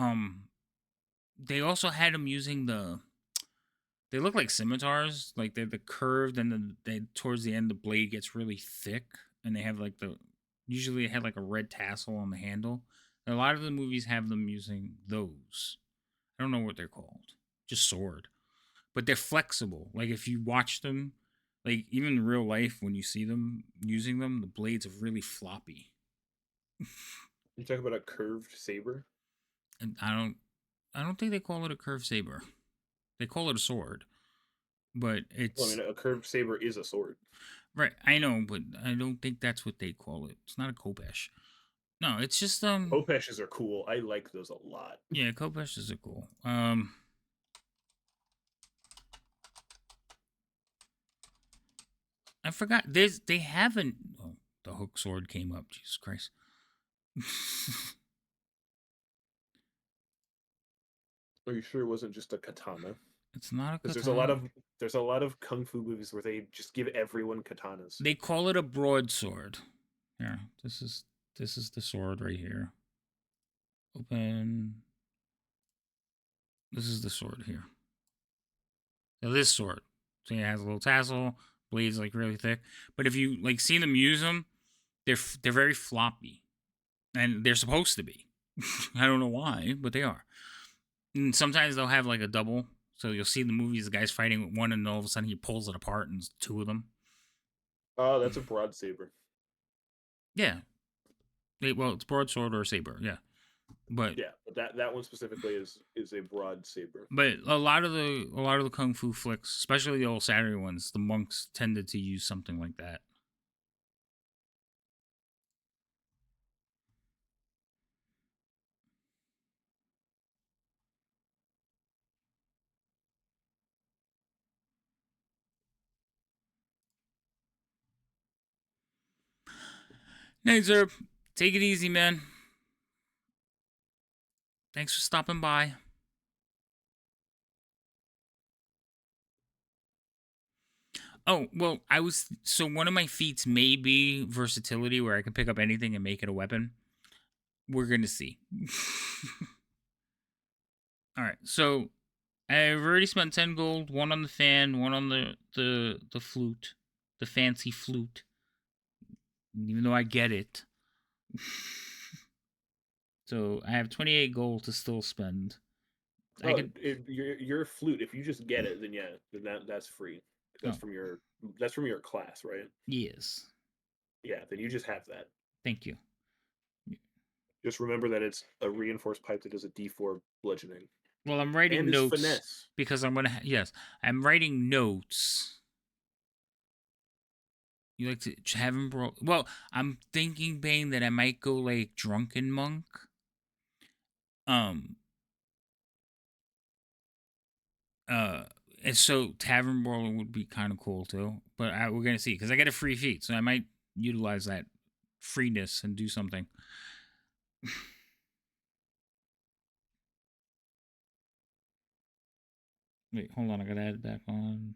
They also had them using the. They look like scimitars, like they're the curved, and then they towards the end the blade gets really thick, and they have like the. Usually, it had like a red tassel on the handle. A lot of the movies have them using those. I don't know what they're called. Just sword. But they're flexible. Like if you watch them, like even in real life when you see them using them, the blades are really floppy. You talk about a curved saber? And I don't think they call it a curved saber. They call it a sword. But it's Well, I mean, a curved saber is a sword. right, I know, but I don't think that's what they call it. It's not a kopesh. No, it's just Kopeshes are cool. I like those a lot. Yeah, kopeshes are cool. I forgot. They haven't. Oh, the hook sword came up. Jesus Christ. Are you sure it wasn't just a katana? It's not a Because katana. there's a lot of kung fu movies where they just give everyone katanas. They call it a broadsword. Here, this is the sword right here. Open. This is the sword here. Now this sword. So it has a little tassel, blades like really thick. But if you like see them use them, they're very floppy, and they're supposed to be. I don't know why, but they are. And sometimes they'll have like a double. So you'll see in the movies the guy's fighting with one, and all of a sudden he pulls it apart, and it's 2 of them. Oh, that's a broad saber. Yeah. It's broadsword or saber. Yeah. But yeah, but that one specifically is a broad saber. But a lot of the kung fu flicks, especially the old Saturday ones, the monks tended to use something like that. Hey, Zerb, take it easy, man. Thanks for stopping by. Oh, well, so one of my feats may be versatility, where I can pick up anything and make it a weapon. We're going to see. All right, so I've already spent 10 gold, 1 on the fan, 1 on the flute, the fancy flute, even though I get it. So I have 28 gold to still spend. Your flute, if you just get it, then that's free. That's from your class, right? Yes. Yeah, then you just have that. Thank you. Just remember that it's a reinforced pipe that does a D4 bludgeoning. Well, I'm writing notes finesse. because I'm gonna. Yes, I'm writing notes. You like to have him bro? Well, I'm thinking, Bane, that I might go like drunken monk. And so Tavern Brawler would be kind of cool too, but we're gonna see because I get a free feat, so I might utilize that freeness and do something. Wait, hold on. I gotta add it back on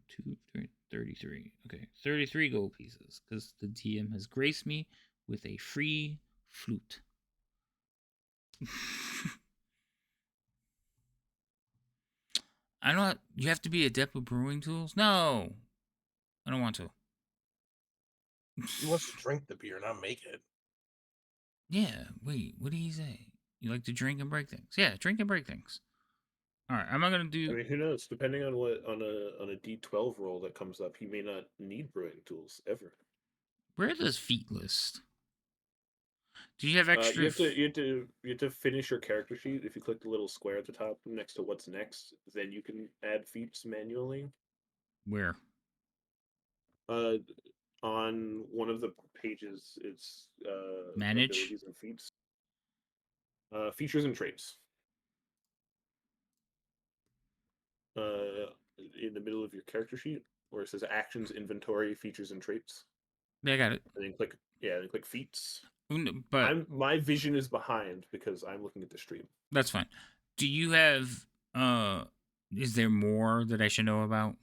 33. Okay, 33 gold pieces because the DM has graced me with a free flute. I don't. You have to be adept with brewing tools. No, I don't want to. He wants to drink the beer, not make it. Yeah. Wait. What did he say? You like to drink and break things? Yeah, drink and break things. All right. I'm not gonna do. I mean, who knows? Depending on what on a D12 roll that comes up, he may not need brewing tools ever. Where does feet list? Do you have You extra? have to finish your character sheet. If you click the little square at the top next to what's next, then you can add feats manually. Where? On one of the pages, it's Manage? abilities and feats. Features and traits. In the middle of your character sheet, where it says actions, inventory, features, and traits. Yeah, I got it. And then click feats. But my vision is behind because I'm looking at the stream. that's fine. Do you have is there more that I should know about?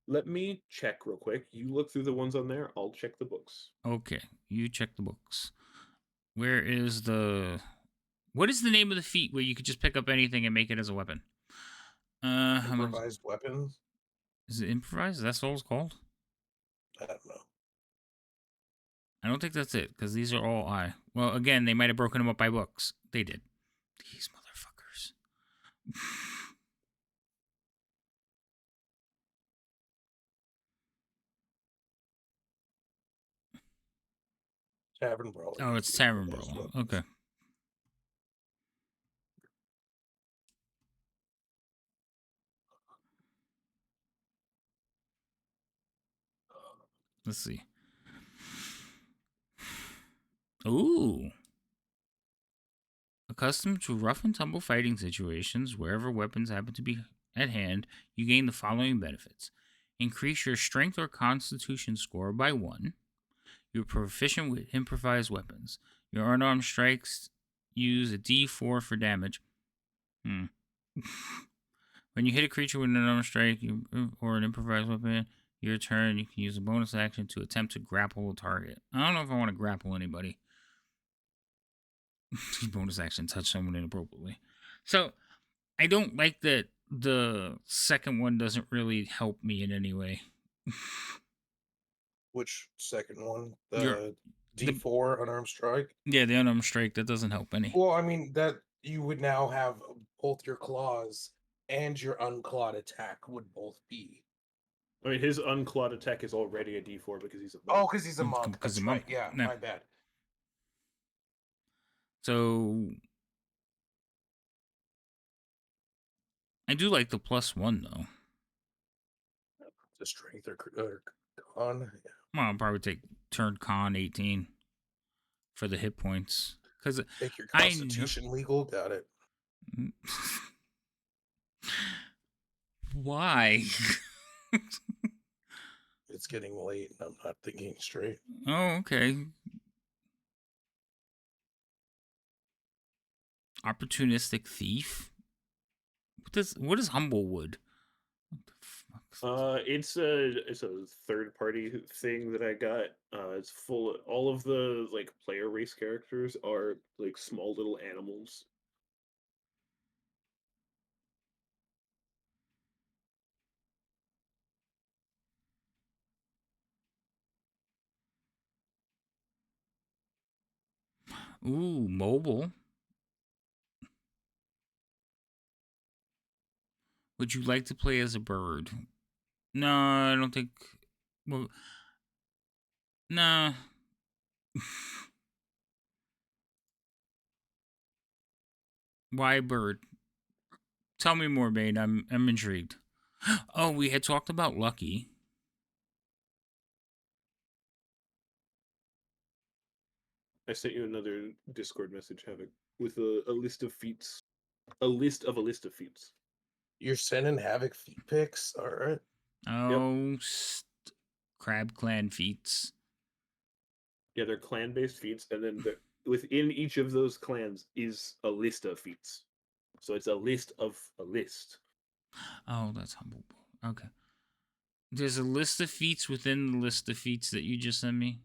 Let me check real quick. You look through the ones on there. I'll check the books. Okay, you check the books. Where is the what is the name of the feat where you could just pick up anything and make it as a weapon? How much Improvised weapons. is it improvised? That's what it's called? I don't know. I don't think that's it, because these are all I. Well, again, they might have broken them up by books. They did. These motherfuckers. Tavern Brawler. Oh, it's Tavern Brawler. Okay. Let's see. Ooh. Accustomed to rough and tumble fighting situations, wherever weapons happen to be at hand, you gain the following benefits. Increase your strength or constitution score by 1. You're proficient with improvised weapons. Your unarmed strikes use a d4 for damage. When you hit a creature with an unarmed strike or an improvised weapon, your turn, you can use a bonus action to attempt to grapple a target. I don't know if I want to grapple anybody. Bonus action, touch someone inappropriately. So, I don't like that the second one doesn't really help me in any way. Which second one? Your- The D4 unarmed strike? Yeah, the unarmed strike, that doesn't help any. Well, I mean, that you would now have both your claws and your unclawed attack would both be. I mean, his unclawed attack is already a D4 because he's a Oh, monk. because he's a monk. Because That's he's a right. monk. Yeah, Yeah. my bad. So I do like the +1 though. The strength or con. Yeah. Well, I'll probably take turn con 18 for the hit points. Because Make your I constitution legal. Got it. Why? It's getting late and I'm not thinking straight. Oh, okay. Opportunistic thief? What is Humblewood? What the fuck? It's a third party thing that I got. It's full. All of the like player race characters are like small little animals. Ooh, mobile. Would you like to play as a bird? No, I don't think. Well, nah. Why bird? Tell me more, Bane. I'm intrigued. Oh, we had talked about Lucky. I sent you another Discord message, Havoc, with a list of feats. A list of feats. You're sending Havoc feet pics? Alright. Oh, Crab Clan feats. Yeah, they're clan-based feats, and then within each of those clans is a list of feats. So it's a list of a list. Oh, that's humble. Okay. There's a list of feats within the list of feats that you just sent me.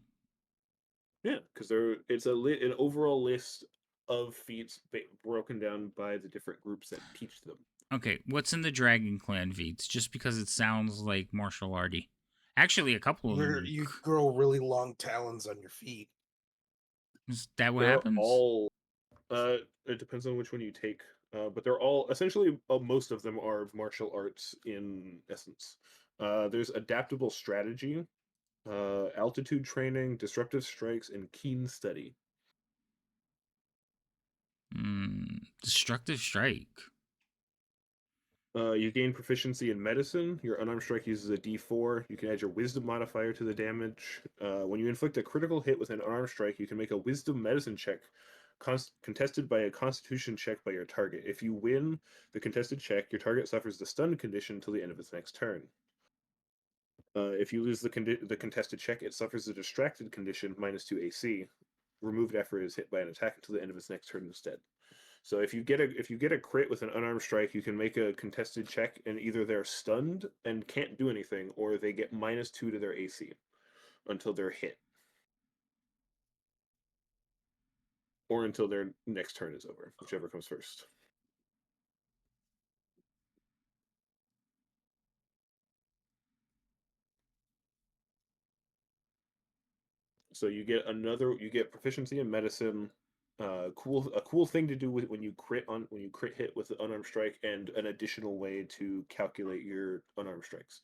Yeah, because it's an overall list of feats broken down by the different groups that teach them. Okay, what's in the Dragon Clan feats? Just because it sounds like martial arty. Actually, a couple of them. You grow really long talons on your feet. Is that what They're happens? all. It depends on which one you take, but they're all essentially. Most of them are martial arts in essence. There's adaptable strategy, altitude training, disruptive strikes, and keen study. Destructive strike. You gain proficiency in medicine. Your unarmed strike uses a D4. You can add your wisdom modifier to the damage. When you inflict a critical hit with an unarmed strike, you can make a wisdom medicine check contested by a constitution check by your target. If you win the contested check, your target suffers the stun condition until the end of its next turn. If you lose the contested check, it suffers the distracted condition -2 AC, removed after it is hit by an attack until the end of its next turn instead. So if you get a crit with an unarmed strike, you can make a contested check, and either they're stunned and can't do anything, or they get -2 to their AC until they're hit, or until their next turn is over, whichever comes first. So you get proficiency in medicine. A cool thing to do when you crit hit with the unarmed strike, and an additional way to calculate your unarmed strikes.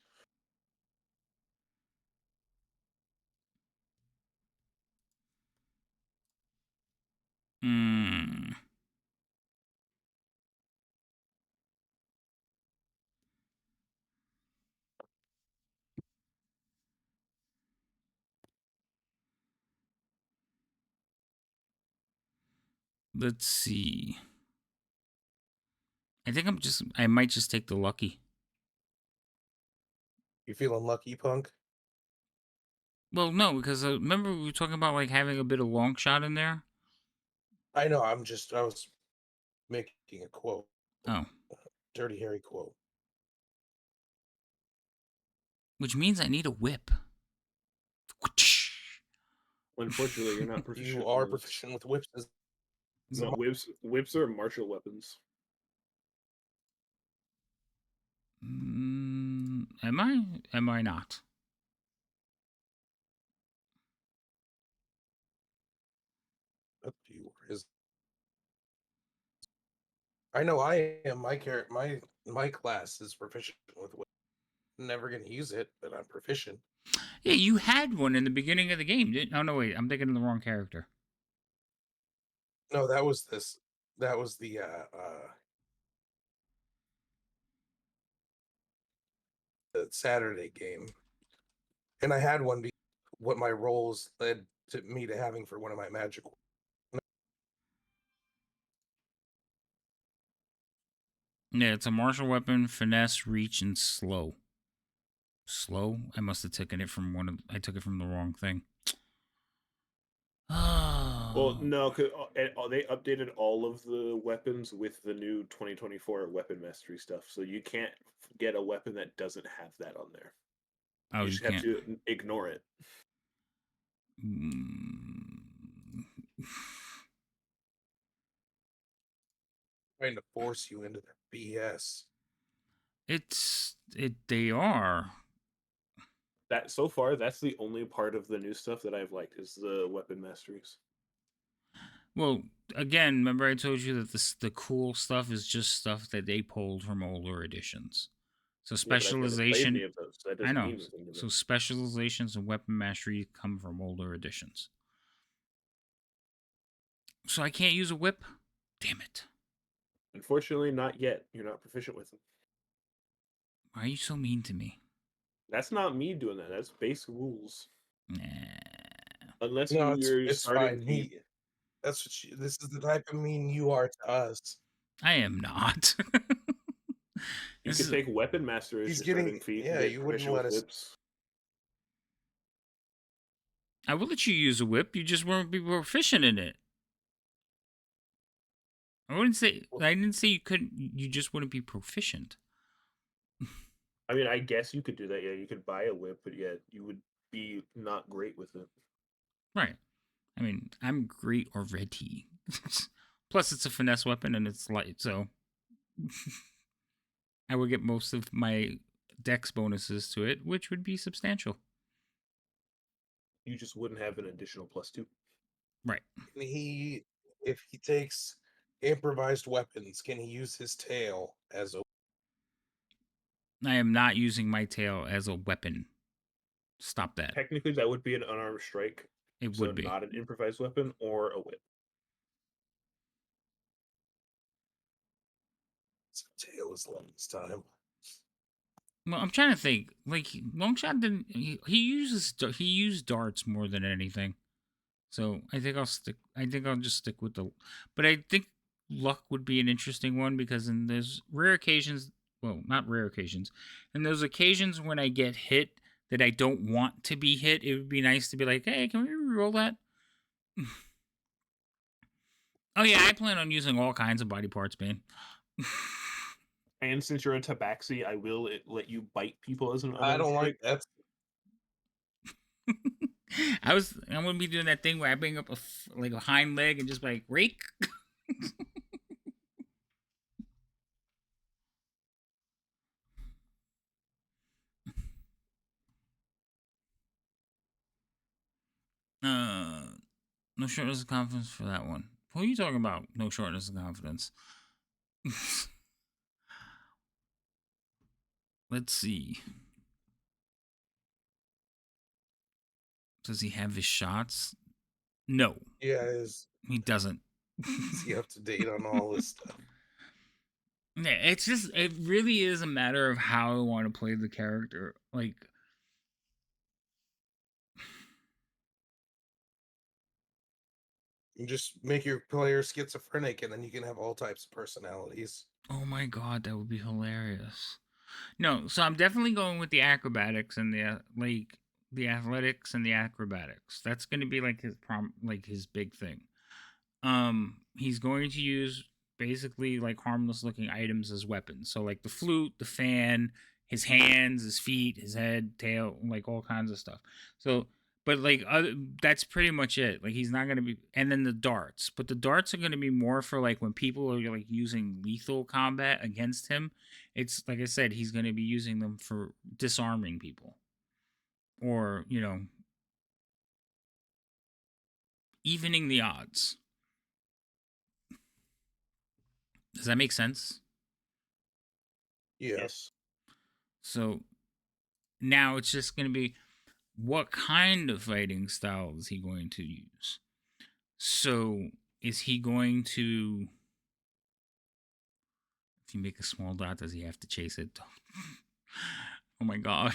Hmm. Let's see. I think I might just take the lucky. You feeling lucky, punk? Well, no, because remember we were talking about like having a bit of long shot in there. I know. I was making a quote. Oh, Dirty Harry quote. which means I need a whip. Unfortunately, you're not proficient. You are proficient with whips. No, whips are martial weapons. Am I? Am I not? Up to you. I know I am. My class is proficient with whips. Never gonna use it, but I'm proficient. Yeah, you had one in the beginning of the game, didn't? Oh no, wait, I'm thinking of the wrong character. No, that was this. That was the Saturday game, and I had one. What my roles led to me to having for one of my magic. Yeah, it's a martial weapon, finesse, reach, and slow. Slow? I must have taken it from I took it from the wrong thing. Well, no, because they updated all of the weapons with the new 2024 weapon mastery stuff, so you can't get a weapon that doesn't have that on there. Oh, You you just have can't. to ignore it. Trying to force you into their BS. They are. That so far, that's the only part of the new stuff that I've liked is the weapon masteries. Well, again, remember I told you that the cool stuff is just stuff that they pulled from older editions. So Yeah, but I've never played specialization. any of those, so that I doesn't know. mean anything to me. So specializations and weapon mastery come from older editions. So I can't use a whip? Damn it. Unfortunately, not yet. You're not proficient with them. Why are you so mean to me? That's not me doing that. That's base rules. Nah. Unless No, you're it's starting fine. That's what this is the type of mean you are to us. I am not. You This could is take Weapon Master as He's your getting starting feat yeah. and get You wouldn't proficient let with us. whips. I will let you use a whip. You just won't be proficient in it. I wouldn't say. I didn't say you couldn't. You just wouldn't be proficient. I mean, I guess you could do that. Yeah, you could buy a whip, but yet you would be not great with it. Right. I mean, I'm great already. Plus, it's a finesse weapon and it's light, so I would get most of my dex bonuses to it, which would be substantial. You just wouldn't have an additional +2. Right. Can he, if he takes improvised weapons, can he use his tail as a? I am not using my tail as a weapon. Stop that. Technically, that would be an unarmed strike, It so would be. not an improvised weapon or a whip. Tail is last time. Well, I'm trying to think. Like Longshot didn't. He used darts more than anything. So I think I'll stick. I think I'll just stick with the. But I think luck would be an interesting one because in those rare occasions, well, not rare occasions, in those occasions when I get hit that I don't want to be hit, it would be nice to be like, hey, can we reroll that? Oh yeah, I plan on using all kinds of body parts, man. And since you're a tabaxi, I will let you bite people as an I unarmed don't strike. like that. I'm gonna be doing that thing where I bring up a hind leg and just like rake. No shortness of confidence for that one. Who are you talking about? No shortness of confidence. Let's see. Does he have his shots? No, Yeah, is he doesn't. he up to date on all this stuff? Yeah, it's just it really is a matter of how I want to play the character. Like You just make your player schizophrenic, and then you can have all types of personalities. oh my god, that would be hilarious. No, so I'm definitely going with the acrobatics and the athletics and the acrobatics. That's going to be like his big thing. He's going to use basically like harmless looking items as weapons. So like the flute, the fan, his hands, his feet, his head, tail, like all kinds of stuff. So but like that's pretty much it. Like he's not going to be and then the darts. But the darts are going to be more for like when people are like using lethal combat against him. It's like I said, he's going to be using them for disarming people. Or, evening the odds. Does that make sense? Yeah. Yes. So now it's just going to be what kind of fighting style is he going to use? So is he going to, if you make a small dot, does he have to chase it? Oh my god.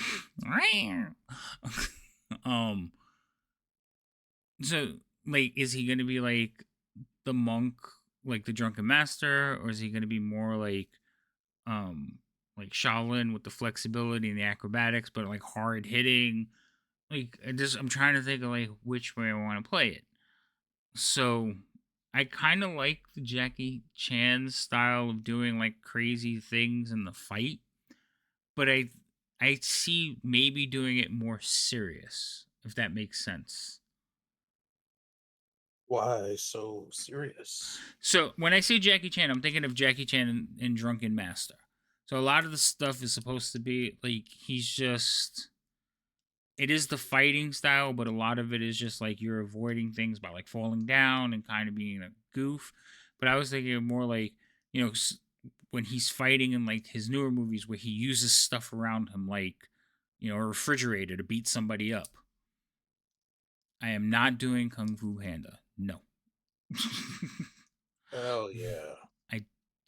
So like is he going to be like the monk, like the drunken master, or is he going to be more like Shaolin with the flexibility and the acrobatics, but like hard hitting? Like I'm trying to think of like which way I want to play it. So I kind of like the Jackie Chan style of doing like crazy things in the fight, but I see maybe doing it more serious, if that makes sense. Why so serious? So when I say Jackie Chan, I'm thinking of Jackie Chan in Drunken Master. So a lot of the stuff is supposed to be like he's just it is the fighting style, but a lot of it is just like you're avoiding things by like falling down and kind of being a goof. But I was thinking of more like, when he's fighting in like his newer movies where he uses stuff around him, like, a refrigerator to beat somebody up. I am not doing Kung Fu Panda. No. Hell yeah.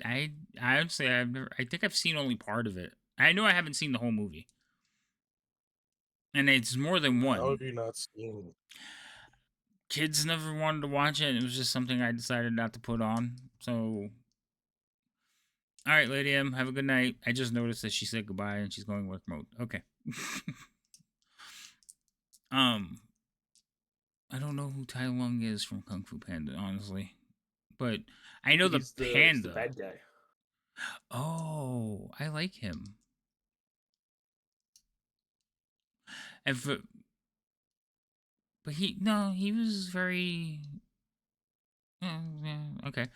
I honestly I think I've seen only part of it. I know I haven't seen the whole movie. And it's more than one. How have you not seen? Kids never wanted to watch it. It was just something I decided not to put on. So All right, Lady M, have a good night. I just noticed that she said goodbye and she's going work mode. Okay. I don't know who Tai Lung is from Kung Fu Panda, honestly, but I know the He's the panda. bad guy. Oh, I like him. And for, but he was very. Okay.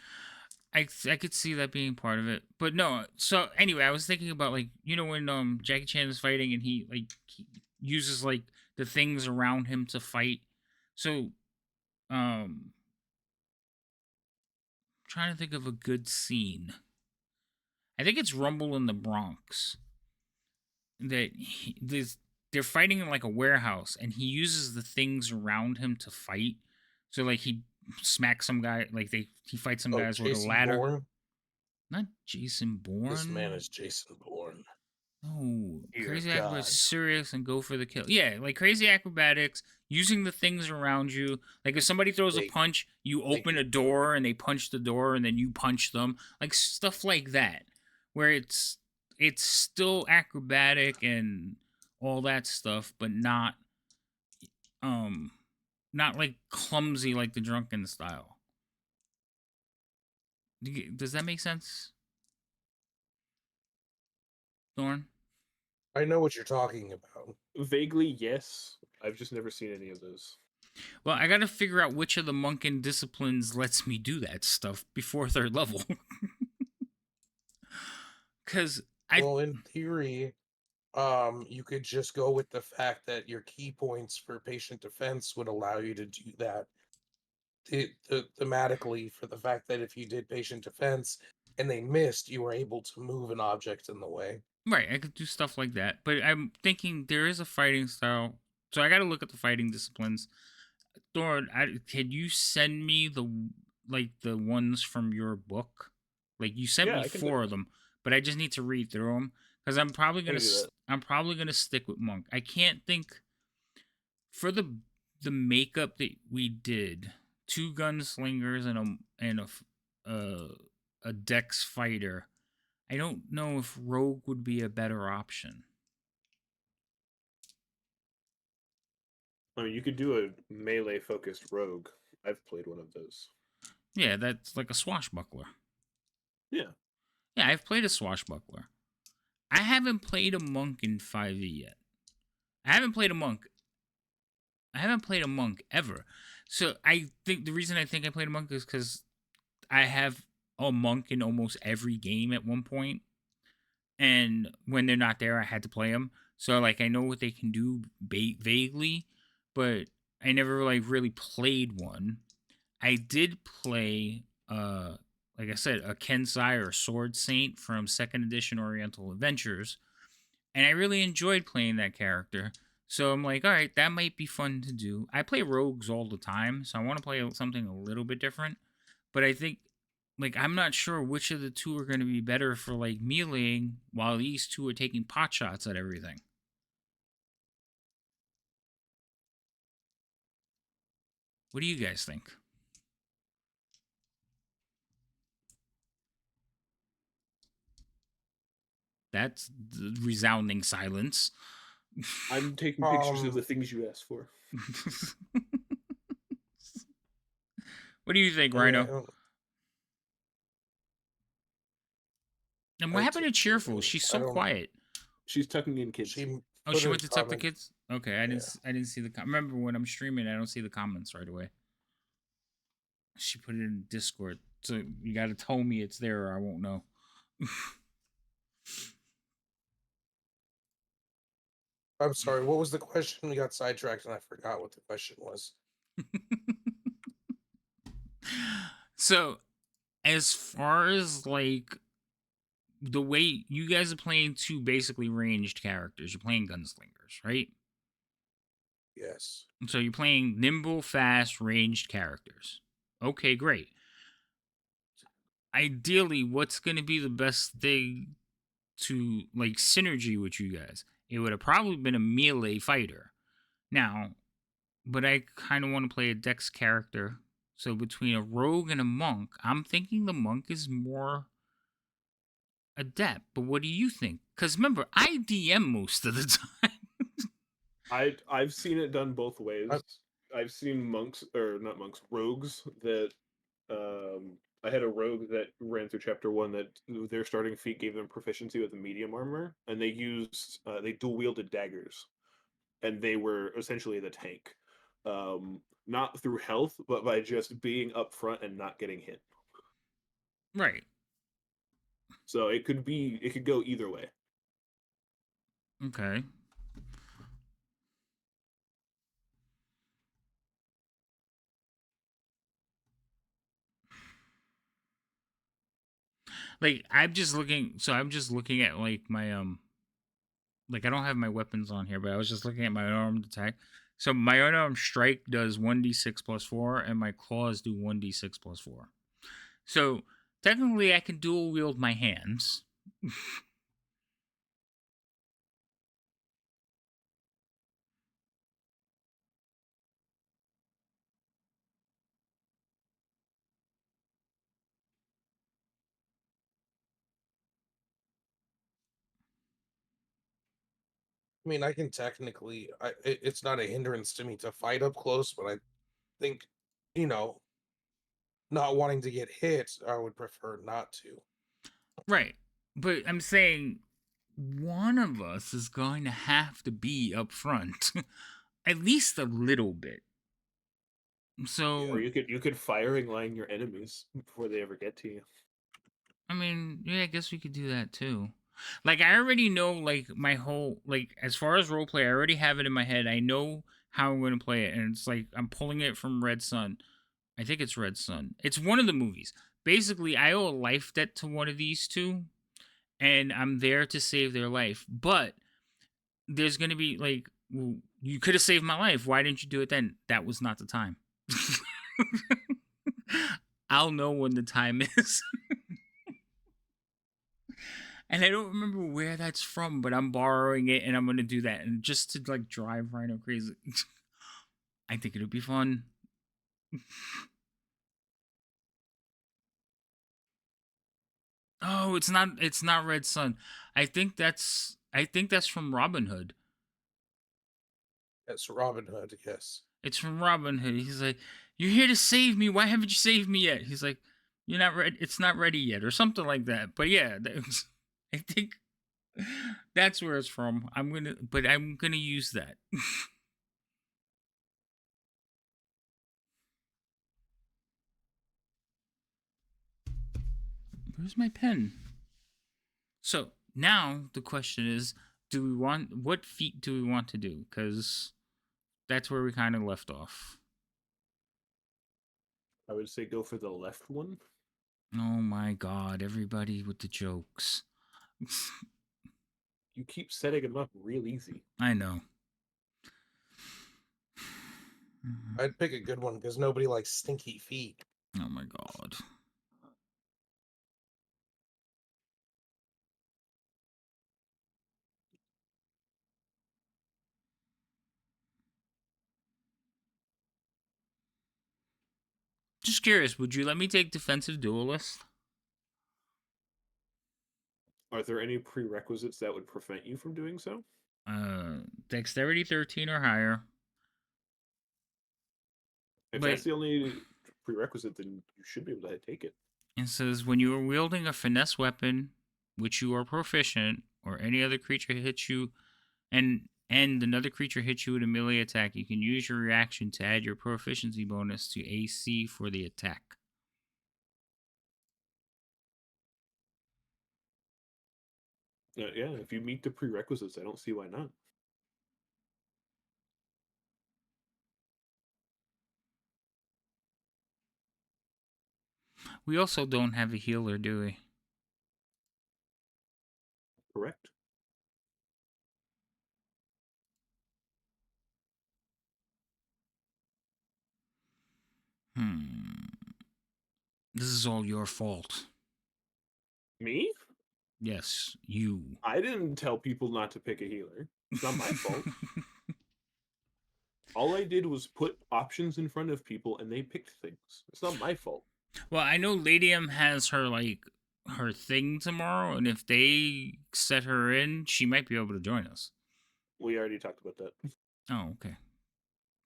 I could see that being part of it, but no. So anyway, I was thinking about like when Jackie Chan is fighting and he uses like the things around him to fight. So trying to think of a good scene. I think it's Rumble in the Bronx. They're fighting in like a warehouse, and he uses the things around him to fight. So like he smacks some guy, like he fights some Oh, guys with a Jason ladder. Bourne. Not Jason Bourne. This man is Jason Bourne. No, Dear Crazy God. Acrobatics serious and go for the kill. Yeah, like Crazy Acrobatics, using the things around you. Like if somebody throws a Thank- punch, you thank open you. a door and they punch the door and then you punch them. Like stuff like that, where it's still acrobatic and all that stuff, but um not like clumsy like the drunken style. Does that make sense, Thorn? I know what you're talking about. Vaguely, yes. I've just never seen any of those. Well, I gotta figure out which of the Monkin disciplines lets me do that stuff before third level. Because Well, in theory, you could just go with the fact that your key points for patient defense would allow you to do that thematically, for the fact that if you did patient defense and they missed, you were able to move an object in the way. right, I could do stuff like that. But I'm thinking there is a fighting style, so I gotta look at the fighting disciplines. Thorn, can you send me the ones from your book? Like you sent Yeah, me I can 4 of them, but I just need to read through them because I'm probably I gonna can do that. I'm probably gonna stick with Monk. I can't think for the makeup that we did. 2 gunslingers and a dex fighter. I don't know if rogue would be a better option. I mean, you could do a melee focused rogue. I've played one of those. Yeah, that's like a swashbuckler. Yeah. Yeah, I've played a swashbuckler. I haven't played a monk in 5e yet. I haven't played a monk. I haven't played a monk ever. So I think the reason I think I played a monk is because I have a monk in almost every game at one point, and when they're not there, I had to play them. So like I know what they can do vaguely, but I never like really played one. I did play, like I said, a Kensai or Sword Saint from Second Edition Oriental Adventures, and I really enjoyed playing that character. So I'm like, all right, that might be fun to do. I play rogues all the time, so I want to play something a little bit different. But I think, like, I'm not sure which of the two are going to be better for like meleeing, while these two are taking pot shots at everything. What do you guys think? That's the resounding silence. I'm taking pictures of the things you asked for. What do you think, I mean, Rhino? And what happened to Cheerful? She's so quiet. She's tucking in kids. She She went to tuck the kids. Okay, I didn't. Yeah. I didn't see the. Remember when I'm streaming, I don't see the comments right away. She put it in Discord, so you got to tell me it's there, or I won't know. I'm sorry, what was the question? We got sidetracked and I forgot what the question was. So, as far as like the way you guys are playing 2 basically ranged characters, you're playing gunslingers, right? Yes. So you're playing nimble, fast, ranged characters. Okay, great. Ideally, what's going to be the best thing to like synergy with you guys? It would have probably been a melee fighter. Now, but I kind of want to play a dex character. So between a rogue and a monk, I'm thinking the monk is more adept. But what do you think? Because remember, I DM most of the time. I've seen it done both ways. I've seen monks, or not monks, rogues that I had a rogue that ran through chapter 1 that their starting feat gave them proficiency with medium armor, and they dual wielded daggers, and they were essentially the tank. Not through health, but by just being up front and not getting hit. Right. So it could go either way. Okay. Like I'm just looking. So I'm just looking at like my Like I don't have my weapons on here, but I was just looking at my unarmed attack. So my unarmed strike does 1d6 plus 4, and my claws do 1d6 plus 4. So technically, I can dual wield my hands. I mean, I can technically, it's not a hindrance to me to fight up close, but I think, you know, not wanting to get hit, I would prefer not to. Right. But I'm saying one of us is going to have to be up front, at least a little bit. So, Or you could firing line your enemies before they ever get to you. I mean, yeah, I guess we could do that too. Like, I already know, like, my whole, like, as far as roleplay, I already have it in my head. I know how I'm going to play it. And it's like, I'm pulling it from Red Sun. I think it's Red Sun. It's one of the movies. Basically, I owe a life debt to one of these two, and I'm there to save their life. But there's going to be, like, well, you could have saved my life. Why didn't you do it then? That was not the time. I'll know when the time is. And I don't remember where that's from, but I'm borrowing it and I'm gonna do that. And just to like drive Rhino crazy. I think it'll be fun. Oh, it's not Red Sun. I think that's from Robin Hood. That's Robin Hood, yes. It's from Robin Hood. He's like, "You're here to save me. Why haven't you saved me yet?" He's like, "You're not ready. It's not ready yet," or something like that. But yeah, I think that's where it's from. I'm gonna use that. Where's my pen? So now the question is, what feat do we want to do? Because that's where we kind of left off. I would say go for the left one. Oh my god, everybody with the jokes. You keep setting them up real easy. I know. I'd pick a good one because nobody likes stinky feet. Oh my god. Just curious, would you let me take defensive duelist? Are there any prerequisites that would prevent you from doing so? Dexterity 13 or higher. If But that's the only prerequisite, then you should be able to take it. it says when you are wielding a finesse weapon, which you are proficient, or any other creature hits you, and another creature hits you with a melee attack, you can use your reaction to add your proficiency bonus to AC for the attack. Yeah, if you meet the prerequisites, I don't see why not. We also don't have a healer, do we? Correct. This is all your fault. Me? Yes, you. I didn't tell people not to pick a healer. It's not my fault. All I did was put options in front of people and they picked things. It's not my fault. Well, I know Ladium has her, like, her thing tomorrow, and if they set her in, she might be able to join us. We already talked about that. Oh, okay.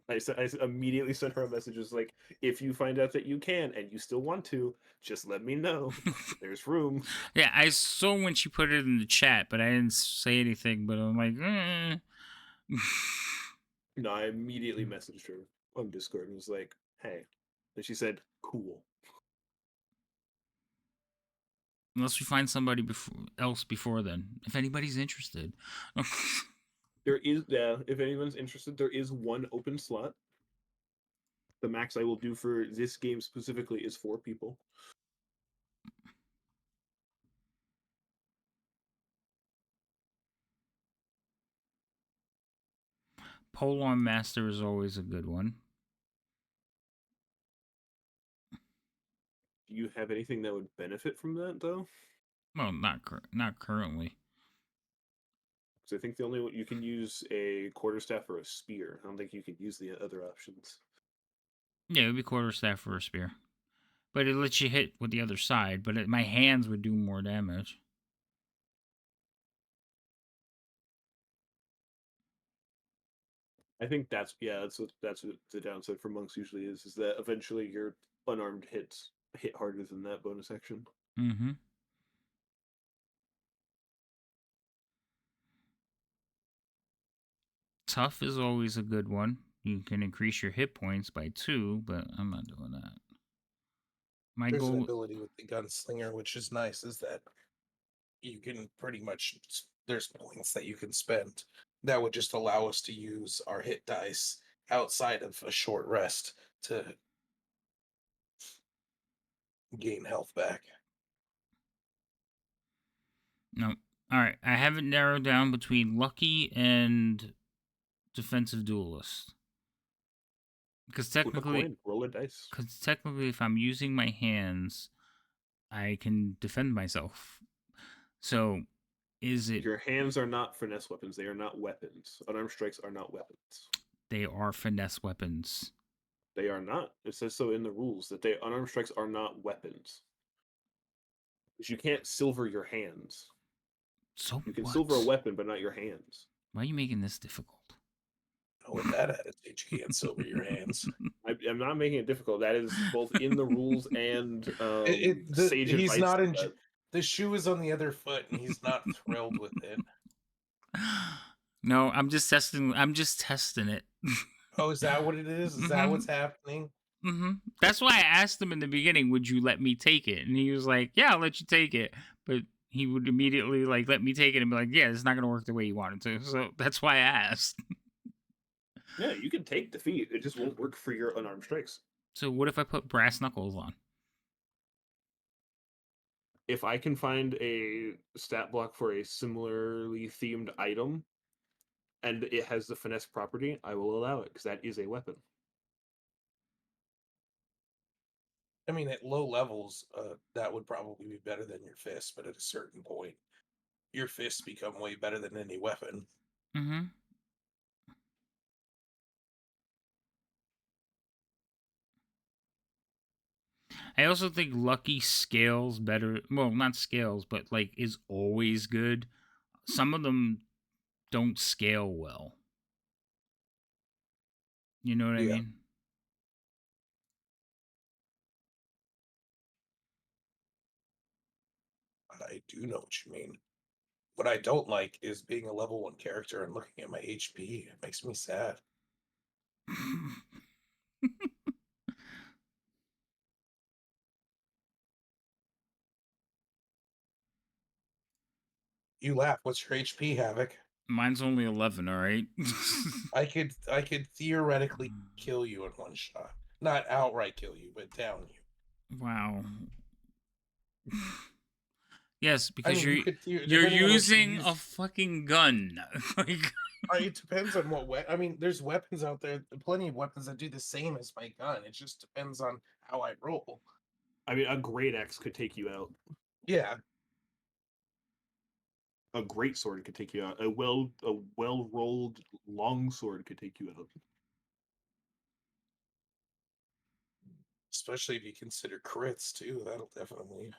I immediately sent her a message. It's like, if you find out that you can and you still want to, just let me know. There's room. Yeah, I saw when she put it in the chat, but I didn't say anything. But I'm like, No, I immediately messaged her on Discord and was like, hey. And she said, cool. unless we find somebody else before then, if anybody's interested. There is, yeah, if anyone's interested, there is one open slot. The max I will do for this game specifically is 4 people. Polearm Master is always a good one. Do you have anything that would benefit from that, though? Well, not currently. Because I think the only one you can use a quarterstaff or a spear. I don't think you can use the other options. Yeah, it would be quarterstaff or a spear, but it lets you hit with the other side. But my hands would do more damage. I think that's what the downside for monks usually is that eventually your unarmed hits hit harder than that bonus action. Mm-hmm. Tough is always a good one. You can increase your hit points by 2, but I'm not doing that. My There's an goal. ability with the gunslinger, which is nice, is that you can pretty much there's points that you can spend that would just allow us to use our hit dice outside of a short rest to gain health back. No. All right. I have it narrowed down between lucky and defensive duelist. Because Flip a technically, coin, roll a dice. if I'm using my hands, I can defend myself. So, is it? Your hands are not finesse weapons. They are not weapons. Unarmed strikes are not weapons. They are finesse weapons. They are not. It says so in the rules that unarmed strikes are not weapons. Because you can't silver your hands. So You can what? silver a weapon, but not your hands. Why are you making this difficult? With that attitude, you can't silver your hands. I'm not making it difficult. That is both in the rules and sage He's advice. not in. The shoe is on the other foot, and he's not thrilled with it. No, I'm just testing. I'm just testing it. Oh, is that what it is? Is that what's happening? Mm-hmm. That's why I asked him in the beginning, would you let me take it? And he was like, yeah, I'll let you take it. But he would immediately like let me take it and be like, yeah, it's not going to work the way you wanted to. So that's why I asked. Yeah, you can take defeat. It just won't work for your unarmed strikes. So what if I put brass knuckles on? If I can find a stat block for a similarly themed item and it has the finesse property, I will allow it because that is a weapon. I mean, at low levels, that would probably be better than your fist, but at a certain point, your fists become way better than any weapon. Mm-hmm. I also think lucky scales better. Well, not scales, but like is always good. Some of them don't scale well. You know what I Yeah. mean? I do know what you mean. What I don't like is being a level 1 character and looking at my HP. It makes me sad. You laugh. What's your HP, Havoc? Mine's only 11, all right? I could theoretically kill you in one shot. Not outright kill you, but down you. Wow. Yes, I because mean, you could you're depending on what you using use. a fucking gun. Like, It depends on what I mean, there's weapons out there, plenty of weapons that do the same as my gun. It just depends on how I roll. I mean, a great axe could take you out. Yeah, A great sword could take you out. A well rolled long sword could take you out. especially if you consider crits too. That'll definitely.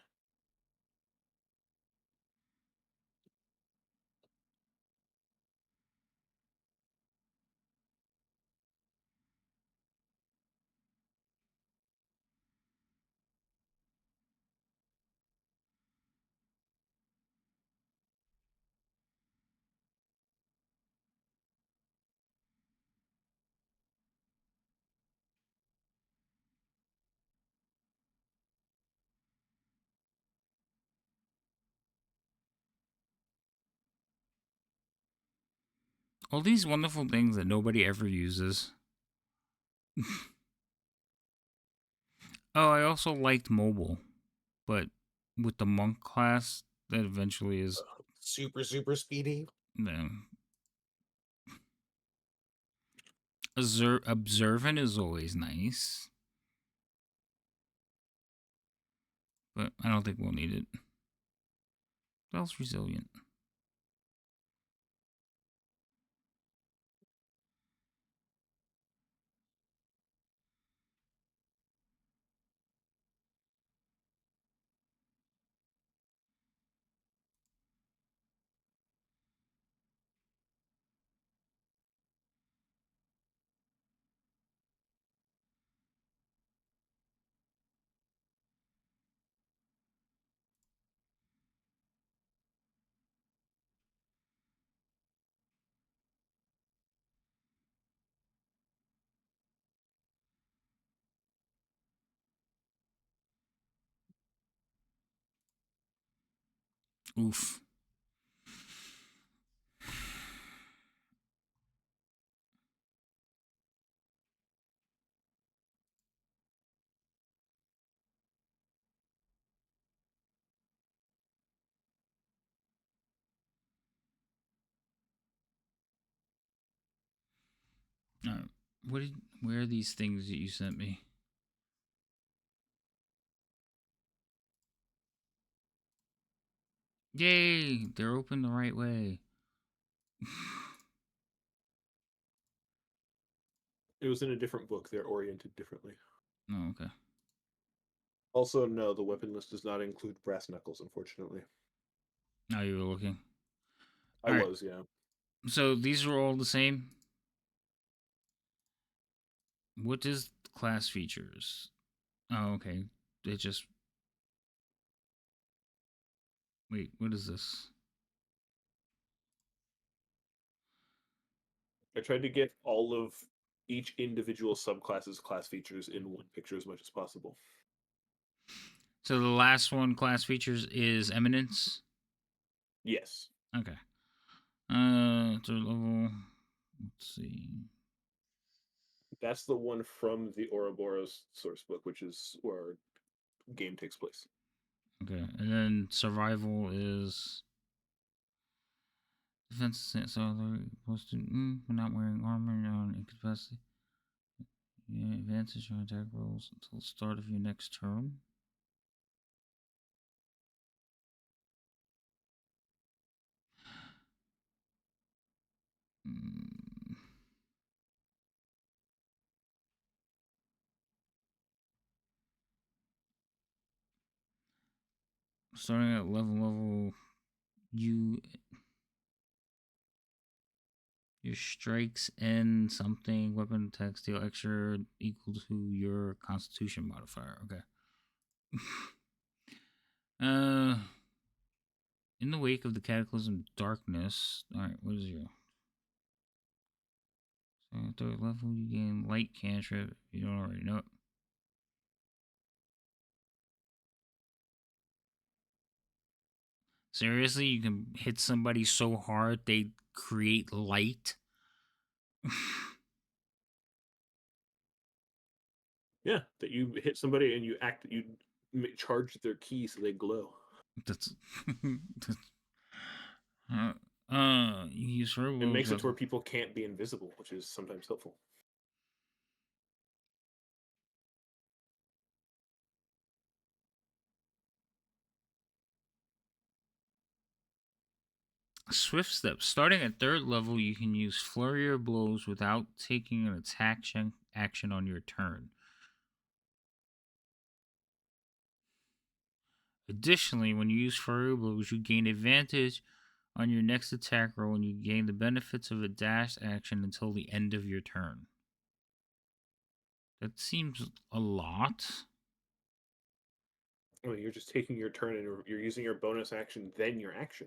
All these wonderful things that nobody ever uses. Oh, I also liked mobile, but with the monk class, that eventually is Super speedy. no. Observant is always nice, but I don't think we'll need it. Bell's resilient. Oof. Alright. Where are these things that you sent me? Yay! They're open the right way. It was in a different book. They're oriented differently. Oh, okay. Also, no, the weapon list does not include brass knuckles, unfortunately. Now you were looking. I Alright. was, yeah. So these are all the same. What is class features? Oh, okay. They just wait. What is this? I tried to get all of each individual subclass's class features in one picture as much as possible. So the last one, class features, is eminence. Yes. Okay. Third level. Let's see. That's the one from the Ouroboros source book, which is where our game takes place. Okay, and then survival is defense. So they're supposed to not wearing armor on incapacity. Yeah, advantage on attack rolls until the start of your next turn. Mm. Starting at level, your strikes and something weapon attack deal extra equal to your Constitution modifier. Okay. In the wake of the cataclysm darkness. All right, what is your? So at third level, you gain light cantrip. You don't already know it. Seriously, you can hit somebody so hard they create light. Yeah, that you hit somebody and you charge their key so they glow. That's you use It robo. makes it to where people can't be invisible, which is sometimes helpful. Swift step. Starting at third level, you can use flurry of blows without taking an attack action on your turn. Additionally, when you use flurry of blows, you gain advantage on your next attack roll and you gain the benefits of a dash action until the end of your turn. That seems a lot. Oh, you're just taking your turn and you're using your bonus action, then your action.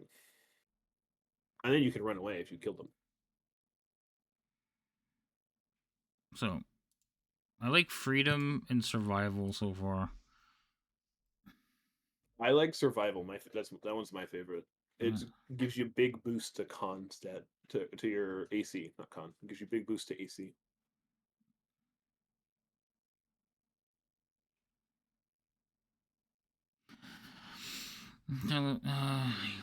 And then you can run away if you kill them. So, I like freedom and survival so far. I like survival. That one's my favorite. It gives you a big boost to con stat to your AC, not con. It gives you big boost to AC.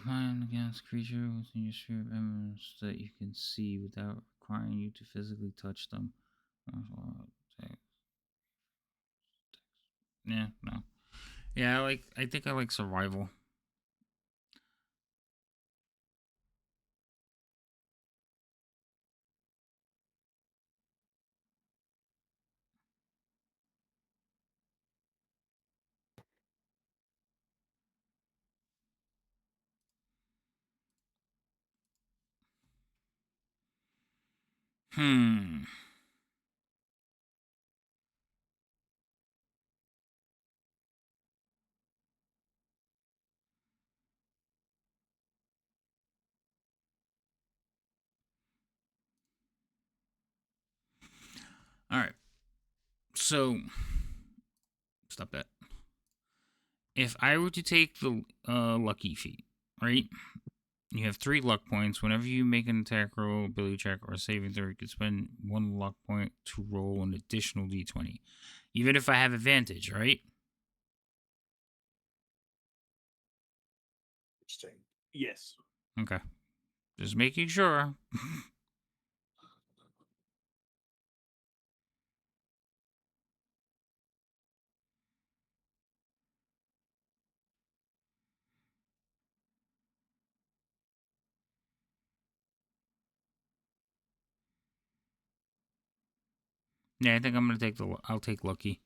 Mind against creature within your sphere of emeralds that you can see without requiring you to physically touch them. Yeah, no. Yeah, I think I like survival. Hmm. All right. So, stop that. If I were to take the lucky feat, right? You have 3 luck points. Whenever you make an attack roll, ability check, or a saving throw, you can spend 1 luck point to roll an additional d20. Even if I have advantage, right? Interesting. Yes. Okay. Just making sure. Yeah, I think I'm gonna take I'll take lucky.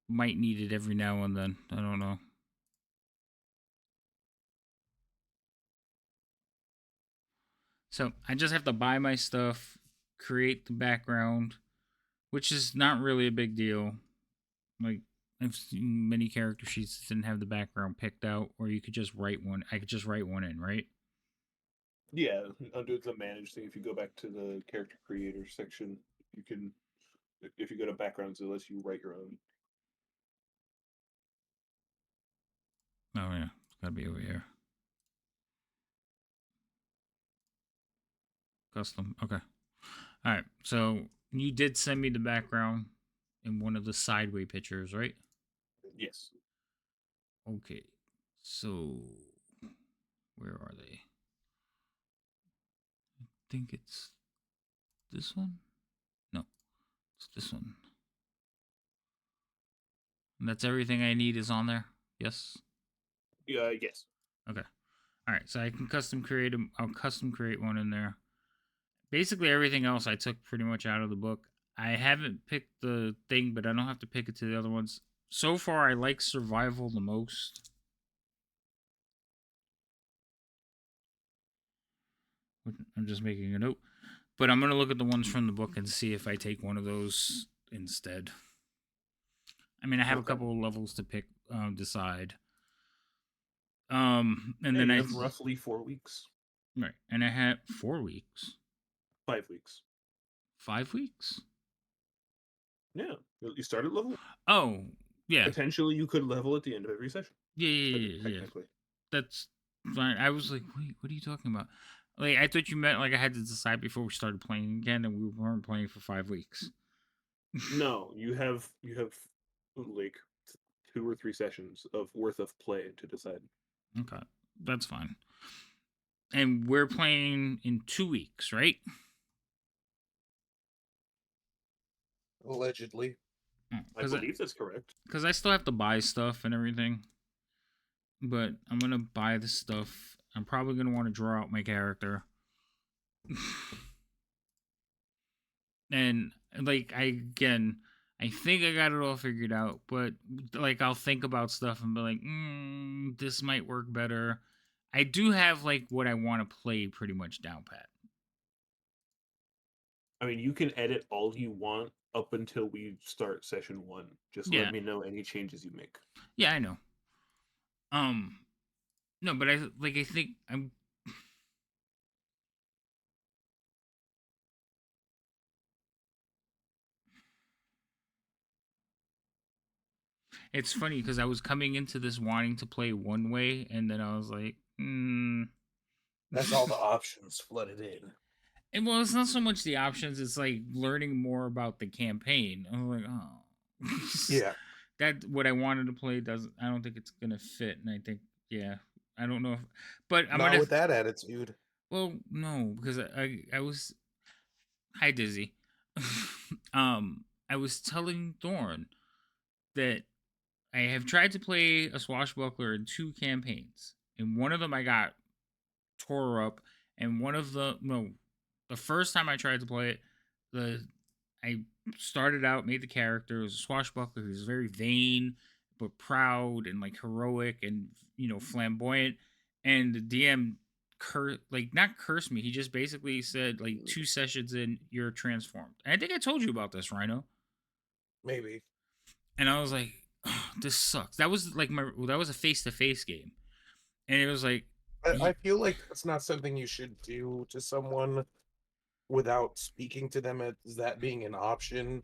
Might need it every now and then. I don't know. So I just have to buy my stuff, create the background, which is not really a big deal. Like I've seen many character sheets that didn't have the background picked out, or you could just write one. I could just write one in, right? Yeah, under the manage thing, if you go back to the character creator section, you can, if you go to backgrounds, it lets you write your own. Oh yeah, it's gotta be over here. Custom. Okay. All right. So you did send me the background in one of the sideway pictures, right? Yes. Okay. So where are they? I think it's this one. No, it's this one. And that's everything I need is on there. Yes. Yeah, yes. Okay. All right. So I can custom create them. I'll custom create one in there. Basically, everything else I took pretty much out of the book. I haven't picked the thing, but I don't have to pick it to the other ones. So far, I like survival the most. I'm just making a note. But I'm going to look at the ones from the book and see if I take one of those instead. I mean, I have a couple of levels to pick, decide. And Yeah, then you I have roughly 4 weeks. right, and I had 4 weeks, 5 weeks. 5 weeks. Yeah, you start at level. Oh, yeah, Potentially, you could level at the end of every session. yeah. Technically. That's fine. I was like, wait, what are you talking about? Like, I thought you meant like I had to decide before we started playing again, and we weren't playing for 5 weeks. No, you have like 2 or 3 sessions of worth of play to decide. Okay, that's fine. And we're playing in 2 weeks, right? Allegedly. I believe that's correct. Because I still have to buy stuff and everything. But I'm going to buy the stuff. I'm probably going to want to draw out my character. And, like, I think I got it all figured out. But, like, I'll think about stuff and be like, this might work better. I do have, like, what I want to play pretty much down pat. I mean, you can edit all you want up until we start session 1. Just Yeah. let me know any changes you make. Yeah, I know. No, but I think I'm. It's funny because I was coming into this wanting to play one way, and then I was like, That's all the options flooded in. And well, it's not so much the options; it's like learning more about the campaign. I was like, oh, Yeah. that what I wanted to play doesn't. I don't think it's gonna fit, and I think, yeah, I don't know if, but I'm Not gonna. with that attitude. Well, no, because I was hi Dizzy. I was telling Thorn that I have tried to play a swashbuckler in 2 campaigns. In one of them, I got tore up, and one of the no, the first time I tried to play it, the I started out, made the character. It was a swashbuckler who was very vain but proud and like heroic and flamboyant. And the DM not cursed me. He just basically said like 2 sessions in, you're transformed. And I think I told you about this, Rhino. Maybe. And I was like, oh, this sucks. That was like that was a face to face game, and it was like, I feel like that's not something you should do to someone without speaking to them as that being an option.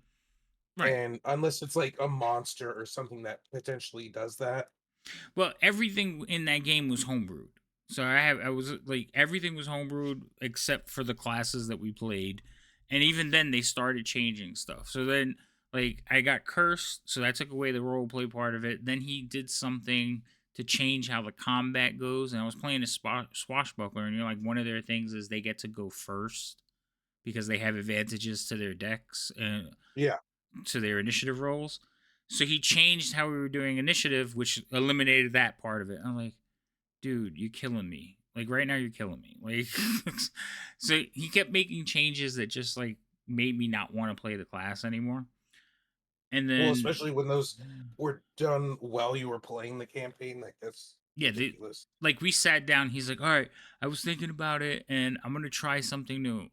right. And unless it's like a monster or something that potentially does that. Well, everything in that game was homebrewed. So I was like everything was homebrewed except for the classes that we played, and even then they started changing stuff. So then like I got cursed, so that took away the role play part of it. Then he did something to change how the combat goes, and I was playing a swashbuckler, and one of their things is they get to go first because they have advantages to their decks and Yeah. to their initiative rolls. So he changed how we were doing initiative, which eliminated that part of it. I'm like, dude, you're killing me. Like right now, you're killing me. Like, so he kept making changes that just like made me not want to play the class anymore. And then, Well, especially when those were done while you were playing the campaign, like that's yeah, ridiculous. like we sat down. He's like, all right, I was thinking about it, and I'm gonna try something new.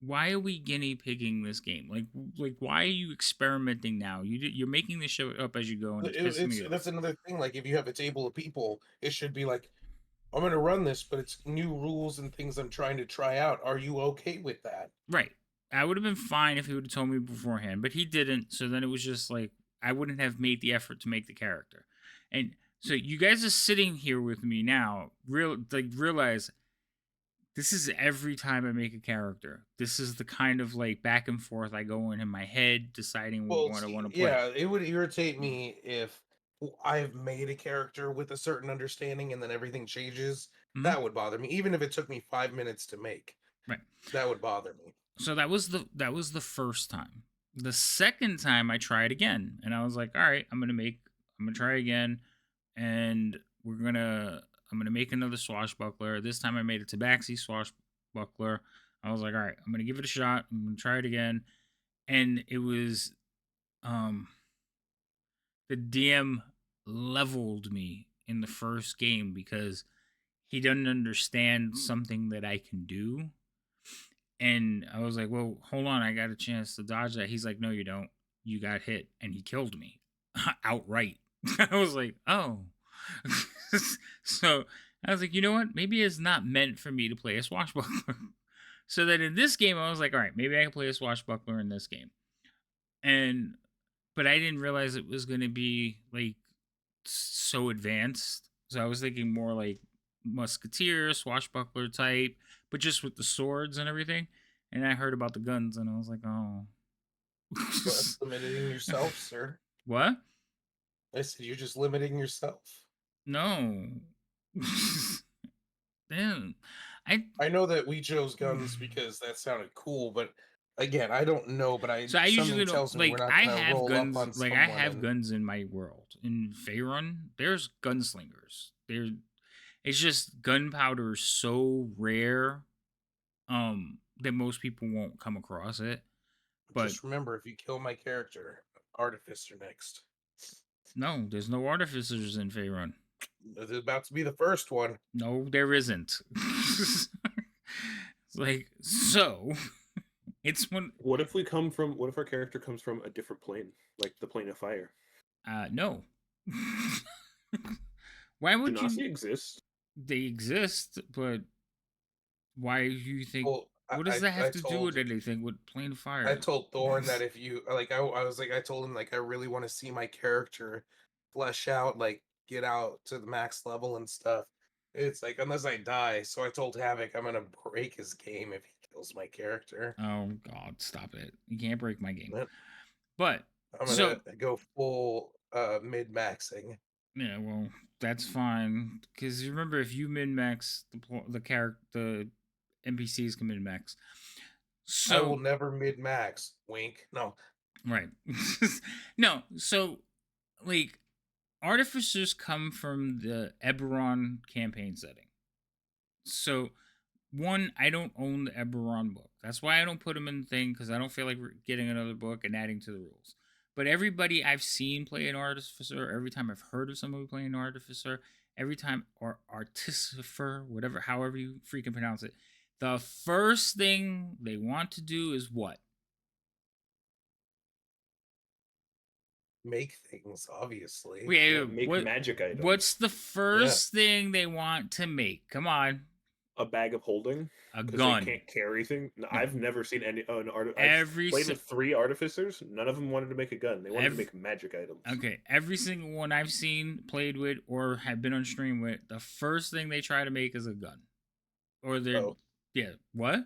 Why are we guinea pigging this game? Like why are you experimenting now? You're making this shit up as you go, and it's pissing me off. That's another thing. Like if you have a table of people, it should be like, I'm going to run this, but it's new rules and things I'm trying to try out. Are you okay with that? Right. I would have been fine if he would have told me beforehand, but he didn't. So then it was just like I wouldn't have made the effort to make the character. And so you guys are sitting here with me now, realize this is every time I make a character. This is the kind of like back and forth I go in my head deciding Well, what I want see, to play. yeah, it would irritate me if I've made a character with a certain understanding and then everything changes. Hmm. That would bother me, even if it took me 5 minutes to make. Right. That would bother me. So that was the first time. The second time I tried again, and I was like, all right, I'm gonna try again, and I'm gonna make another swashbuckler. This time I made a tabaxi swashbuckler. I was like, all right, I'm gonna give it a shot. I'm gonna try it again, and it was um the DM leveled me in the first game because he doesn't understand something that I can do. And I was like, well, hold on, I got a chance to dodge that. He's like, no, you don't. You got hit, and he killed me outright. I was like, oh. So I was like, you know what? Maybe it's not meant for me to play a swashbuckler. So that in this game, I was like, all right, maybe I can play a swashbuckler in this game. But I didn't realize it was going to be like so advanced. So I was thinking more like musketeer, swashbuckler type, but just with the swords and everything. And I heard about the guns, and I was like, oh. That's limiting yourself, sir. What? I said you're just limiting yourself. No. Damn. I know that we chose guns because that sounded cool, but again, I don't know. But So I something usually tells don't me we're like. not I gonna have roll guns. up on Like someone. I have guns in my world. In Faerun, there's gunslingers. It's just gunpowder is so rare, that most people won't come across it. But Just remember, if you kill my character, Artificer next. no, there's no artificers in Faerun. This is about to be the first one. No, there isn't. It's like so. It's when What if our character comes from a different plane, like the plane of fire? no. Why would Genasi you? exists. They exist, but why do you think? Well, What does that I have to do with told anything with plane of fire? I told Thorn that if you like, I was like, I told him like I really want to see my character flesh out, like get out to the max level and stuff. It's like unless I die, so I told Havoc I'm gonna break his game if he kills my character. Oh God, stop it! You can't break my game. But But I'm so gonna go full mid maxing. yeah, well, that's fine. Because remember, if you min max the character, the NPCs can min max. I will So never mid max. Wink. No. right, no. So like artificers come from the Eberron campaign setting. So one, I don't own the Eberron book. That's why I don't put them in the thing because I don't feel like getting another book and adding to the rules. But everybody I've seen play an artificer, every time I've heard of somebody playing an artificer, every time or artificer, whatever, however you freaking pronounce it, the first thing they want to do is what? Make things, obviously. Wait, Make magic items. what's the first thing they want to make? Come on, a bag of holding? a Because gun. they can't carry things. No, No. I've never seen any. I've Every played si- with 3 artificers. None of them wanted to make a gun. They wanted to Ev- make magic items. Okay, every single one I've seen, played with, or have been on stream with, the first thing they try to make is a gun. Or they're Oh. yeah, what?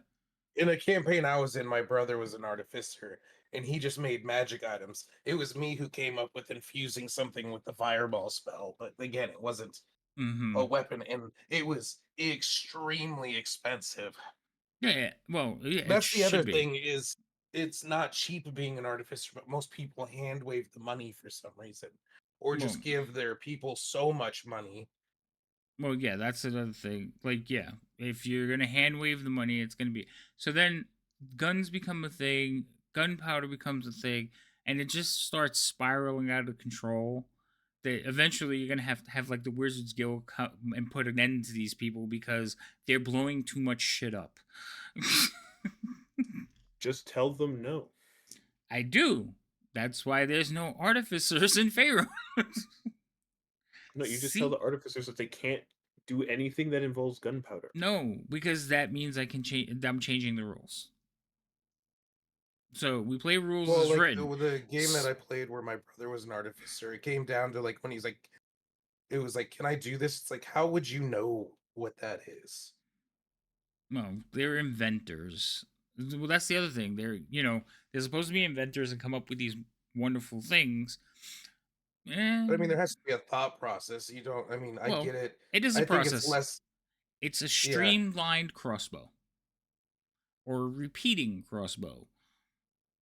In a campaign I was in, my brother was an artificer, and he just made magic items. It was me who came up with infusing something with the fireball spell, but again, it wasn't Mm-hmm. a weapon, and it was extremely expensive. Yeah, well, yeah, That's the other be. thing is it's not cheap being an artificer, but most people hand wave the money for some reason, or just Well- give their people so much money. Well, yeah, that's another thing. Like, yeah, if you're gonna hand wave the money, it's gonna be so. Then guns become a thing, gunpowder becomes a thing, and it just starts spiraling out of control. That eventually you're gonna have to have like the Wizards Guild come and put an end to these people because they're blowing too much shit up. Just tell them no. I do. That's why there's no artificers in Pharaoh. No, you just See? tell the artificers that they can't do anything that involves gunpowder. No, because that means I can change. I'm changing the rules. So we play rules Well, as like written. the game that I played where my brother was an artificer, it came down to like when he's like, it was like, can I do this? It's like, how would you know what that is? No, they're inventors. Well, that's the other thing. They're supposed to be inventors and come up with these wonderful things. But I mean, there has to be a thought process. You don't. I mean, I Well, get it. It is a I think process. it's less. It's a streamlined crossbow or repeating crossbow.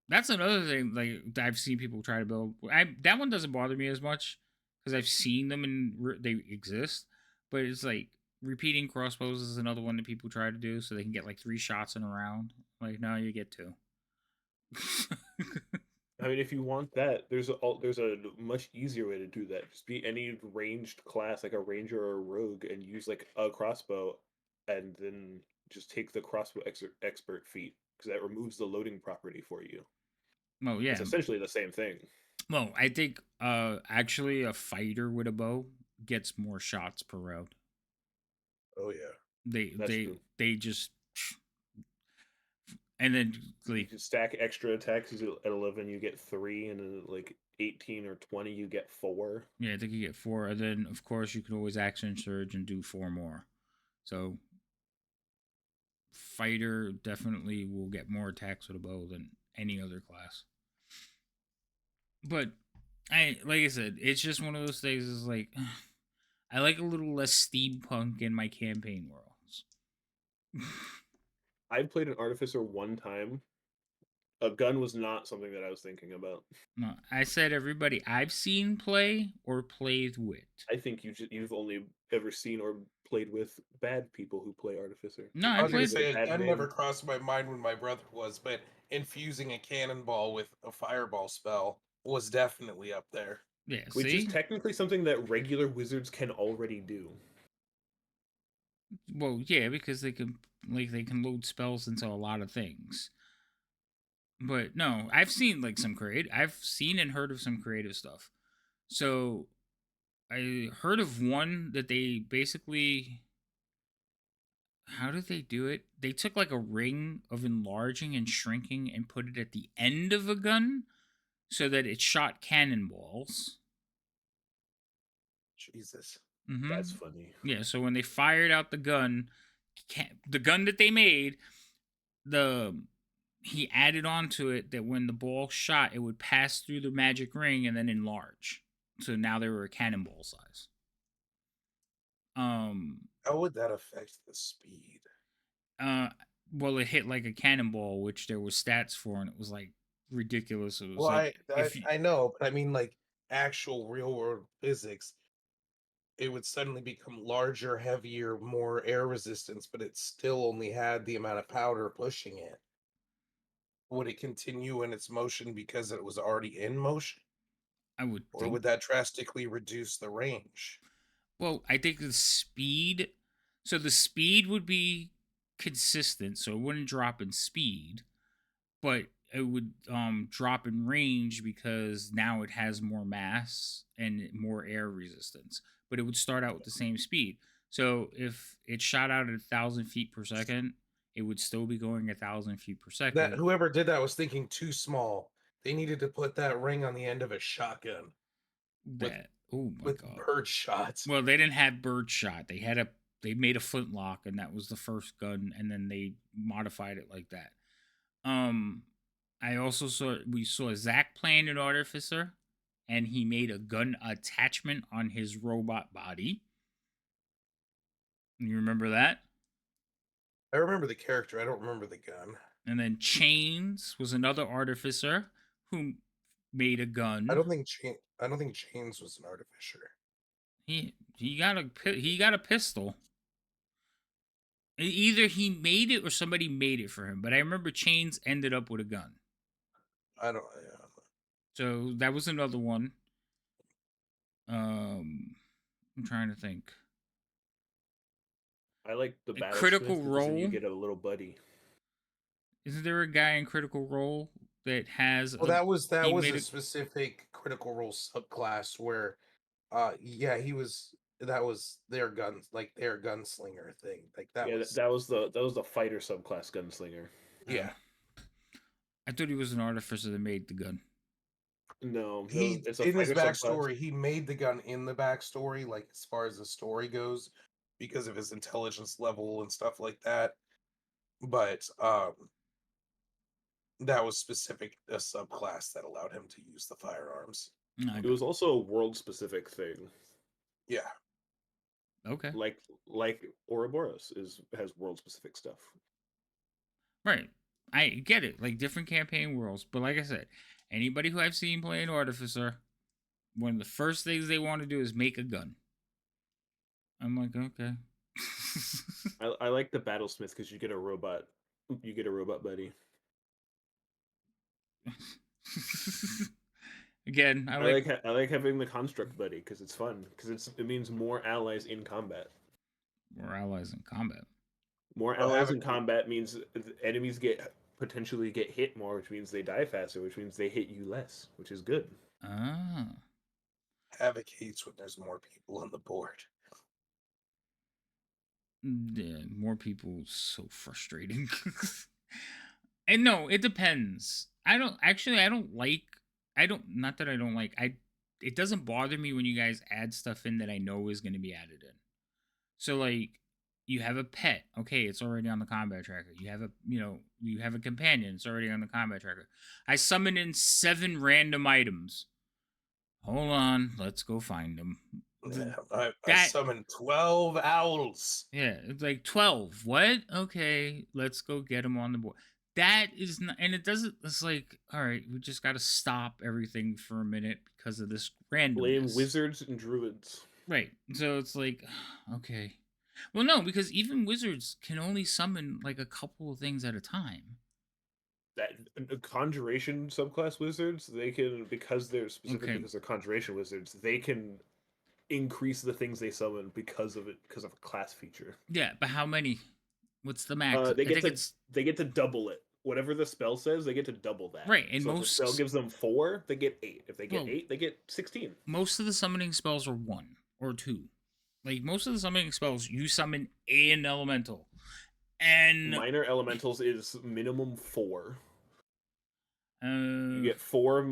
That's another thing. Like I've seen people try to build. That one doesn't bother me as much because I've seen them and they exist. But it's like repeating crossbows is another one that people try to do so they can get like 3 shots in a round. Like no, you get 2. I mean, if you want that, there's a much easier way to do that. Just be any ranged class, like a ranger or a rogue, and use like a crossbow, and then just take the crossbow expert feat because that removes the loading property for you. Well, yeah. It's essentially the same thing. Well, I think actually a fighter with a bow gets more shots per round. Oh yeah. That's true. They just and then You like can stack extra attacks. At 11, you get 3, and then like 18 or 20, you get 4. yeah, I think you get 4, and then of course you can always action surge and do 4 more. So fighter definitely will get more attacks with a bow than any other class. But like I said, it's just one of those things. Is like I like a little less steampunk in my campaign worlds. I played an artificer one time. A gun was not something that I was thinking about. No, I said everybody I've seen play or played with. I think you've only ever seen or played with bad people who play artificer. No, I I was gonna played. say bad that name. never crossed my mind when my brother was, but infusing a cannonball with a fireball spell was definitely up there. Yeah, Which see? is technically something that regular wizards can already do. Well, yeah, because they can load spells into a lot of things. But no, I've seen like some I've seen and heard of some creative stuff. So I heard of one that they basically how did they do it? They took like a ring of enlarging and shrinking and put it at the end of a gun so that it shot cannonballs. Jesus. Mm-hmm. That's funny. Yeah, so when they fired out the gun that they made, he added onto it that when the ball shot, it would pass through the magic ring and then enlarge. So now they were a cannonball size. How would that affect the speed? Well, it hit like a cannonball, which there was stats for, and it was like ridiculous. It was Well, like if you, I know, but I mean, like actual real world physics, it would suddenly become larger, heavier, more air resistance, but it still only had the amount of powder pushing it. Would it continue in its motion because it was already in motion, I would or think. would that drastically reduce the range? Well, I think the speed. So the speed would be consistent, so it wouldn't drop in speed, but it would drop in range because now it has more mass and more air resistance. But it would start out with the same speed. So if it shot out at 1,000 feet per second, it would still be going 1,000 feet per That second. whoever did that was thinking too small. They needed to put that ring on the end of a shotgun with That oh my with god. bird shots. Well, they didn't have birdshot. They made a flintlock, and that was the first gun, and then they modified it like that. I also saw Zach playing an artificer, and he made a gun attachment on his robot body. You remember that? I remember the character. I don't remember the gun. And then Chains was another artificer who made a gun. I don't think Chains was an artificer. He got a pistol. Either he made it or somebody made it for him. But I remember Chains ended up with a gun. I don't. So that was another one. I'm trying to think. I like the Battlesmith Critical because then you Role? get a little buddy. Isn't there a guy in Critical Role that has? Well, that was he a made a- specific Critical Role subclass where, yeah, he was. That was their guns, like their gunslinger thing. Like that Yeah, was. that was the fighter subclass gunslinger. Yeah. I thought he was an artificer that made the gun. No, He it's a in his fighter subclass. backstory, he made the gun in the backstory, like as far as the story goes, because of his intelligence level and stuff like that. But that was specific a subclass that allowed him to use the firearms. It was also a world specific thing. Yeah. Okay. Like Ouroboros has world specific stuff. Right. I get it. Like different campaign worlds. But like I said, anybody who I've seen play an artificer, one of the first things they want to do is make a gun. I'm like, okay. I like the Battlesmith because you get a robot buddy. Again, I like having the construct buddy because it's fun because it means more allies in combat. More allies in combat. More Well, allies in combat means enemies potentially get hit more, which means they die faster, which means they hit you less, which is good. Ah. Havoc hates when there's more people on the board. Yeah, more people, so frustrating. And no, it depends. It doesn't bother me when you guys add stuff in that I know is going to be added in. So like you have a pet, okay, it's already on the combat tracker. You have a companion, it's already on the combat tracker. I summon in 7 random items. Hold on, let's go find them. Yeah, I summoned 12 owls. Yeah, it's like 12. What? Okay, let's go get them on the board. That is not, and it doesn't. It's like, all right, we just got to stop everything for a minute because of this randomness. Blame wizards and druids. Right. So it's like, okay. Well, no, because even wizards can only summon like a couple of things at a time. That conjuration subclass wizards, they can, because they're specific because they're conjuration wizards, they can increase the things they summon because of a class feature. Yeah, but how many? What's the max? They get to double it. Whatever the spell says, they get to double that. Right, and so most if the spell gives them 4, they get 8. If they get 8, they get 16. Most of the summoning spells are 1 or 2. Like most of the summoning spells, you summon an elemental, and minor elementals is minimum 4. You get 4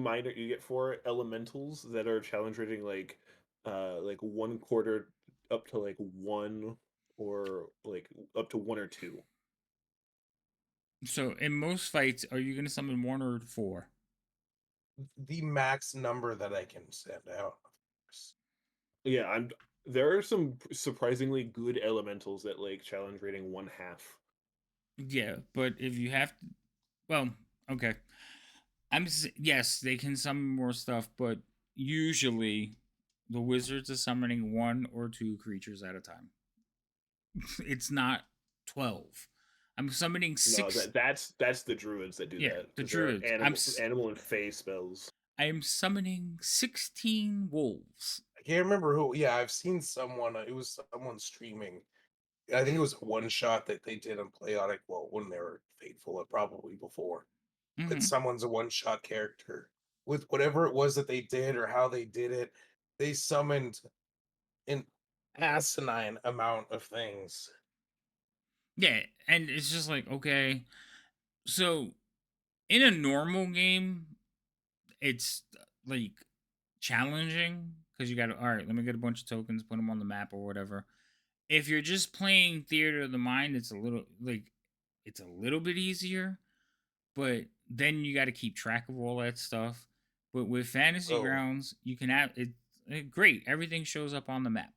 elementals that are challenge rating like like 1/4 up to like 1 or like up to 1 or 2. So in most fights, are you gonna summon 1 or 4? The max number that I can send out. Of course. Yeah, there are some surprisingly good elementals that like challenge rating 1/2. Yeah, but if you have to, well, okay. Yes, they can summon more stuff, but usually the wizards are summoning 1 or 2 creatures at a time. It's not 12. I'm summoning No, 6. that's the druids that do Yeah, that the because there are druids. animal and fey spells. I'm summoning 16 wolves. I can't remember who. Yeah, I've seen someone. It was someone streaming. I think it was a one shot that they did on Chaotic. Well, when they were faithful, probably before. But Hmm. someone's a one shot character with whatever it was that they did or how they did it. They summoned an asinine amount of things. Yeah, and it's just like, okay. So in a normal game, it's like challenging because you got to, all right, let me get a bunch of tokens, put them on the map or whatever. If you're just playing Theater of the Mind, it's a little bit easier, but then you got to keep track of all that stuff. But with Fantasy Oh, Grounds, you can have great, everything shows up on the map.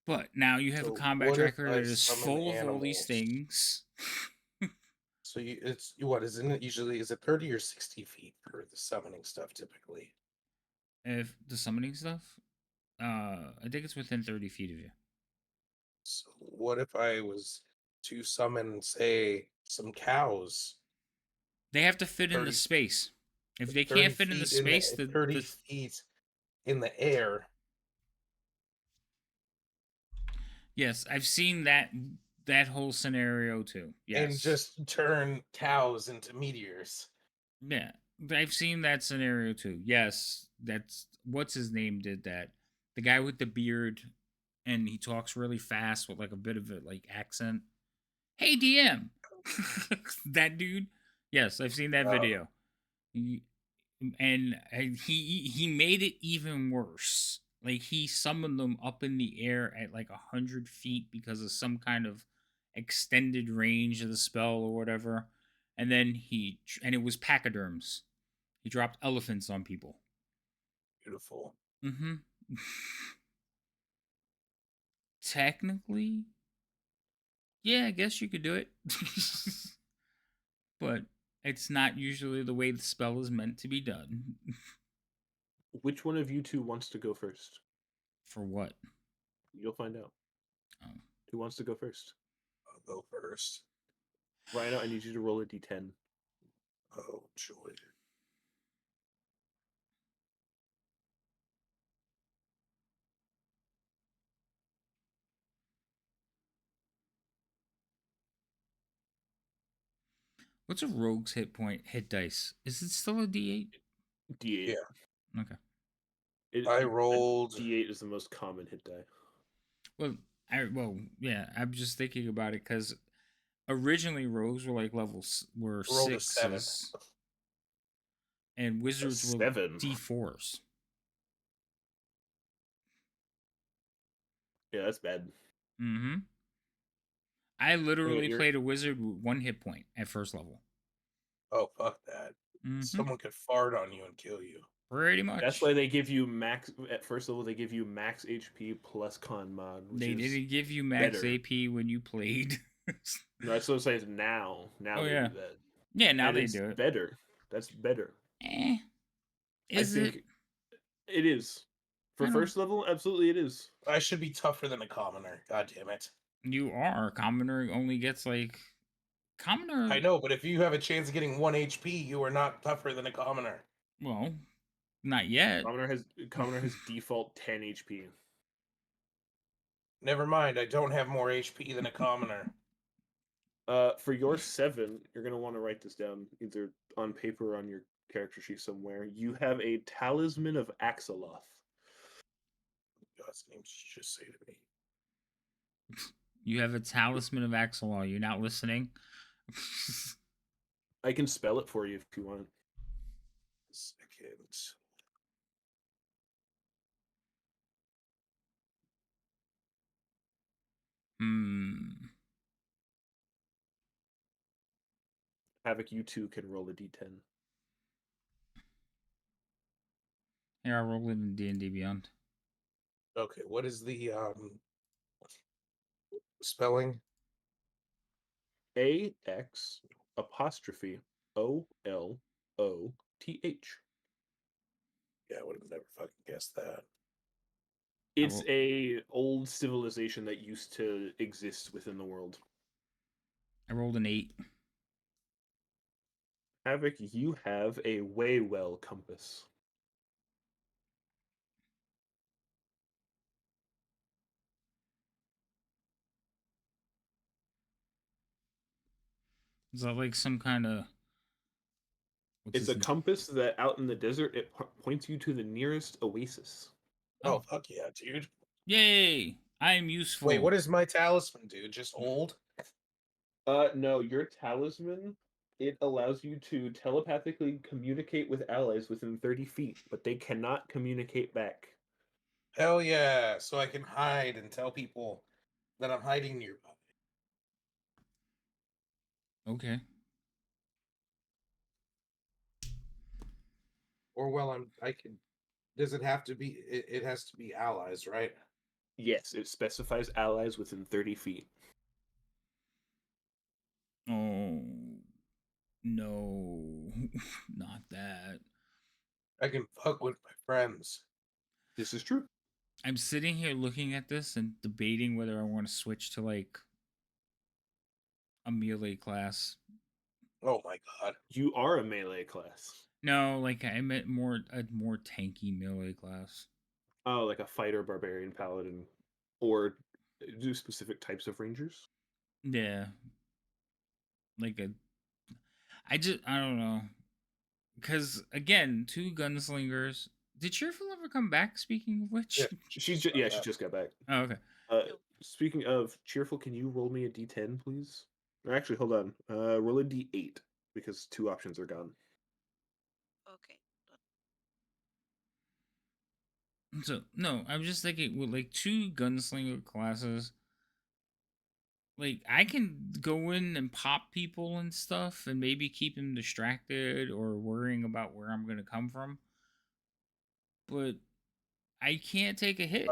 But now you have a so combat what if tracker I that is summon full of all these animals? things. So it's what isn't it usually? Is it 30 or 60 feet for the summoning stuff typically? If the summoning stuff, I think it's within 30 feet of you. So what if I was to summon, say, some cows? They have to fit in the 30, space. If they can't 30 fit in the feet in the space, 30 feet in the air yes, I've seen that whole scenario too. and Yes, just turn cows into meteors. yeah, I've seen that scenario too. Yes, that's what's his name did that. The guy with the beard, and he talks really fast with like a bit of a like accent. Hey DM, that dude. Yes, I've seen that Uh, video. He, and he made it even worse. Like he summoned them up in the air at like 100 feet because of some kind of extended range of the spell or whatever. And then and it was pachyderms. He dropped elephants on people. beautiful. Mm-hmm. Technically, yeah, I guess you could do it, but it's not usually the way the spell is meant to be done. Which one of you two wants to go first? For what? You'll find out. Oh. Who wants to go first? I'll go first. Rhino, I need you to roll a d10. Oh, joy. What's a rogue's hit dice? Is it still a D8? D8. Yeah. Okay. I A rolled. D8 is the most common hit die. Yeah. I'm just thinking about it because originally rogues were like were Rolled a 7. sixes, and A wizards were 7. D4s. Yeah, that's bad. Mm-hmm. I Anyway, literally played a wizard with 1 hit point at first level. Oh, fuck that. Mm-hmm. Someone could fart on you and kill you. Pretty that's much. why they give you max at first level. They give you max HP plus con mod, which They is didn't give you max better. AP when you played. No, that's what I'm saying. Now Oh, they yeah. do that. Yeah, now And they it's do it. better. That's better. Eh. I Is think it? it is. For I don't. first level, absolutely it is. I should be tougher than a commoner. God damn it. You are. Commoner only gets like. Commoner. I know, but if you have a chance of getting 1 HP, you are not tougher than a commoner. Well, not yet. Commoner has default 10 HP. Never mind, I don't have more HP than a commoner. For your 7, you're gonna want to write this down either on paper or on your character sheet somewhere. You have a Talisman of Axeloth. God's name did you just say to me? You have a talisman of Axelor. You're not listening. I can spell it for you if you want. Second. Havoc, you too can roll a d10. Here, I'll roll it in D&D Beyond. Okay, what is the spelling? AX apostrophe OLOTH. Yeah, I would have never fucking guessed that. It's roll- a old civilization that used to exist within the world. I rolled an 8. Havoc, you have a Waywell compass. Is that like some kind of... It's a compass that out in the desert, it points you to the nearest oasis. Oh, fuck yeah, dude. Yay! I am useful. Wait, what does my talisman do? Just old? No, your talisman, it allows you to telepathically communicate with allies within 30 feet, but they cannot communicate back. Hell yeah! So I can hide and tell people that I'm hiding nearby. Okay. Or well, I can. Does it have to be? It has to be allies, right? Yes, it specifies allies within 30 feet. Oh, no. Not that. I can fuck with my friends. This is true. I'm sitting here looking at this and debating whether I want to switch to like a melee class. Oh my god. You are a melee class. No, like I meant a more tanky melee class. Oh, like a fighter, barbarian, paladin, or do specific types of rangers? Yeah. Like I don't know. Cause again, 2 gunslingers. Did Cheerful ever come back, speaking of which? Yeah. She just got back. Oh, okay. Speaking of Cheerful, can you roll me a d10, please? Or actually, hold on. Roll a d8 because 2 options are gone. Okay. So no, I'm just thinking with like 2 gunslinger classes, like I can go in and pop people and stuff and maybe keep them distracted or worrying about where I'm gonna come from. But I can't take a hit.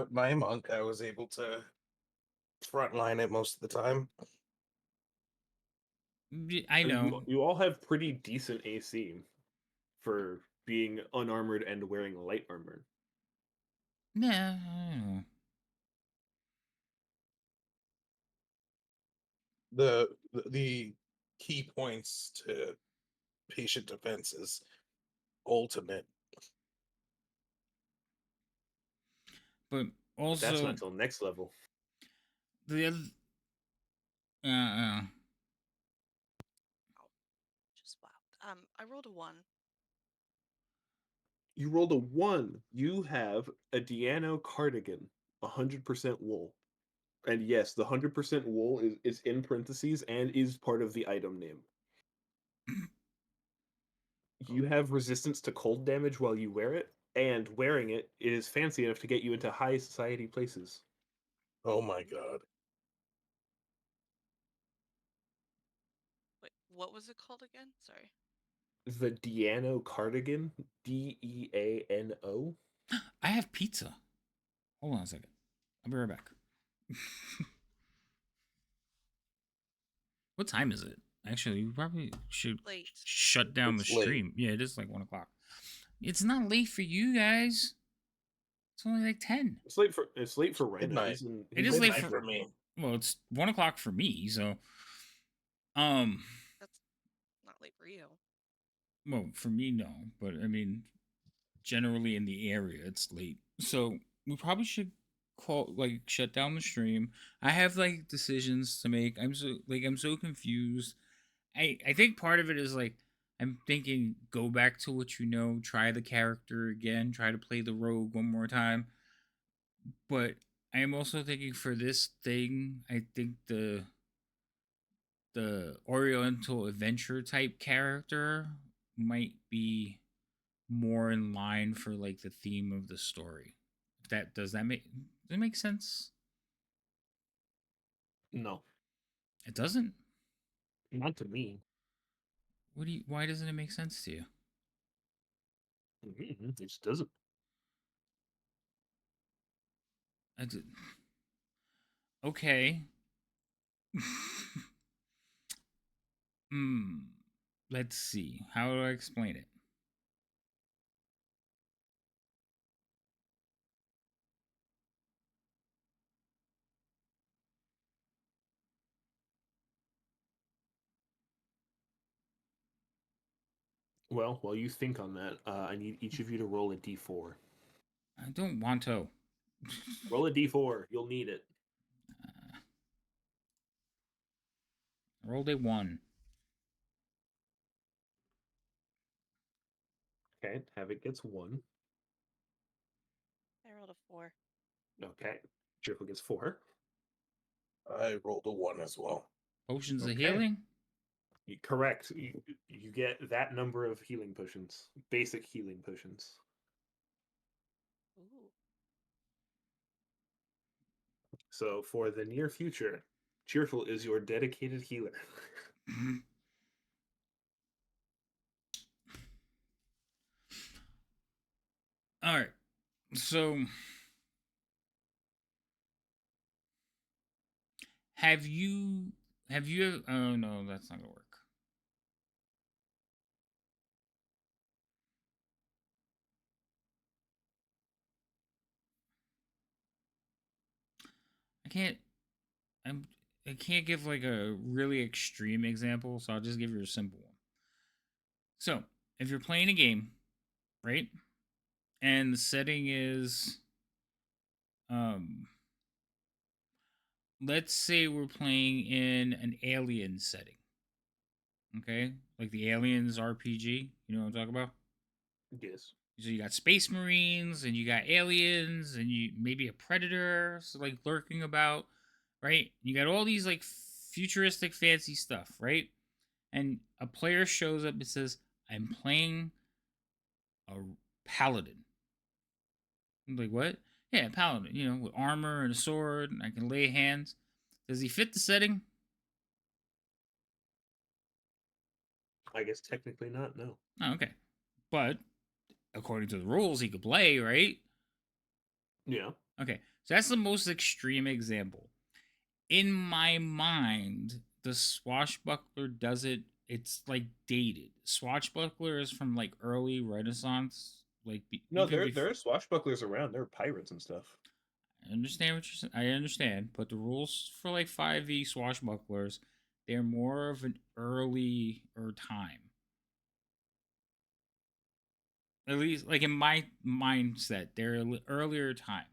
My monk, I was able to frontline it most of the time. I know. You all have pretty decent AC for being unarmored and wearing light armor. Nah, I don't know. The key points to patient defense is ultimate. But That's also not till next level. the other. Just wow. I rolled a 1. You rolled a 1. You have a Diano cardigan, 100% wool. And yes, the 100% wool is in parentheses and is part of the item name. You have resistance to cold damage while you wear it, and wearing it is fancy enough to get you into high society places. Oh my god. Wait, what was it called again? Sorry. The Diano cardigan, Deano. I have pizza. Hold on a second. I'll be right back. What time is it? Actually, you probably should Late. shut down It's the late. stream. Yeah, it is like 1:00. It's not late for you guys. It's only like 10. It's late for Rhino. Midnight. He's in, It he's is in late Midnight for for me. Well, it's 1:00 for me. So, That's not late for you. well, for me, no. But I mean, generally in the area, it's late. So we probably should shut down the stream. I have like decisions to make. I'm so confused. I think part of it is like I'm thinking go back to what you know, try the character again, try to play the rogue one more time. But I am also thinking for this thing, I think the Oriental adventure type character might be more in line for like the theme of the story. Does that make sense? No. It doesn't. Not to me. Why doesn't it make sense to you? It just doesn't. Okay. Hmm. Let's see. How do I explain it? Well, while you think on that, I need each of you to roll a d4. I don't want to. Roll a d4. You'll need it. Rolled a 1. Okay, Havoc gets 1. I rolled a 4. Okay, Cheerful gets 4. I rolled a 1 as well. Potions of Okay. healing? Correct. You get that number of healing potions. Basic healing potions. Ooh. So for the near future, Cheerful is your dedicated healer. All right. So have you oh no, that's not going to work. I can't I can't give like a really extreme example, so I'll just give you a simple one. So, if you're playing a game, right? And the setting is let's say we're playing in an alien setting. Okay? Like the Aliens RPG, you know what I'm talking about? Yes. So you got space marines and you got aliens and you maybe a predator so like lurking about, right? You got all these like futuristic fancy stuff, right? And a player shows up and says, "I'm playing a paladin." I'm like, "What?" "Yeah, paladin, with armor and a sword and I can lay hands." Does he fit the setting? I guess technically not, no. Oh, okay. But according to the rules, he could play, right? Yeah. Okay. So that's the most extreme example. In my mind, the swashbuckler does it. It's like dated. Swashbuckler is from like early Renaissance, like No, there are swashbucklers around. There are pirates and stuff. I understand what you're saying. I understand, but the rules for like 5e swashbucklers, they're more of an earlier time. At least, like in my mindset, they're an earlier time.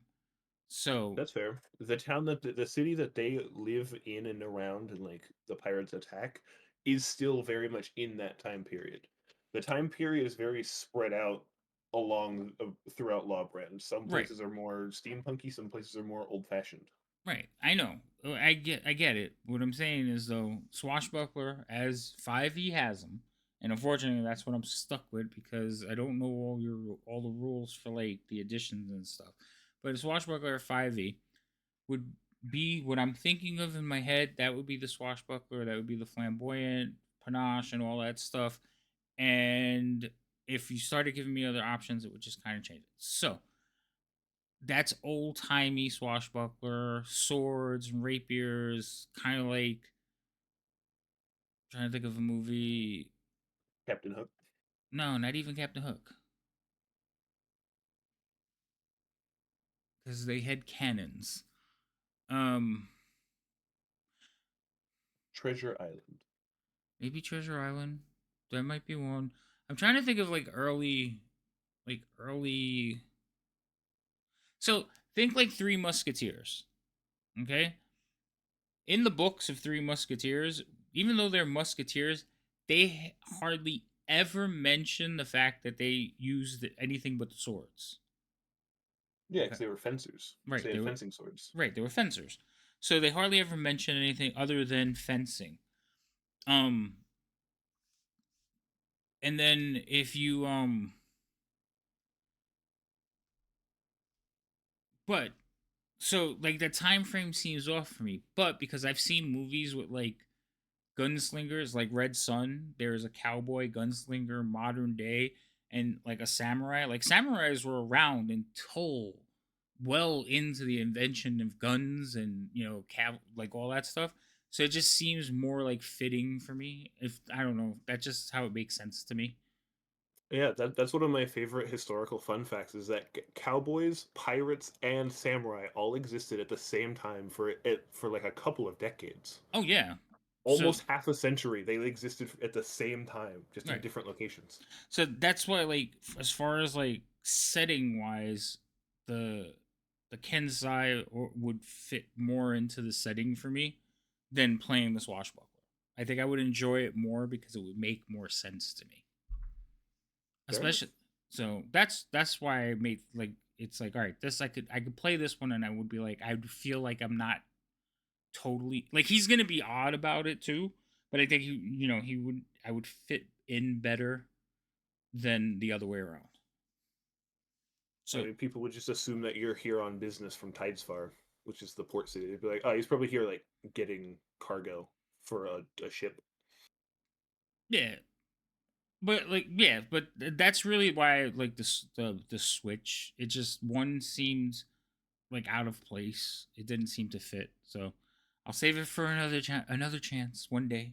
So That's fair. The town that the city that they live in and around and like the pirates attack is still very much in that time period. The time period is very spread out along throughout Lawbrand. Some right, places are more steampunky, some places are more old-fashioned. right. I know. I get it. What I'm saying is though, swashbuckler as 5e has them, and unfortunately, that's what I'm stuck with because I don't know all the rules for like the additions and stuff. But a swashbuckler 5e would be what I'm thinking of in my head. That would be the swashbuckler. That would be the flamboyant panache and all that stuff. And if you started giving me other options, it would just kind of change it. So that's old timey swashbuckler, swords and rapiers, kind of like trying to think of a movie. Captain Hook. No, not even Captain Hook, because they had cannons. Um, Treasure Island. Maybe Treasure Island. That might be one. I'm trying to think of like early. So think like Three Musketeers. Okay, in the books of Three Musketeers, even though they're musketeers, they hardly ever mention the fact that they used anything but the swords. Yeah, Okay. because they were fencers. Right, So they they had were fencing swords. right. They were fencers, so they hardly ever mention anything other than fencing. Um, and then if you but so like the time frame seems off for me, but because I've seen movies with like gunslingers like Red Sun. There's a cowboy gunslinger, modern day, and like a samurai. Like samurais were around until well into the invention of guns and like all that stuff. So it just seems more like fitting for me. If I don't know, that's just how it makes sense to me. Yeah, that's one of my favorite historical fun facts is that cowboys, pirates, and samurai all existed at the same time for like a couple of decades. Oh yeah. So Almost half a century they existed at the same time, just in right. different locations. So that's why, like, as far as like setting wise, the the Kensai would fit more into the setting for me than playing the swashbuckler. I think I would enjoy it more because it would make more sense to me. Fair enough. Especially, so that's why I made like it's like all right, this I could play this one and I would be like I would feel like I'm not totally like he's gonna be odd about it too, but I think he would I would fit in better than the other way around. I So mean, people would just assume that you're here on business from Tidesfar, which is the port city. They'd be like, "Oh, he's probably here, like getting cargo for a ship." yeah, but like yeah, but that's really why I like this the switch. It just one seemed like out of place. It didn't seem to fit. So I'll save it for another chance one day.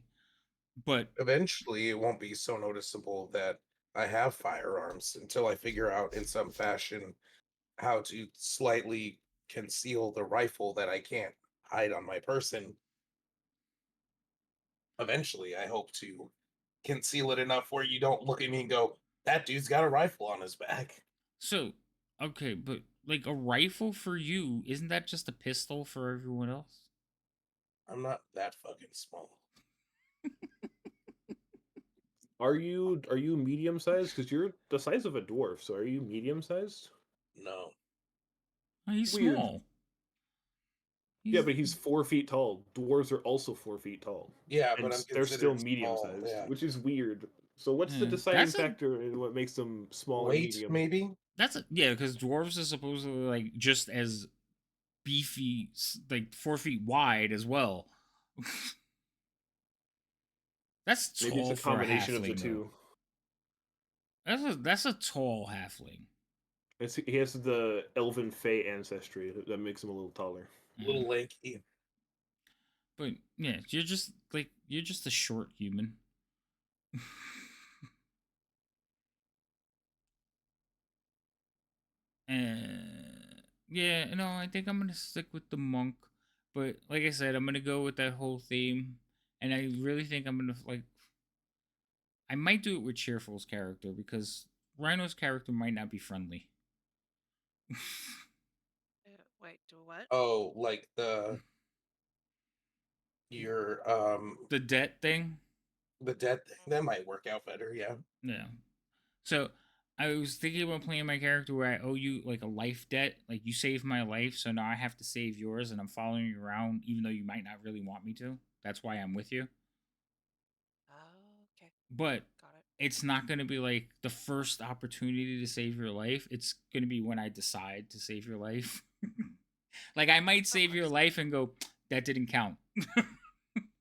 But Eventually, it won't be so noticeable that I have firearms until I figure out in some fashion how to slightly conceal the rifle that I can't hide on my person. Eventually, I hope to conceal it enough where you don't look at me and go, that dude's got a rifle on his back. so okay, but like a rifle for you, isn't that just a pistol for everyone else? I'm not that fucking small. Are you medium sized? Because you're the size of a dwarf. So are you medium sized? No. Oh, he's Weird. small. Yeah, but he's 4 feet tall. Dwarves are also 4 feet tall, Yeah, and but I'm they're still considered medium small. sized, Yeah. which is weird. So what's the Yeah, deciding factor in what makes them small or Weight, medium? maybe? yeah, because dwarves are supposedly like just as beefy, like 4 feet wide as well. That's Maybe it's tall a for a combination of the halfling, though. two. That's a tall halfling. He has the elven fey ancestry that makes him a little taller. A little lanky. But yeah, you're just a short human. Yeah, no, I think I'm gonna stick with the monk. But like I said, I'm gonna go with that whole theme, and I really think I'm gonna like. I might do it with Cheerful's character because Rhino's character might not be friendly. Wait, do what? Oh, like your The debt thing. the dead thing that might work out better. Yeah. Yeah. So I was thinking about playing my character where I owe you like a life debt. Like you saved my life, so now I have to save yours, and I'm following you around, even though you might not really want me to. That's why I'm with you. Oh, okay. But Got it. it's not going to be like the first opportunity to save your life. It's going to be when I decide to save your life. Like I might save your course. life and go, that didn't count.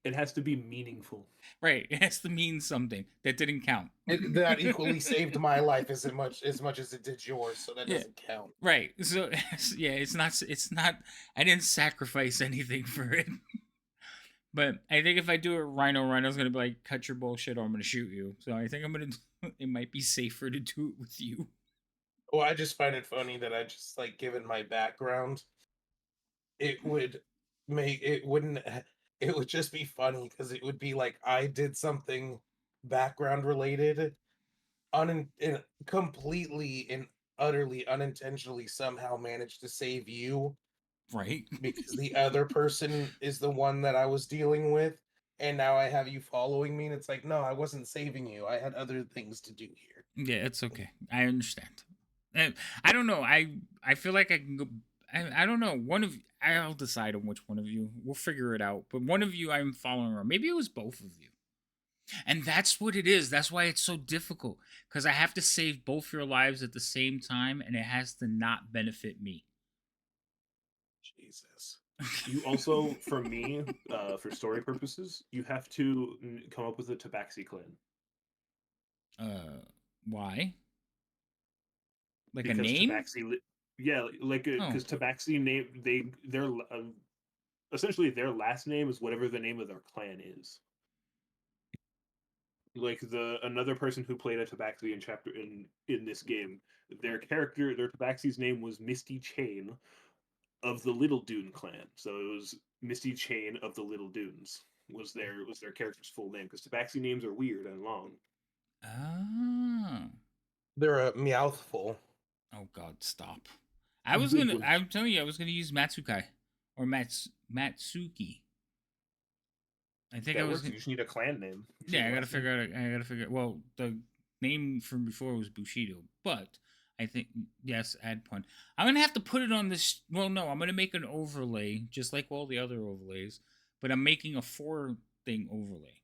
It has to be meaningful. Right. It has to mean something. That didn't count. That equally saved my life as much as it did yours, so that Yeah. doesn't count. Right. So yeah, it's not I didn't sacrifice anything for it. But I think if I do it Rhino's gonna be like, cut your bullshit or I'm gonna shoot you. So I think it might be safer to do it with you. Well, I just find it funny that I just like given my background, it would make it wouldn't it would just be funny because it would be like I did something background related completely and utterly unintentionally somehow managed to save you Right? because the other person is the one that I was dealing with, and now I have you following me, and it's like, no, I wasn't saving you. I had other things to do here. Yeah, it's okay. I understand. And I don't know. I feel like I can go. I don't know. I'll decide on which one of you. We'll figure it out. But one of you I'm following around. Maybe it was both of you. And that's what it is. That's why it's so difficult. Because I have to save both your lives at the same time, and it has to not benefit me. Jesus. You also, for me, for story purposes, you have to come up with a Tabaxi clan Why? Like a because name? yeah, like Oh. because Tabaxi name their essentially their last name is whatever the name of their clan is. Like another person who played a Tabaxi in chapter in this game, their Tabaxi's name was Misty Chain of the Little Dune clan. So it was Misty Chain of the Little Dunes was their character's full name because Tabaxi names are weird and long. Oh. They're a meowthful. Oh God, stop. Big one. I'm telling you, I was gonna use Matsukai. Or Matsuki. I think I That was works. You just need a clan name. You just need Yeah, a last name. I gotta figure well, the name from before was Bushido, but I think yes, add pun. I'm gonna have to put it on this well no, I'm gonna make an overlay, just like all the other overlays, but I'm making a 4 thing overlay.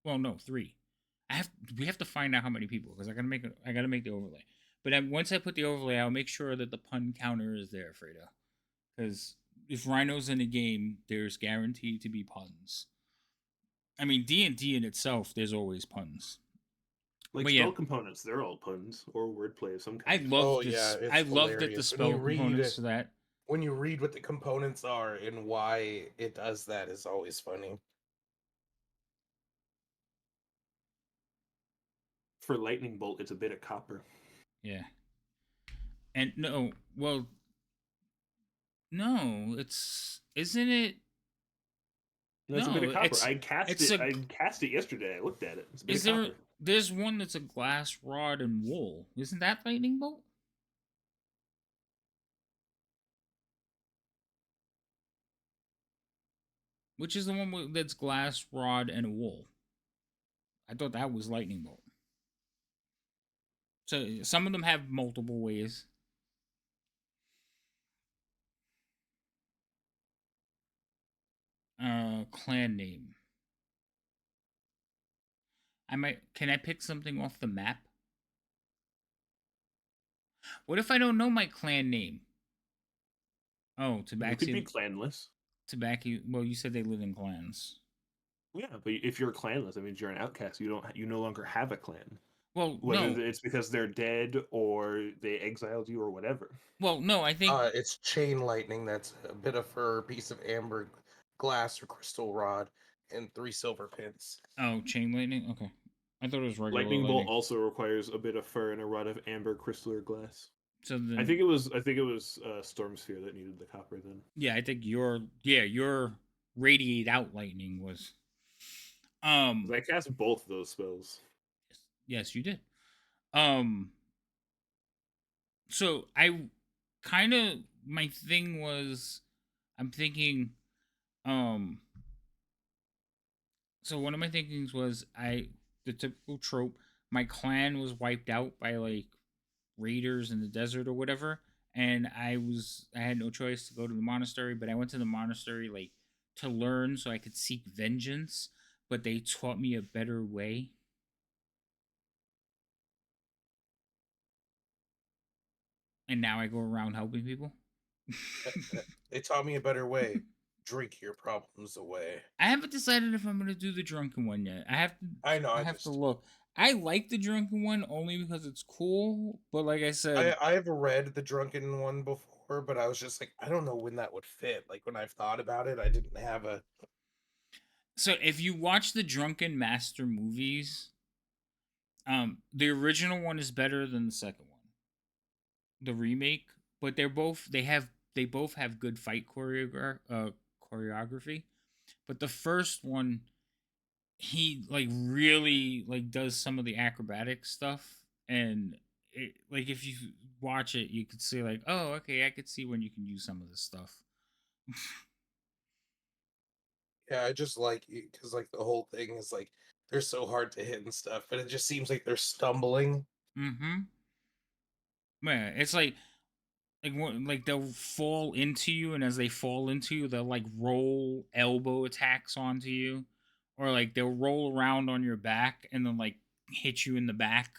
Well no, 3. We have to find out how many people because I gotta make the overlay. But once I put the overlay, I'll make sure that the pun counter is there, Fredo. Because if Rhino's in a game, there's guaranteed to be puns. I mean, D&D in itself, there's always puns. Like But yeah, spell components, they're all puns or wordplay of some I kind. love Oh yeah, this. I it's love that the hilarious spell components to that. when you read what the components are and why it does that is always funny. For lightning bolt, it's a bit of copper. Yeah. And no, well, no, it's isn't it? No, it's a bit No, of copper. I cast it's it. a. I cast it yesterday. I looked at it. It's a bit Is of there? copper. There's one that's a glass rod and wool. Isn't that lightning bolt? Which is the one that's glass rod and wool? I thought that was lightning bolt. So some of them have multiple ways. Clan name. I might. Can I pick something off the map? What if I don't know my clan name? Oh, You could be Tabaxi. clanless. Tabaxi. Well, you said they live in clans. Yeah, but if you're clanless, that means you're an outcast. You no longer have a clan. Well, Whether no. it's because they're dead or they exiled you or whatever. Well, no. I think. It's chain lightning. That's a bit of fur, piece of amber, glass or crystal rod, and 3 silver pins. Oh, chain lightning. Okay. I thought it was regular Lightning bolt lightning. also requires a bit of fur and a rod of amber, crystal, or glass. So then, I think it was Storm Sphere that needed the copper then. yeah, I think your radiate out lightning was. 'Cause I cast both those spells. Yes, you did. Um. So I kind of my thing was, I'm thinking, um. So one of my thinkings was the typical trope. My clan was wiped out by like raiders in the desert or whatever, and I had no choice to go to the monastery, but I went to the monastery like to learn so I could seek vengeance, but they taught me a better way. And now I go around helping people. They taught me a better way. Drink your problems away. I haven't decided if I'm gonna do the drunken one yet. I know. I have to look. I like the drunken one only because it's cool, but like I said, I've read the drunken one before, but I was just like, I don't know when that would fit. Like when I've thought about it, I didn't have a. so if you watch the Drunken Master movies, the original one is better than the second one, the remake. But they both have good fight choreography. But the first one, he like really like does some of the acrobatic stuff, and like if you watch it, you could see like, oh, okay, I could see when you can use some of this stuff. Yeah, I just like because like the whole thing is like they're so hard to hit and stuff, but it just seems like they're stumbling. Mm-hmm. Man, it's like they'll fall into you, and as they fall into you, they'll like roll elbow attacks onto you, or like they'll roll around on your back and then like hit you in the back.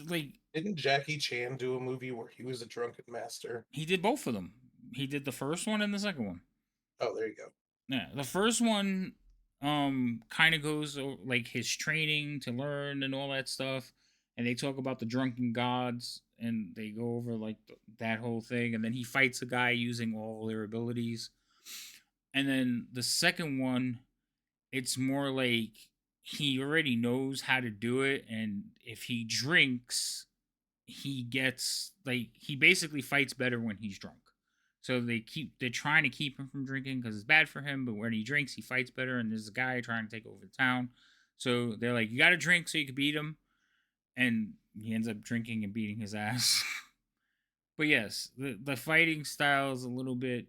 Like Didn't Jackie Chan do a movie where he was a drunken master? he did both of them. He did the first one and the second one. Oh, there you go. Yeah, the first one kind of goes like his training to learn and all that stuff, and they talk about the drunken gods and they go over like that whole thing, and then he fights a guy using all their abilities. And then the second one, it's more like he already knows how to do it, and if he drinks, he gets like he basically fights better when he's drunk. So they're trying to keep him from drinking because it's bad for him. But when he drinks, he fights better. And there's a guy trying to take over the town. So they're like, you got to drink so you can beat him. And he ends up drinking and beating his ass. But yes, the fighting style is a little bit.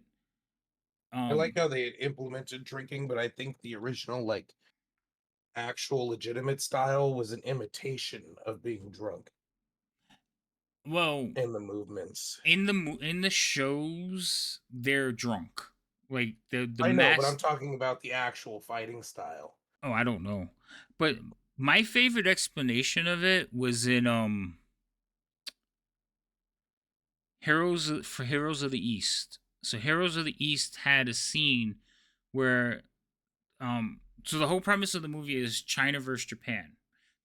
I like how they had implemented drinking, but I think the original, like, actual legitimate style was an imitation of being drunk Well, in the movements. in the shows, they're drunk. Like the I know, but mass. I'm talking about the actual fighting style. Oh, I don't know. But my favorite explanation of it was in Heroes of the East. So Heroes of the East had a scene where so the whole premise of the movie is China versus Japan.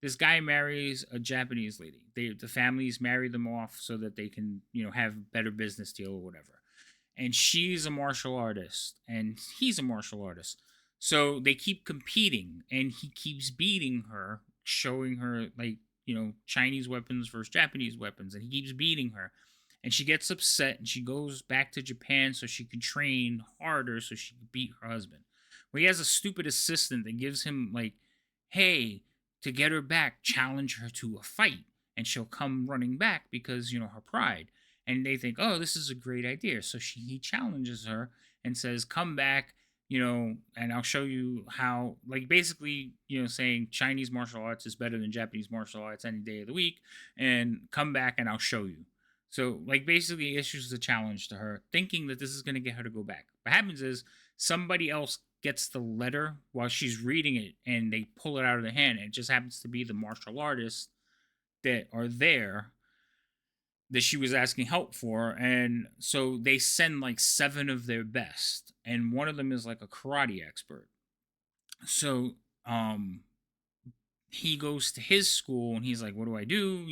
This guy marries a Japanese lady. The families marry them off so that they can, have a better business deal or whatever. And she's a martial artist and he's a martial artist. So they keep competing and he keeps beating her, showing her like, Chinese weapons versus Japanese weapons, and he keeps beating her. And she gets upset and she goes back to Japan so she can train harder so she can beat her husband. Well, he has a stupid assistant that gives him like, hey, to get her back, challenge her to a fight. And she'll come running back because, her pride. And they think, oh, this is a great idea. So he challenges her and says, come back, and I'll show you how, like, basically, saying Chinese martial arts is better than Japanese martial arts any day of the week. And come back and I'll show you. So, like, basically, issues a challenge to her, thinking that this is going to get her to go back. What happens is somebody else gets the letter while she's reading it and they pull it out of the hand. And it just happens to be the martial artists that are there that she was asking help for. And so they send like 7 of their best. And one of them is like a karate expert. So he goes to his school and he's like, what do I do?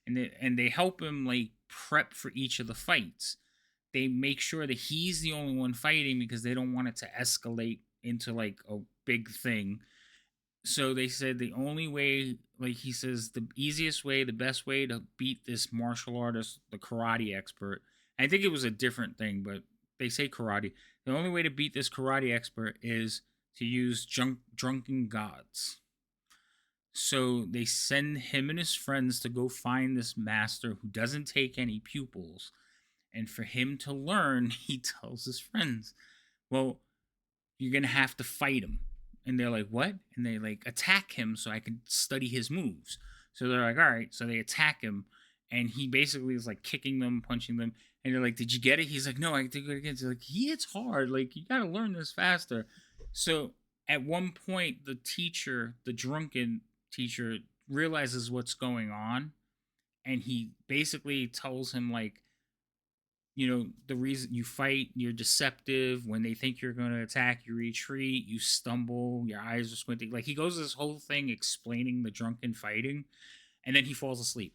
And they help him like prep for each of the fights. They make sure that he's the only one fighting because they don't want it to escalate into like a big thing. So they said the only way, like he says, the easiest way, the best way to beat this martial artist, the karate expert. I think it was a different thing, but they say karate. The only way to beat this karate expert is to use drunken gods. So they send him and his friends to go find this master who doesn't take any pupils. And for him to learn, he tells his friends, well, you're going to have to fight him. And they're like, what? And they like attack him so I can study his moves. So they're like, all right. So they attack him. And he basically is like kicking them, punching them. And they're like, did you get it? He's like, no, I did it again. So like, he hits hard. Like, you got to learn this faster. So at one point, the teacher, the drunken teacher, realizes what's going on. And he basically tells him, like, the reason you fight, you're deceptive. When they think you're going to attack, you retreat, you stumble, your eyes are squinting. Like, he goes this whole thing explaining the drunken fighting, and then he falls asleep.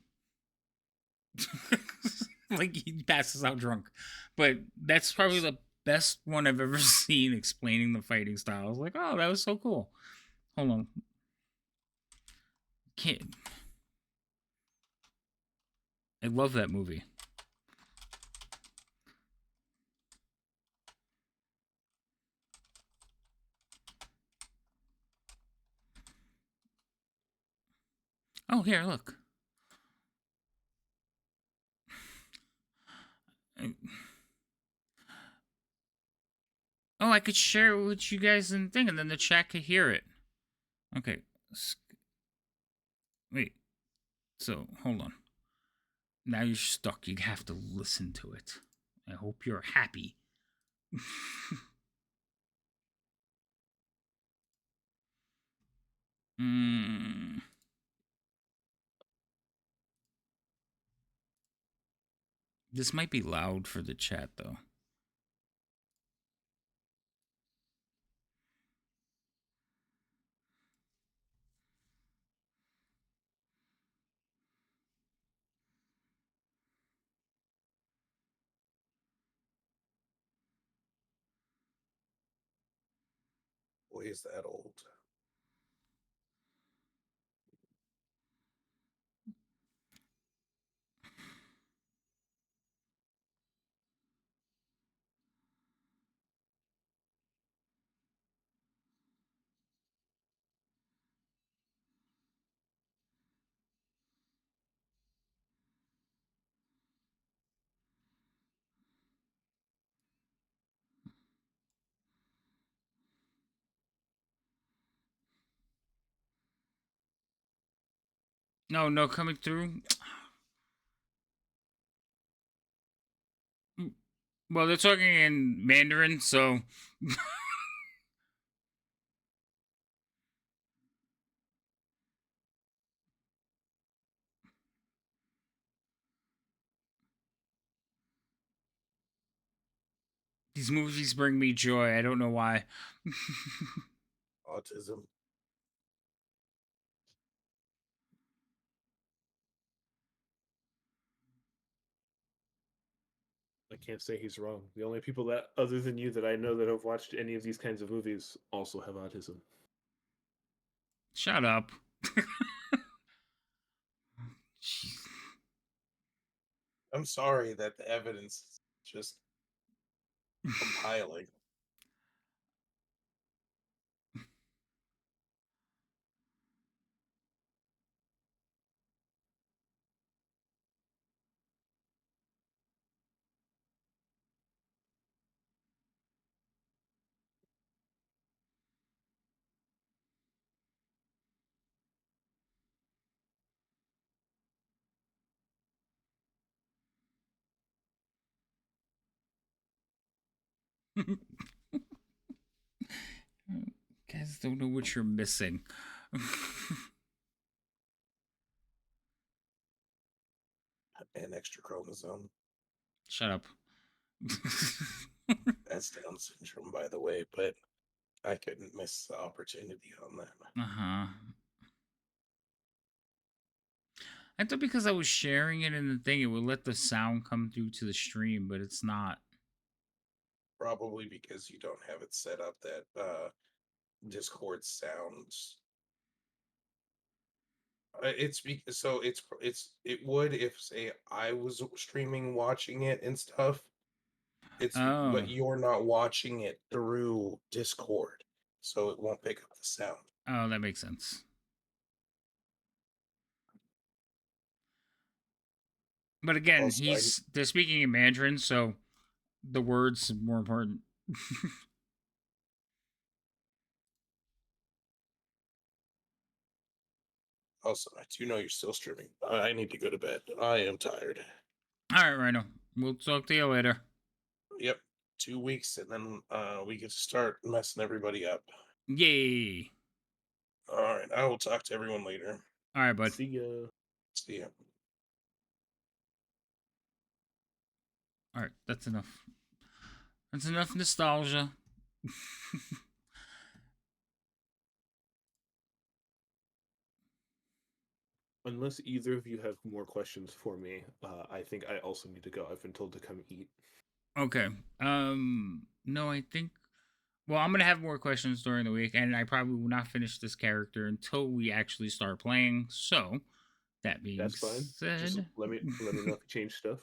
Like, he passes out drunk. But that's probably the best one I've ever seen explaining the fighting style. I was like, oh, that was so cool. Hold on. Can't. I love that movie. Oh, here, look. Oh, I could share it with you guys and thing, and then the chat could hear it. Okay. Wait. So, hold on. Now you're stuck. You have to listen to it. I hope you're happy. This might be loud for the chat, though. is that old. No, coming through. Well, they're talking in Mandarin, so. These movies bring me joy. I don't know why. Autism. I can't say he's wrong. The only people that, other than you, that I know that have watched any of these kinds of movies also have autism. Shut up. Jeez. I'm sorry that the evidence is just compiling. Guys don't know what you're missing. An extra chromosome. Shut up. That's Down syndrome, by the way, but I couldn't miss the opportunity on that. Uh-huh. I thought because I was sharing it in the thing, it would let the sound come through to the stream, but it's not. Probably because you don't have it set up that Discord sounds. It would if, say, I was streaming watching it and stuff. Oh. But you're not watching it through Discord, so it won't pick up the sound. Oh, that makes sense. But again, Also, they're speaking in Mandarin, so the words are more important. Also, I do know you're still streaming. I need to go to bed. I am tired. All right, Rhino. We'll talk to you later. Yep, 2 weeks, and then we get to start messing everybody up. Yay. All right, I will talk to everyone later. All right, bud. See ya. See ya. All right, that's enough. That's enough nostalgia. Unless either of you have more questions for me, I think I also need to go. I've been told to come eat. Okay. No, I think. Well, I'm gonna have more questions during the week, and I probably will not finish this character until we actually start playing. So, that being That's fine. Just said, let me know if you change stuff.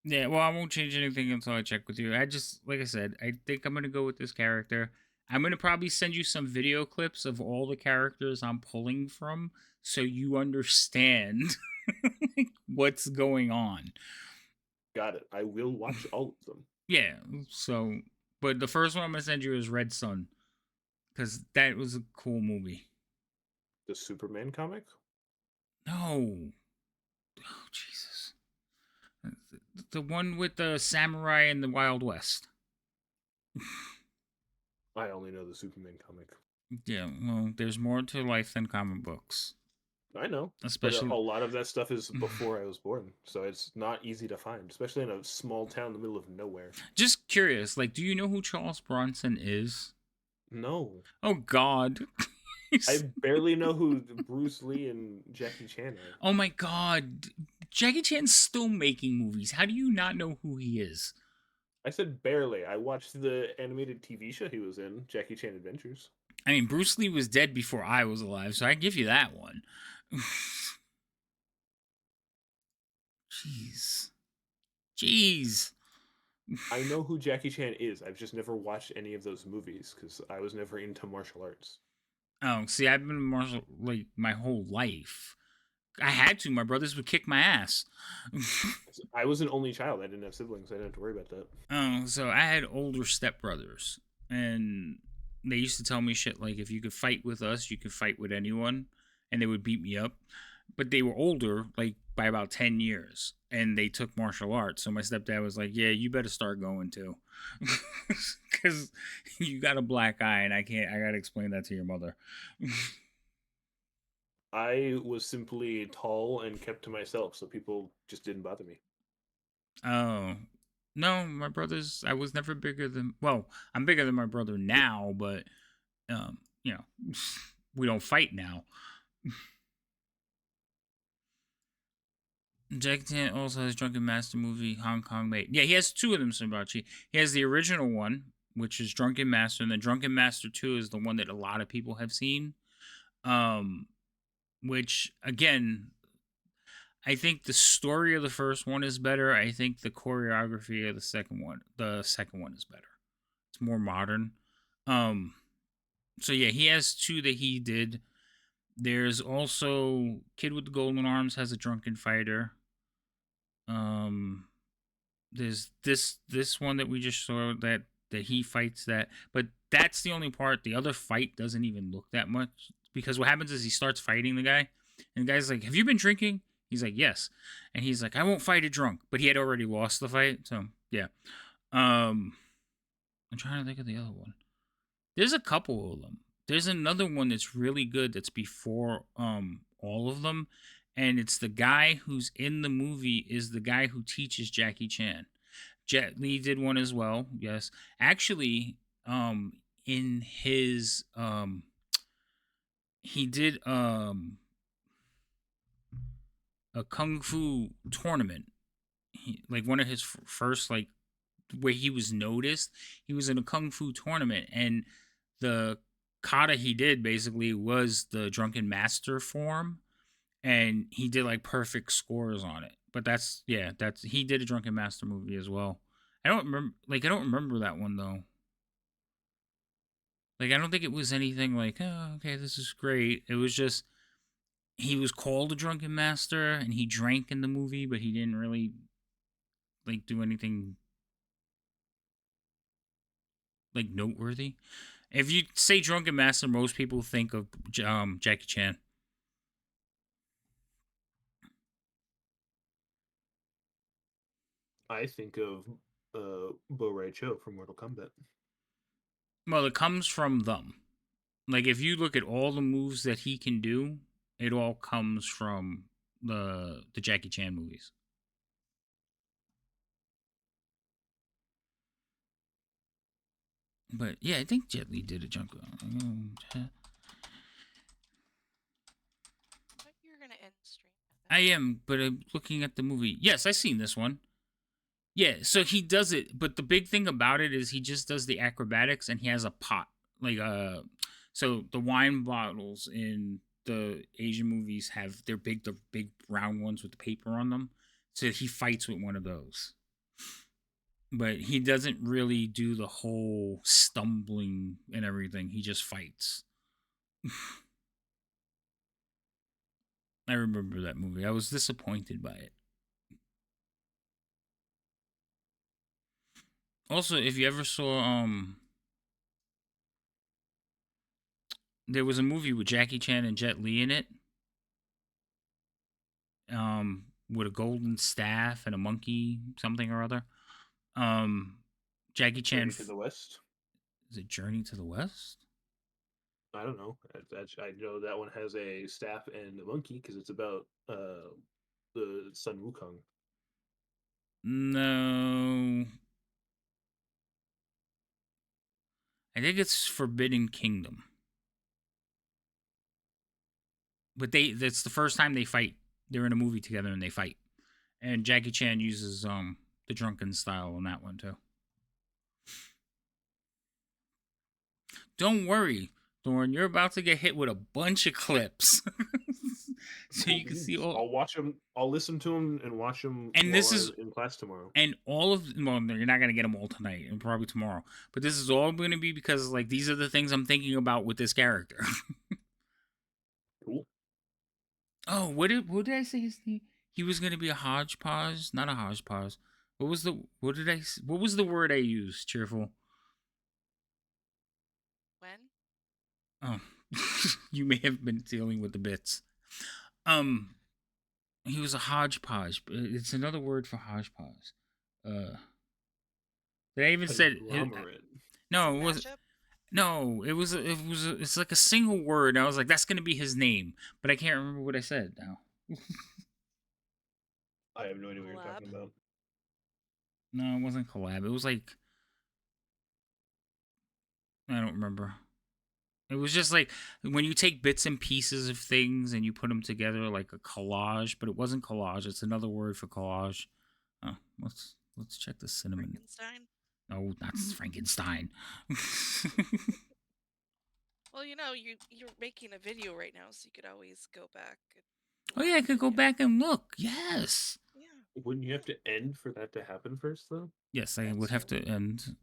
yeah. Well, I won't change anything until I check with you. I just, like I said, I think I'm gonna go with this character. I'm gonna probably send you some video clips of all the characters I'm pulling from, so you understand what's going on. Got it. I will watch all of them. Yeah. So, but the first one I'm gonna send you is Red Sun, because that was a cool movie. The Superman comic? No. Oh Jesus. The one with the samurai in the Wild West. I only know the Superman comic. Yeah. Well, there's more to life than comic books. I know, Especially but a lot of that stuff is before I was born, so it's not easy to find, especially in a small town in the middle of nowhere. Just curious, like, do you know who Charles Bronson is? No. Oh God. I barely know who Bruce Lee and Jackie Chan are. Oh my God. Jackie Chan's still making movies. How do you not know who he is? I said barely. I watched the animated TV show he was in, Jackie Chan Adventures. I mean, Bruce Lee was dead before I was alive, so I give you that one. Jeez. Jeez. I know who Jackie Chan is. I've just never watched any of those movies because I was never into martial arts. Oh, see, I've been martial like my whole life. I had to. My brothers would kick my ass. I was an only child. I didn't have siblings. I didn't have to worry about that. Oh, so I had older stepbrothers, and they used to tell me shit like, if you could fight with us, you could fight with anyone, and they would beat me up. But they were older, like by about 10 years, and they took martial arts. So my stepdad was like, yeah, you better start going too. Because you got a black eye, and I gotta explain that to your mother. I was simply tall and kept to myself, so people just didn't bother me. Oh. No, my brothers, I was never bigger than, well, I'm bigger than my brother now, but, you know, we don't fight now. Jack Chan also has Drunken Master movie, Hong Kong made. Yeah, he has two of them, Simbachi. He has the original one, which is Drunken Master, and then Drunken Master 2 is the one that a lot of people have seen. Which, again, I think the story of the first one is better. I think the choreography of the second one is better. It's more modern. So yeah, he has two that he did. There's also Kid with the Golden Arms has a drunken fighter. There's this one that we just saw that he fights that, but that's the only part. The other fight doesn't even look that much because what happens is he starts fighting the guy, and the guy's like, "Have you been drinking?" He's like, "Yes," and he's like, "I won't fight a drunk," but he had already lost the fight. So yeah, I'm trying to think of the other one. There's a couple of them. There's another one that's really good that's before all of them, and it's the guy who's in the movie is the guy who teaches Jackie Chan. Jet Li did one as well. Yes, actually, in his he did a kung fu tournament. Like one of his first like where he was noticed. He was in a kung fu tournament, and the kata he did basically was the drunken master form, and he did like perfect scores on it. But that's he did a drunken master movie as well. I don't remember that one though. Like I don't think it was anything like, oh, okay, this is great. It was just he was called a drunken master and he drank in the movie, but he didn't really like do anything like noteworthy. If you say drunken master, most people think of Jackie Chan. I think of Bo Rai Cho from Mortal Kombat. Well, it comes from them. Like if you look at all the moves that he can do, it all comes from the Jackie Chan movies. But yeah, I think Jet Li did a junk. But you're gonna end the stream. I am, but I'm looking at the movie. Yes, I seen this one. Yeah, so he does it, but the big thing about it is he just does the acrobatics and he has a pot. Like so the wine bottles in the Asian movies have the big round ones with the paper on them. So he fights with one of those. But he doesn't really do the whole stumbling and everything. He just fights. I remember that movie. I was disappointed by it. Also, if you ever saw there was a movie with Jackie Chan and Jet Li in it. With a golden staff and a monkey, something or other. Jackie Chan. Journey to the West. Is it Journey to the West? I don't know. I know that one has a staff and a monkey because it's about the Sun Wukong. No. I think it's Forbidden Kingdom. But that's the first time they fight. They're in a movie together and they fight. And Jackie Chan uses the drunken style on that one too. Don't worry. Thorn, you're about to get hit with a bunch of clips. So you can see all. I'll watch them. I'll listen to them and watch them. And this is in class tomorrow. And all of well, no, you're not gonna get them all tonight and probably tomorrow. But this is all gonna be because like these are the things I'm thinking about with this character. Cool. Oh, what did I say his name? He was gonna be a hodgepodge, not a hodgepodge. What was the word I used? Cheerful. When? Oh, you may have been dealing with the bits. He was a hodgepodge. But it's another word for hodgepodge. Did I even said Conglomerate. no? It was Mashup? no. It's like a single word. I was like, that's gonna be his name, but I can't remember what I said now. I have no idea what you're Collab? talking about. No, it wasn't collab. It was like I don't remember. It was just like when you take bits and pieces of things and you put them together like a collage, but it wasn't collage. It's another word for collage. Oh, let's check the cinnamon. Frankenstein? No, not Frankenstein. Well, you know, you're making a video right now, so you could always go back. And Oh yeah, I could go yeah. back and look. Yes. Yeah. Wouldn't you have to end for that to happen first, though? Yes, I That's would have true. to end.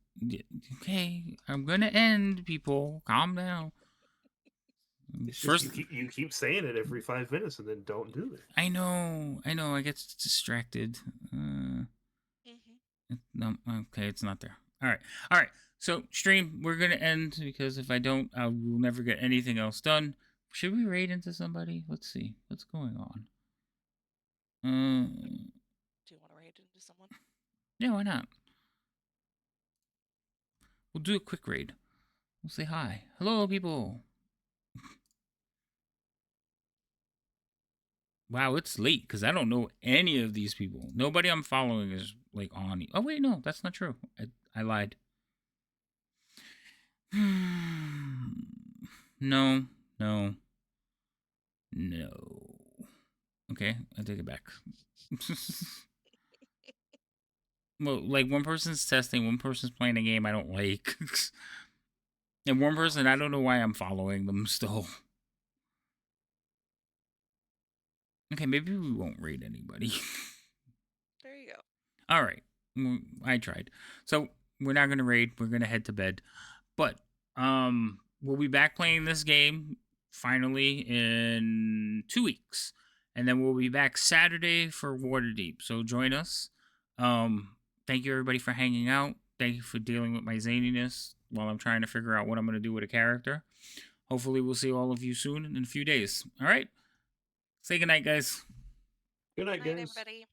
Okay, I'm gonna end. People, calm down. It's First, just you keep saying it every 5 minutes and then don't do it. I know. I get distracted. Mm-hmm. No, okay, it's not there. All right. So stream, we're gonna end because if I don't, I will never get anything else done. Should we raid into somebody? Let's see what's going on. Do you want to raid into someone? Yeah, why not? We'll do a quick raid. We'll say hi. Hello, people. Wow, it's late because I don't know any of these people. Nobody I'm following is like on. Oh wait, no, that's not true. I lied. No. Okay, I take it back. Well, like one person's testing, one person's playing a game I don't like, and one person I don't know why I'm following them still. Okay, maybe we won't raid anybody. There you go. All right, I tried. So we're not gonna raid. We're gonna head to bed. But we'll be back playing this game finally in 2 weeks, and then we'll be back Saturday for Waterdeep. So join us. Thank you everybody for hanging out. Thank you for dealing with my zaniness while I'm trying to figure out what I'm gonna do with a character. Hopefully, we'll see all of you soon in a few days. All right. Say goodnight, guys. Good night, Night, guys. everybody.